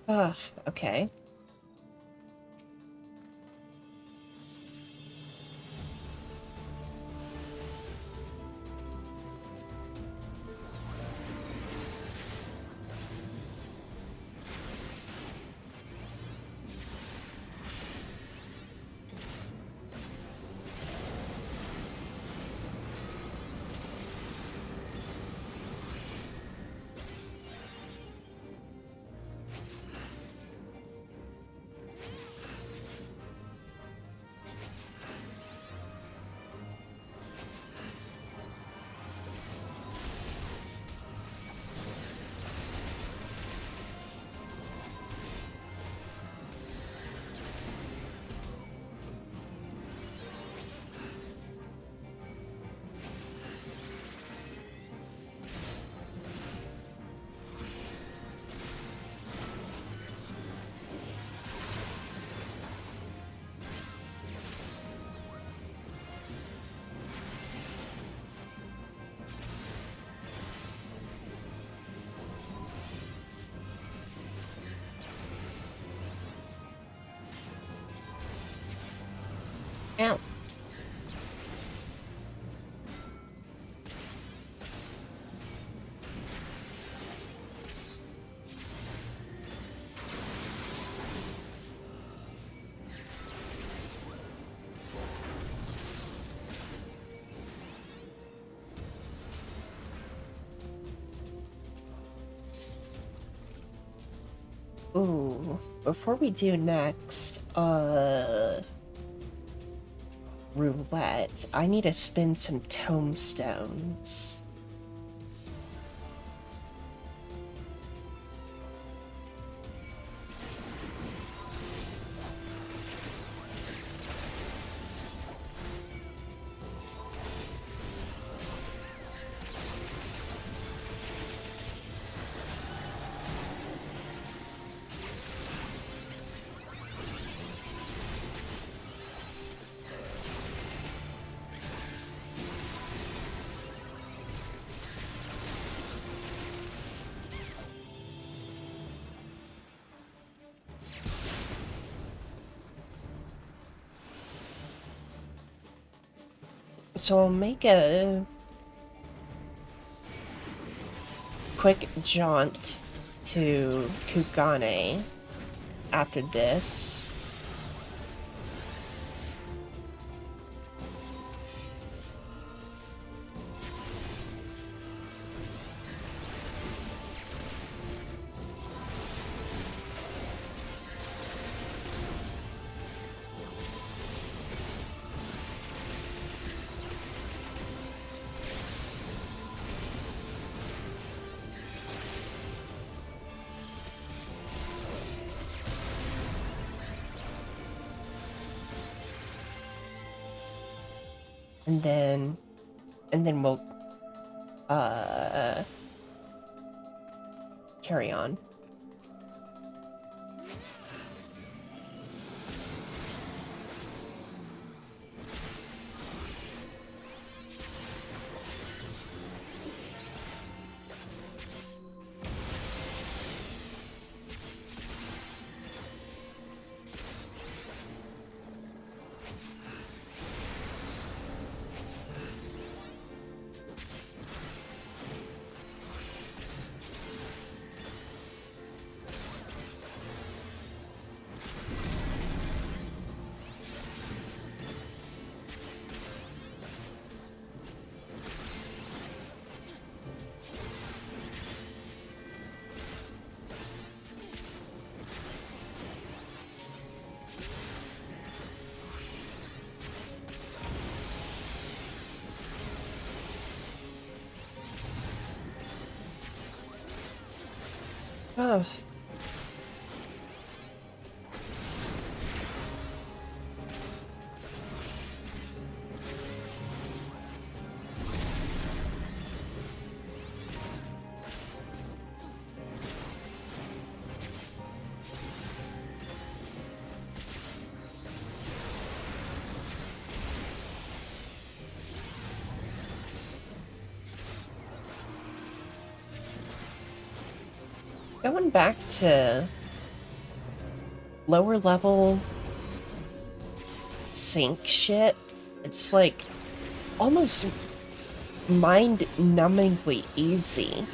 A: Ugh, okay. Ow. Ooh, before we do next, roulette, I need to spin some tombstones. So I'll make a quick jaunt to Kugane after this. And then we'll carry on. Oh. Going back to lower level sync shit, it's like almost mind-numbingly easy.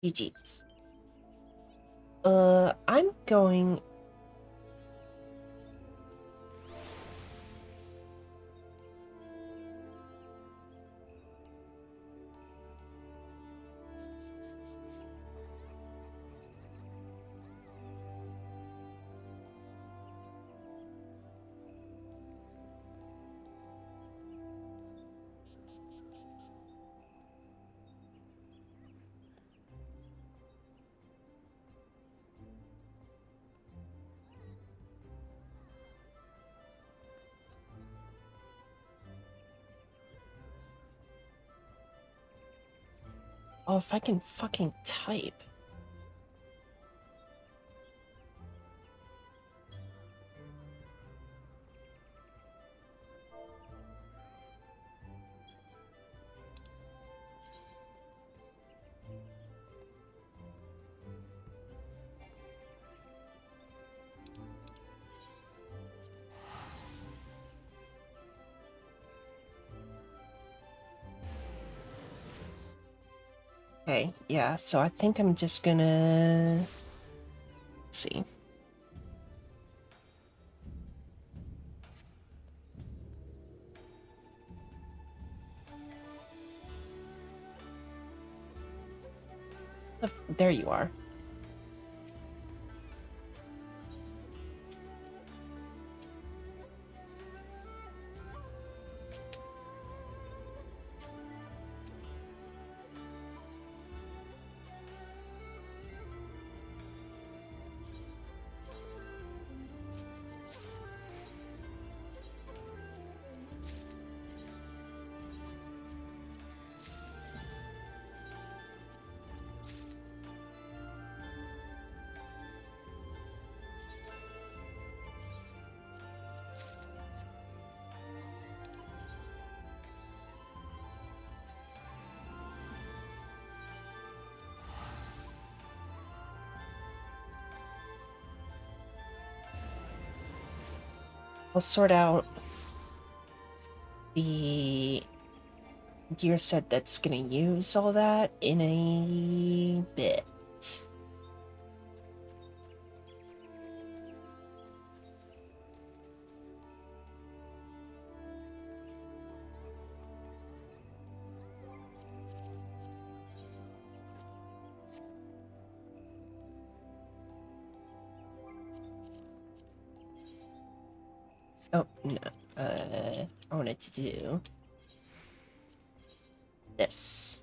A: GG's. I'm going... Oh, if I can fucking type. Okay, yeah, so I think I'm just gonna... Let's see. There you are. I'll sort out the gear set that's gonna use all that in a bit. Oh, no. I wanted to do this.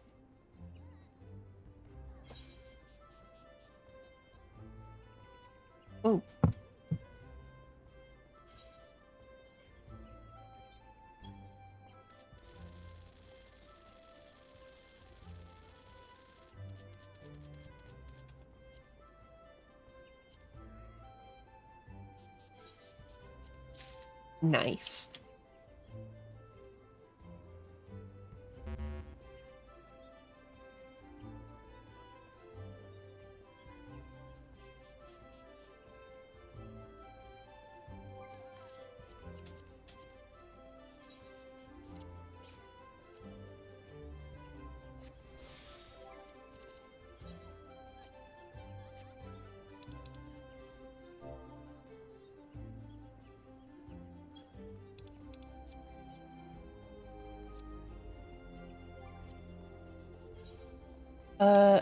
A: Ooh. Nice.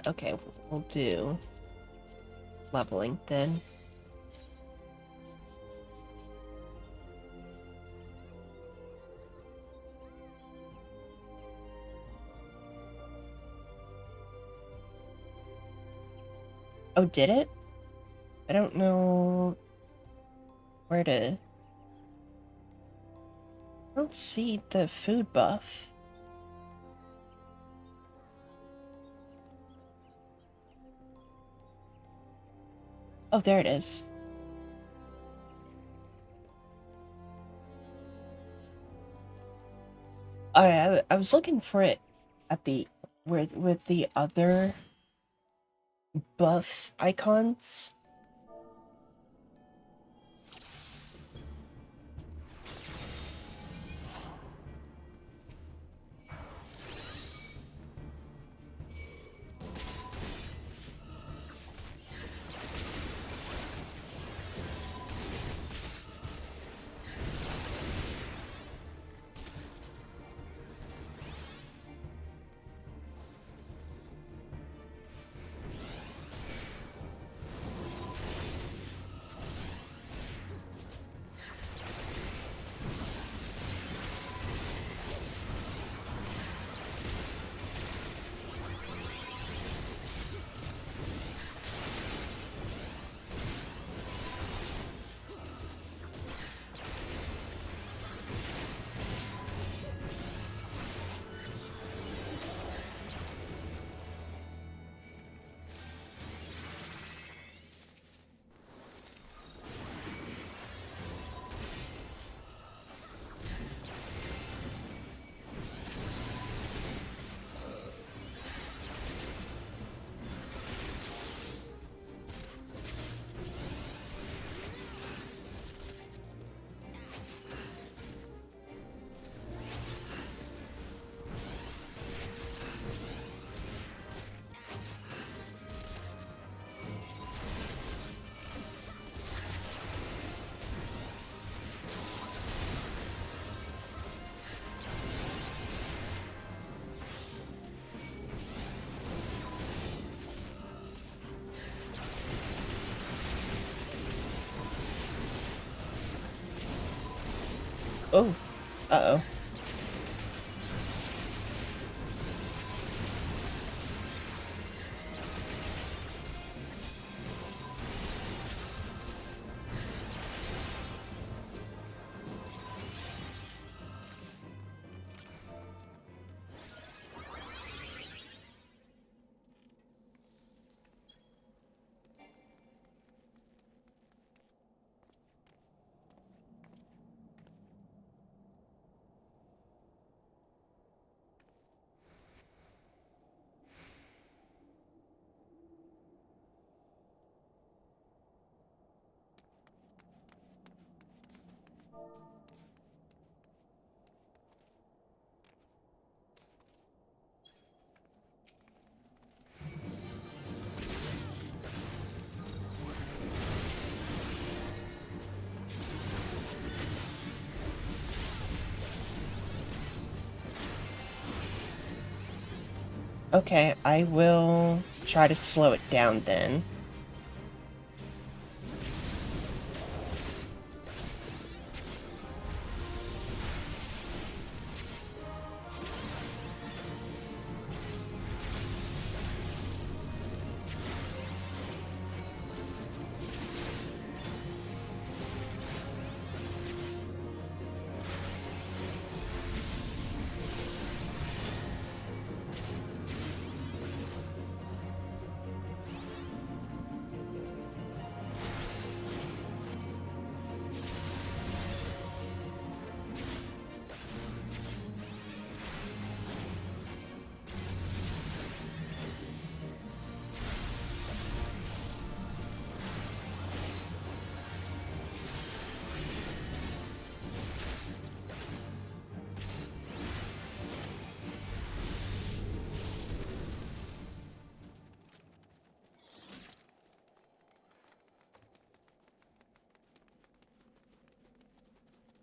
A: Okay, we'll do leveling then. Oh, did it? I don't know where to... I don't see the food buff. Oh, there it is. I was looking for it at the with the other buff icons. Oh, uh-oh. Okay, I will try to slow it down then.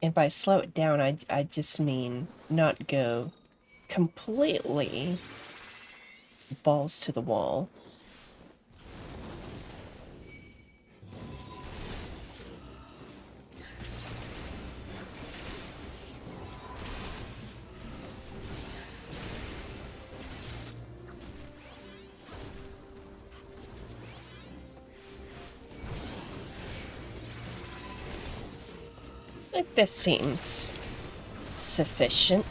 A: And by slow it down, I just mean not go completely balls to the wall. Like, this seems sufficient.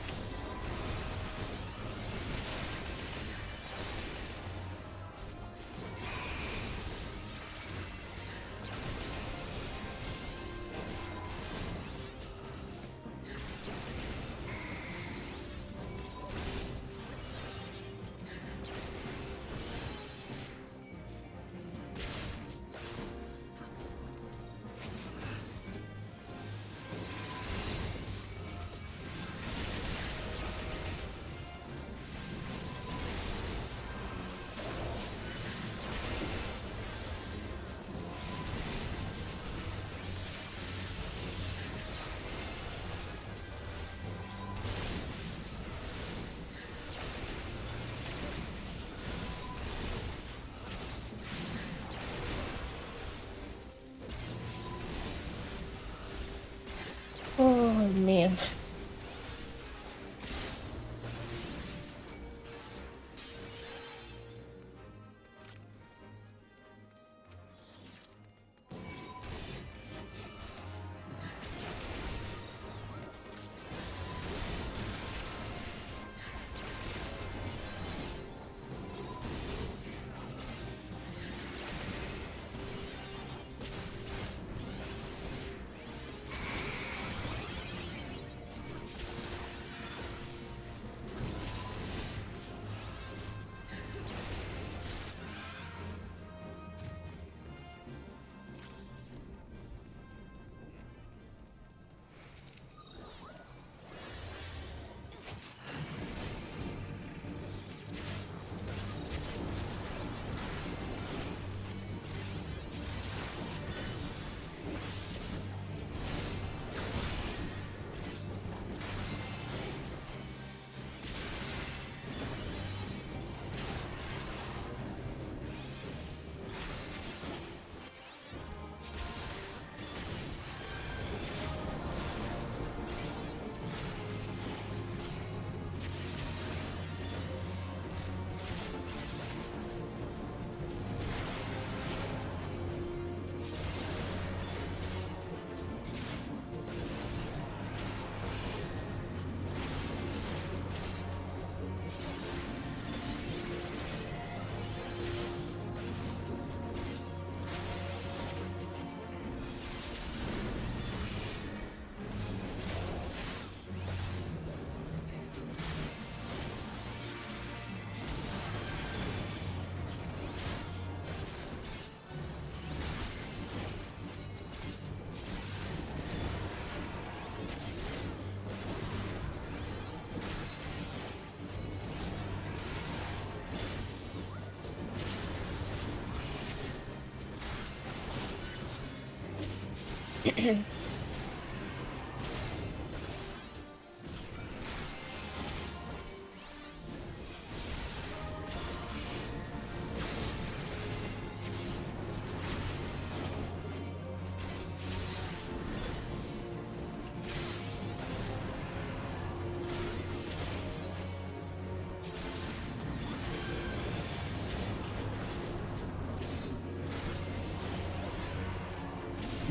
A: Oh, man.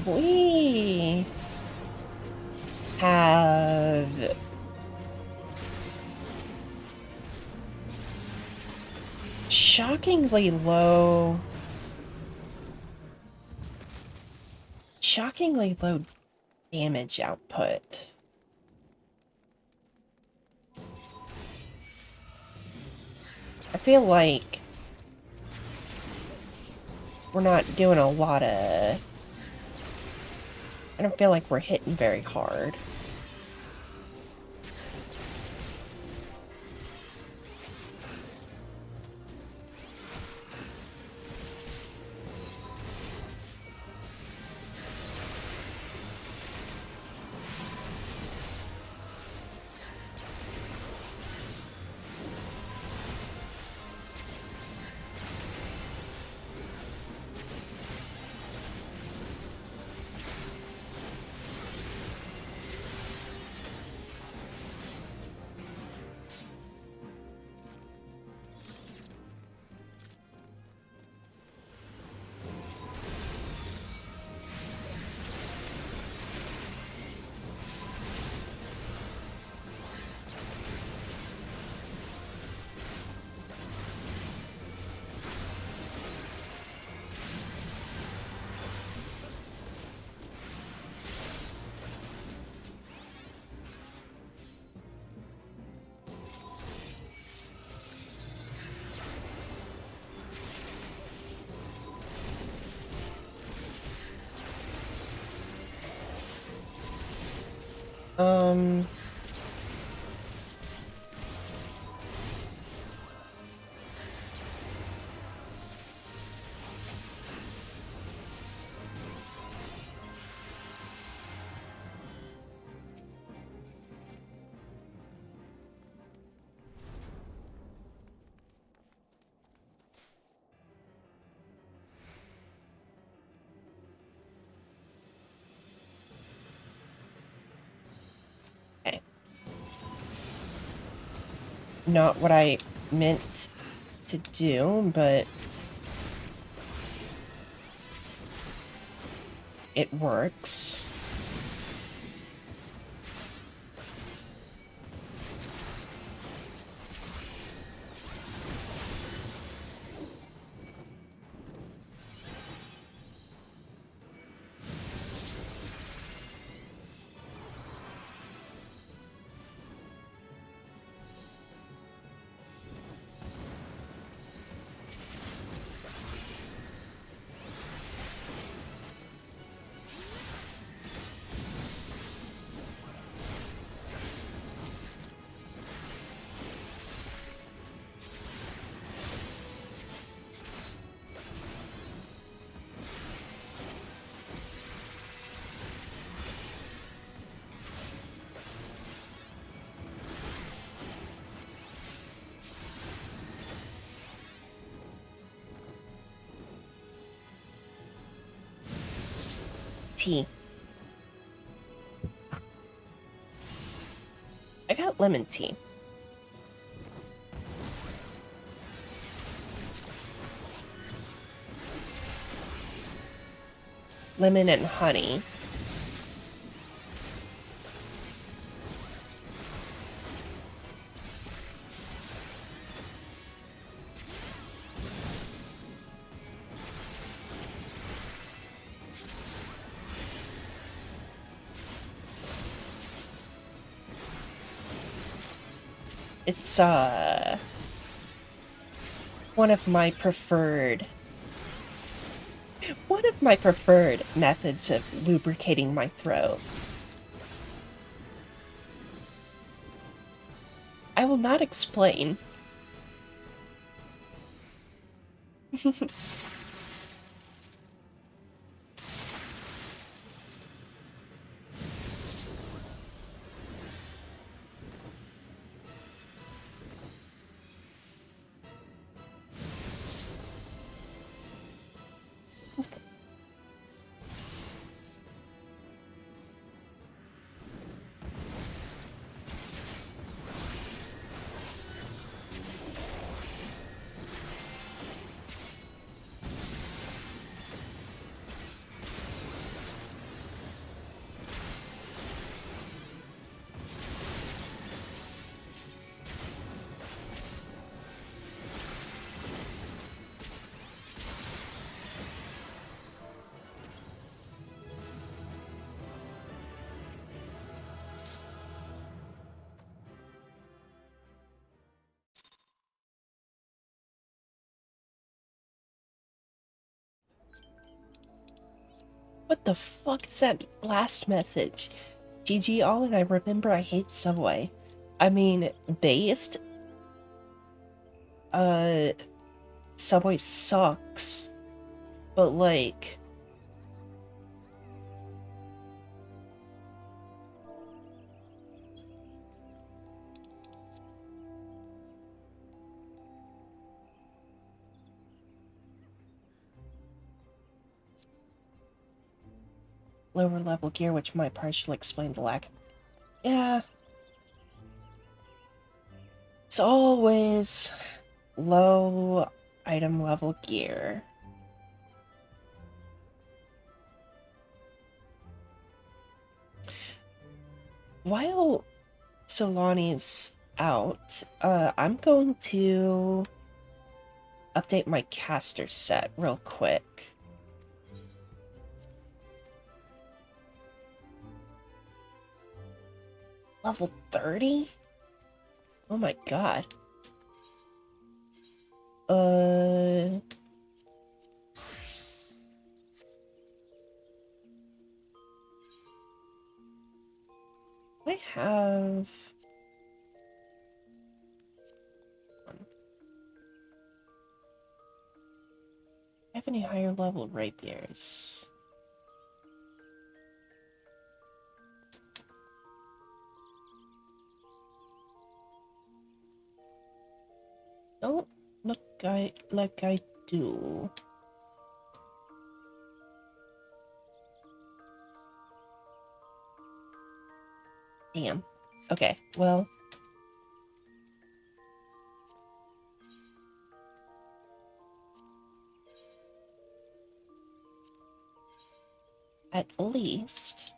A: We have shockingly low damage output. I feel like we're not doing a lot of... I don't feel like we're hitting very hard. Um... Okay. Not what I meant to do, but it works. Tea. I got lemon tea. Lemon and honey. It's, one of my preferred methods of lubricating my throat. I will not explain. What the fuck is that last message? GG all, and I remember I hate Subway. I mean, based, Subway sucks, but like, lower level gear, which might partially explain the lack. Yeah. It's always low item level gear. While Solani's out, I'm going to update my caster set real quick. Level 30? Oh my god. I have... have any higher level rapiers? Don't look like I do. Damn. Okay, well... at least...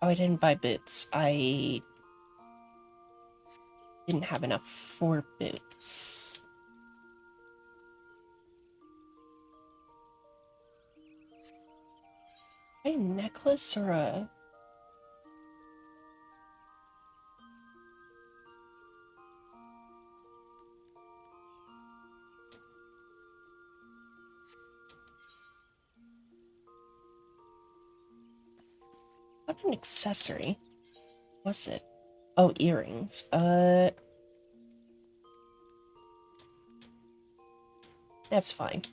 A: oh, I didn't buy boots. I didn't have enough for boots. A necklace or a... what an accessory. What's it? Oh, earrings. That's fine.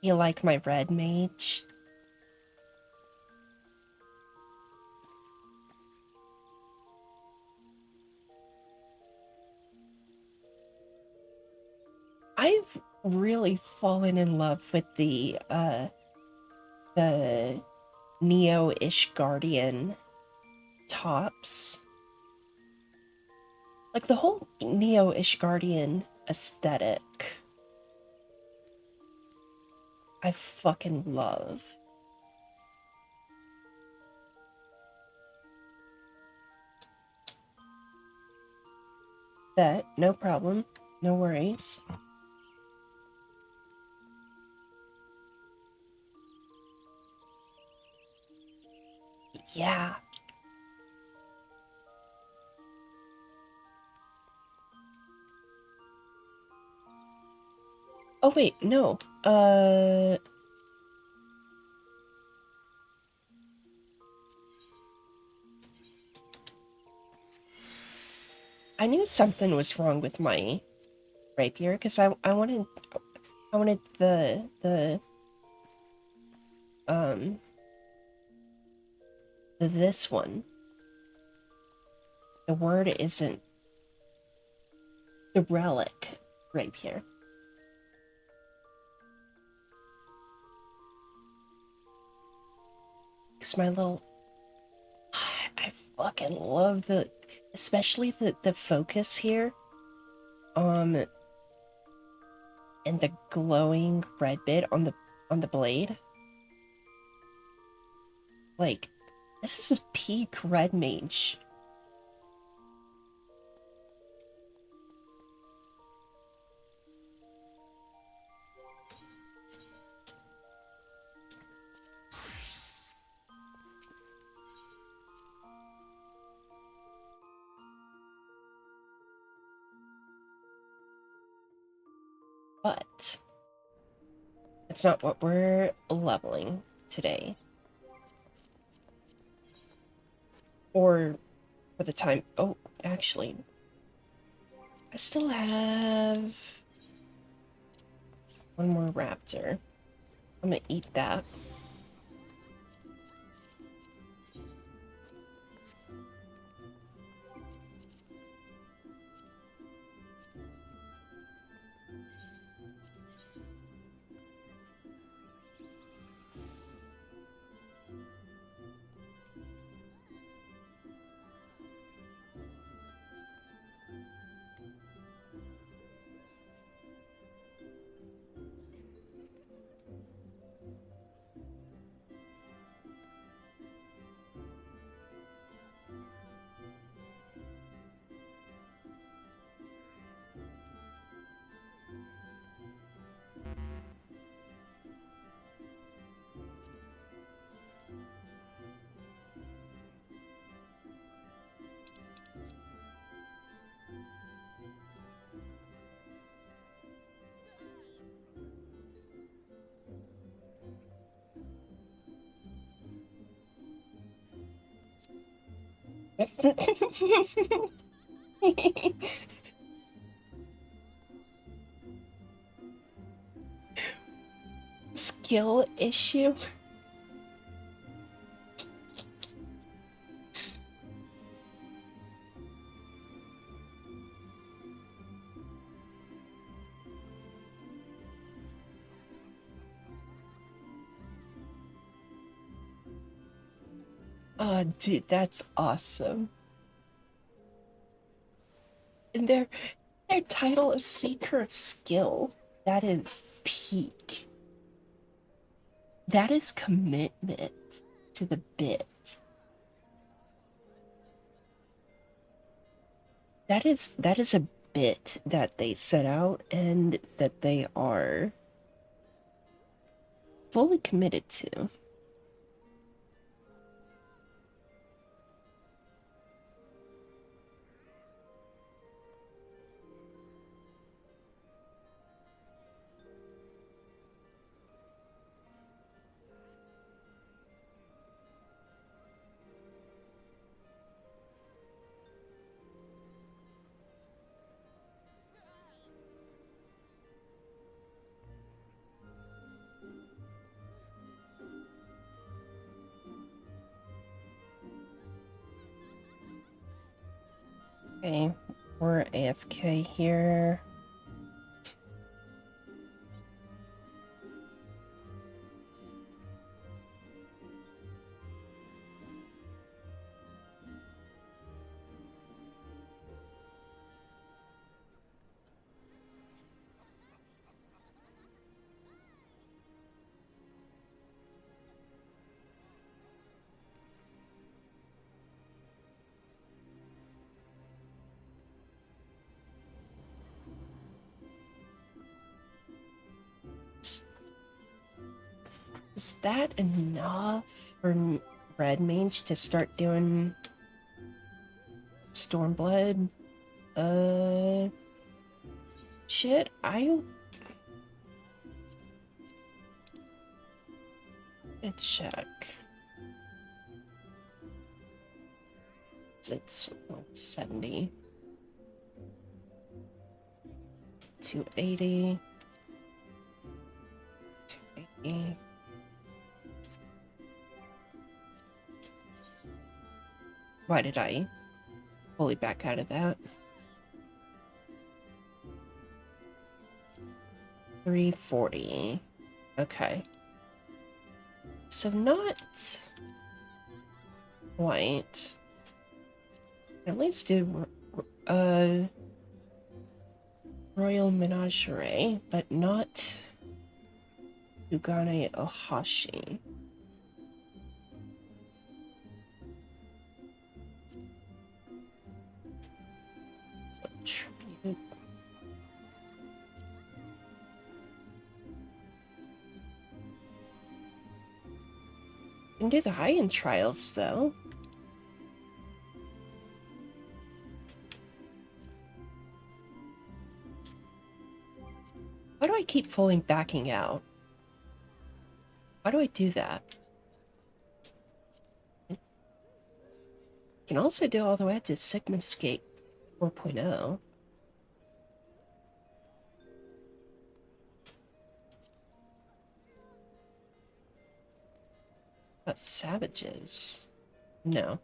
A: You like my red mage? I've really fallen in love with the Neo-ish Guardian tops. Like, the whole Neo-ish Guardian aesthetic, I fucking love. That, no problem. No worries. Yeah. Oh wait, no. I knew something was wrong with my rapier because I wanted this one. The word isn't the relic rapier. Because my little... I fucking love especially the focus here. And the glowing red bit on the blade. Like, this is peak red mage. But it's not what we're leveling today. Or for the time... Oh, actually, I still have one more raptor. I'm gonna eat that. Skill issue? Oh, dude, that's awesome. And their title is Seeker of Skill. That is peak. That is commitment to the bit. That is a bit that they set out and that they are fully committed to. Okay, we're AFK here. Is that enough for Red Mage to start doing Stormblood? Shit, let's check. It's 170. 280. 280. Why did I fully back out of that? 340. Okay. So not quite. At least do Royal Menagerie, but not Ugane Ohashi. Tribute. Can do the high-end trials though. Why do I keep fully backing out? Why do I do that? You can also do all the way up to Sigmascape 4.0. But savages? No.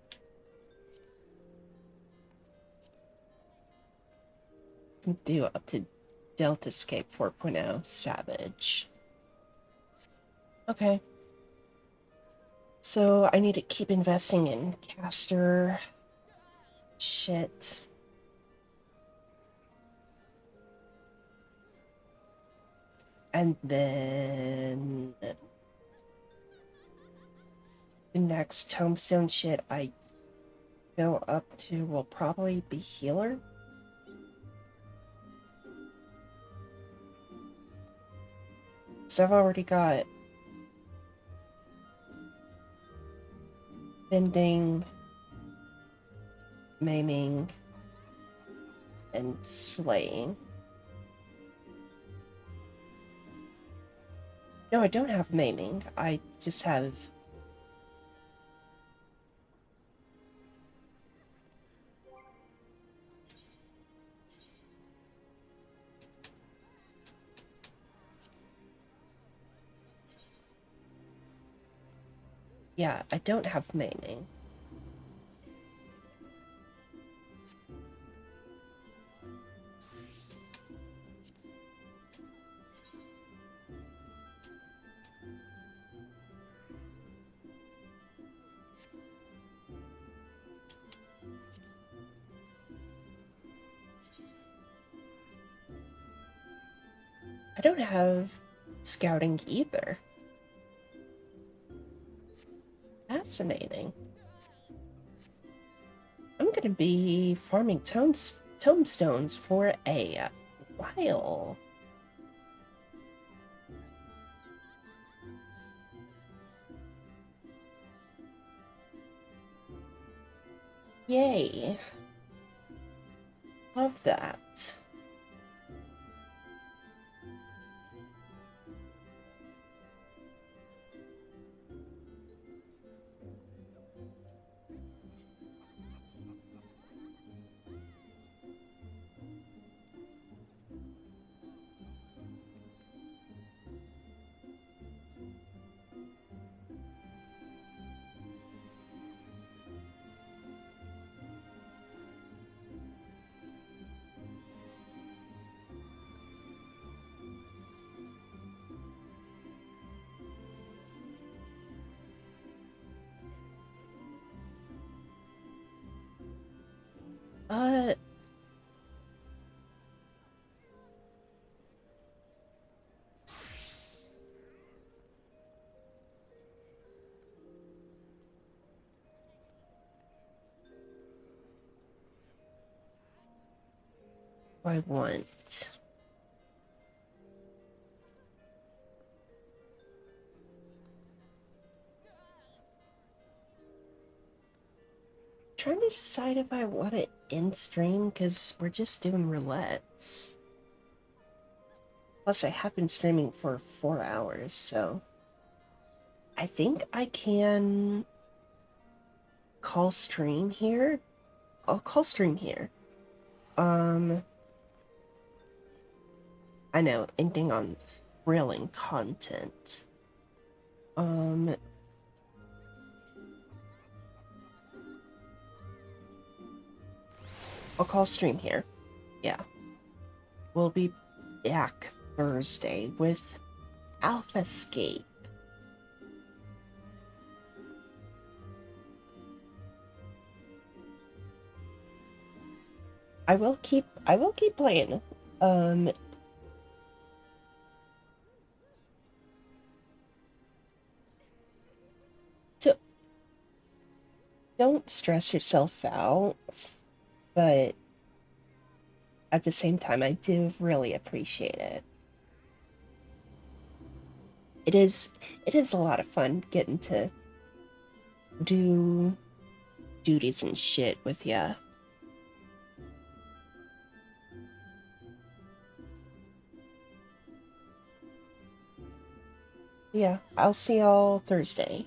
A: Can do up to Deltascape 4.0 Savage. Okay. So I need to keep investing in caster shit. And then the next tombstone shit I go up to will probably be healer. So I've already got bending, maiming, and slaying. No, I don't have maiming. I just have... Yeah, I don't have maiming. I don't have scouting either. Fascinating. I'm gonna be farming tombstones for a while. Yay. Love that. Uh, I want... Trying to decide if I want it in stream because we're just doing roulettes. Plus, I have been streaming for 4 hours, so I think I can call stream here. I'll call stream here. I know, ending on thrilling content. I'll call stream here. Yeah. We'll be back Thursday with Alphascape. I will keep playing. To don't stress yourself out, but at the same time I do really appreciate it. It is a lot of fun getting to do duties and shit with ya. Yeah, I'll see y'all Thursday.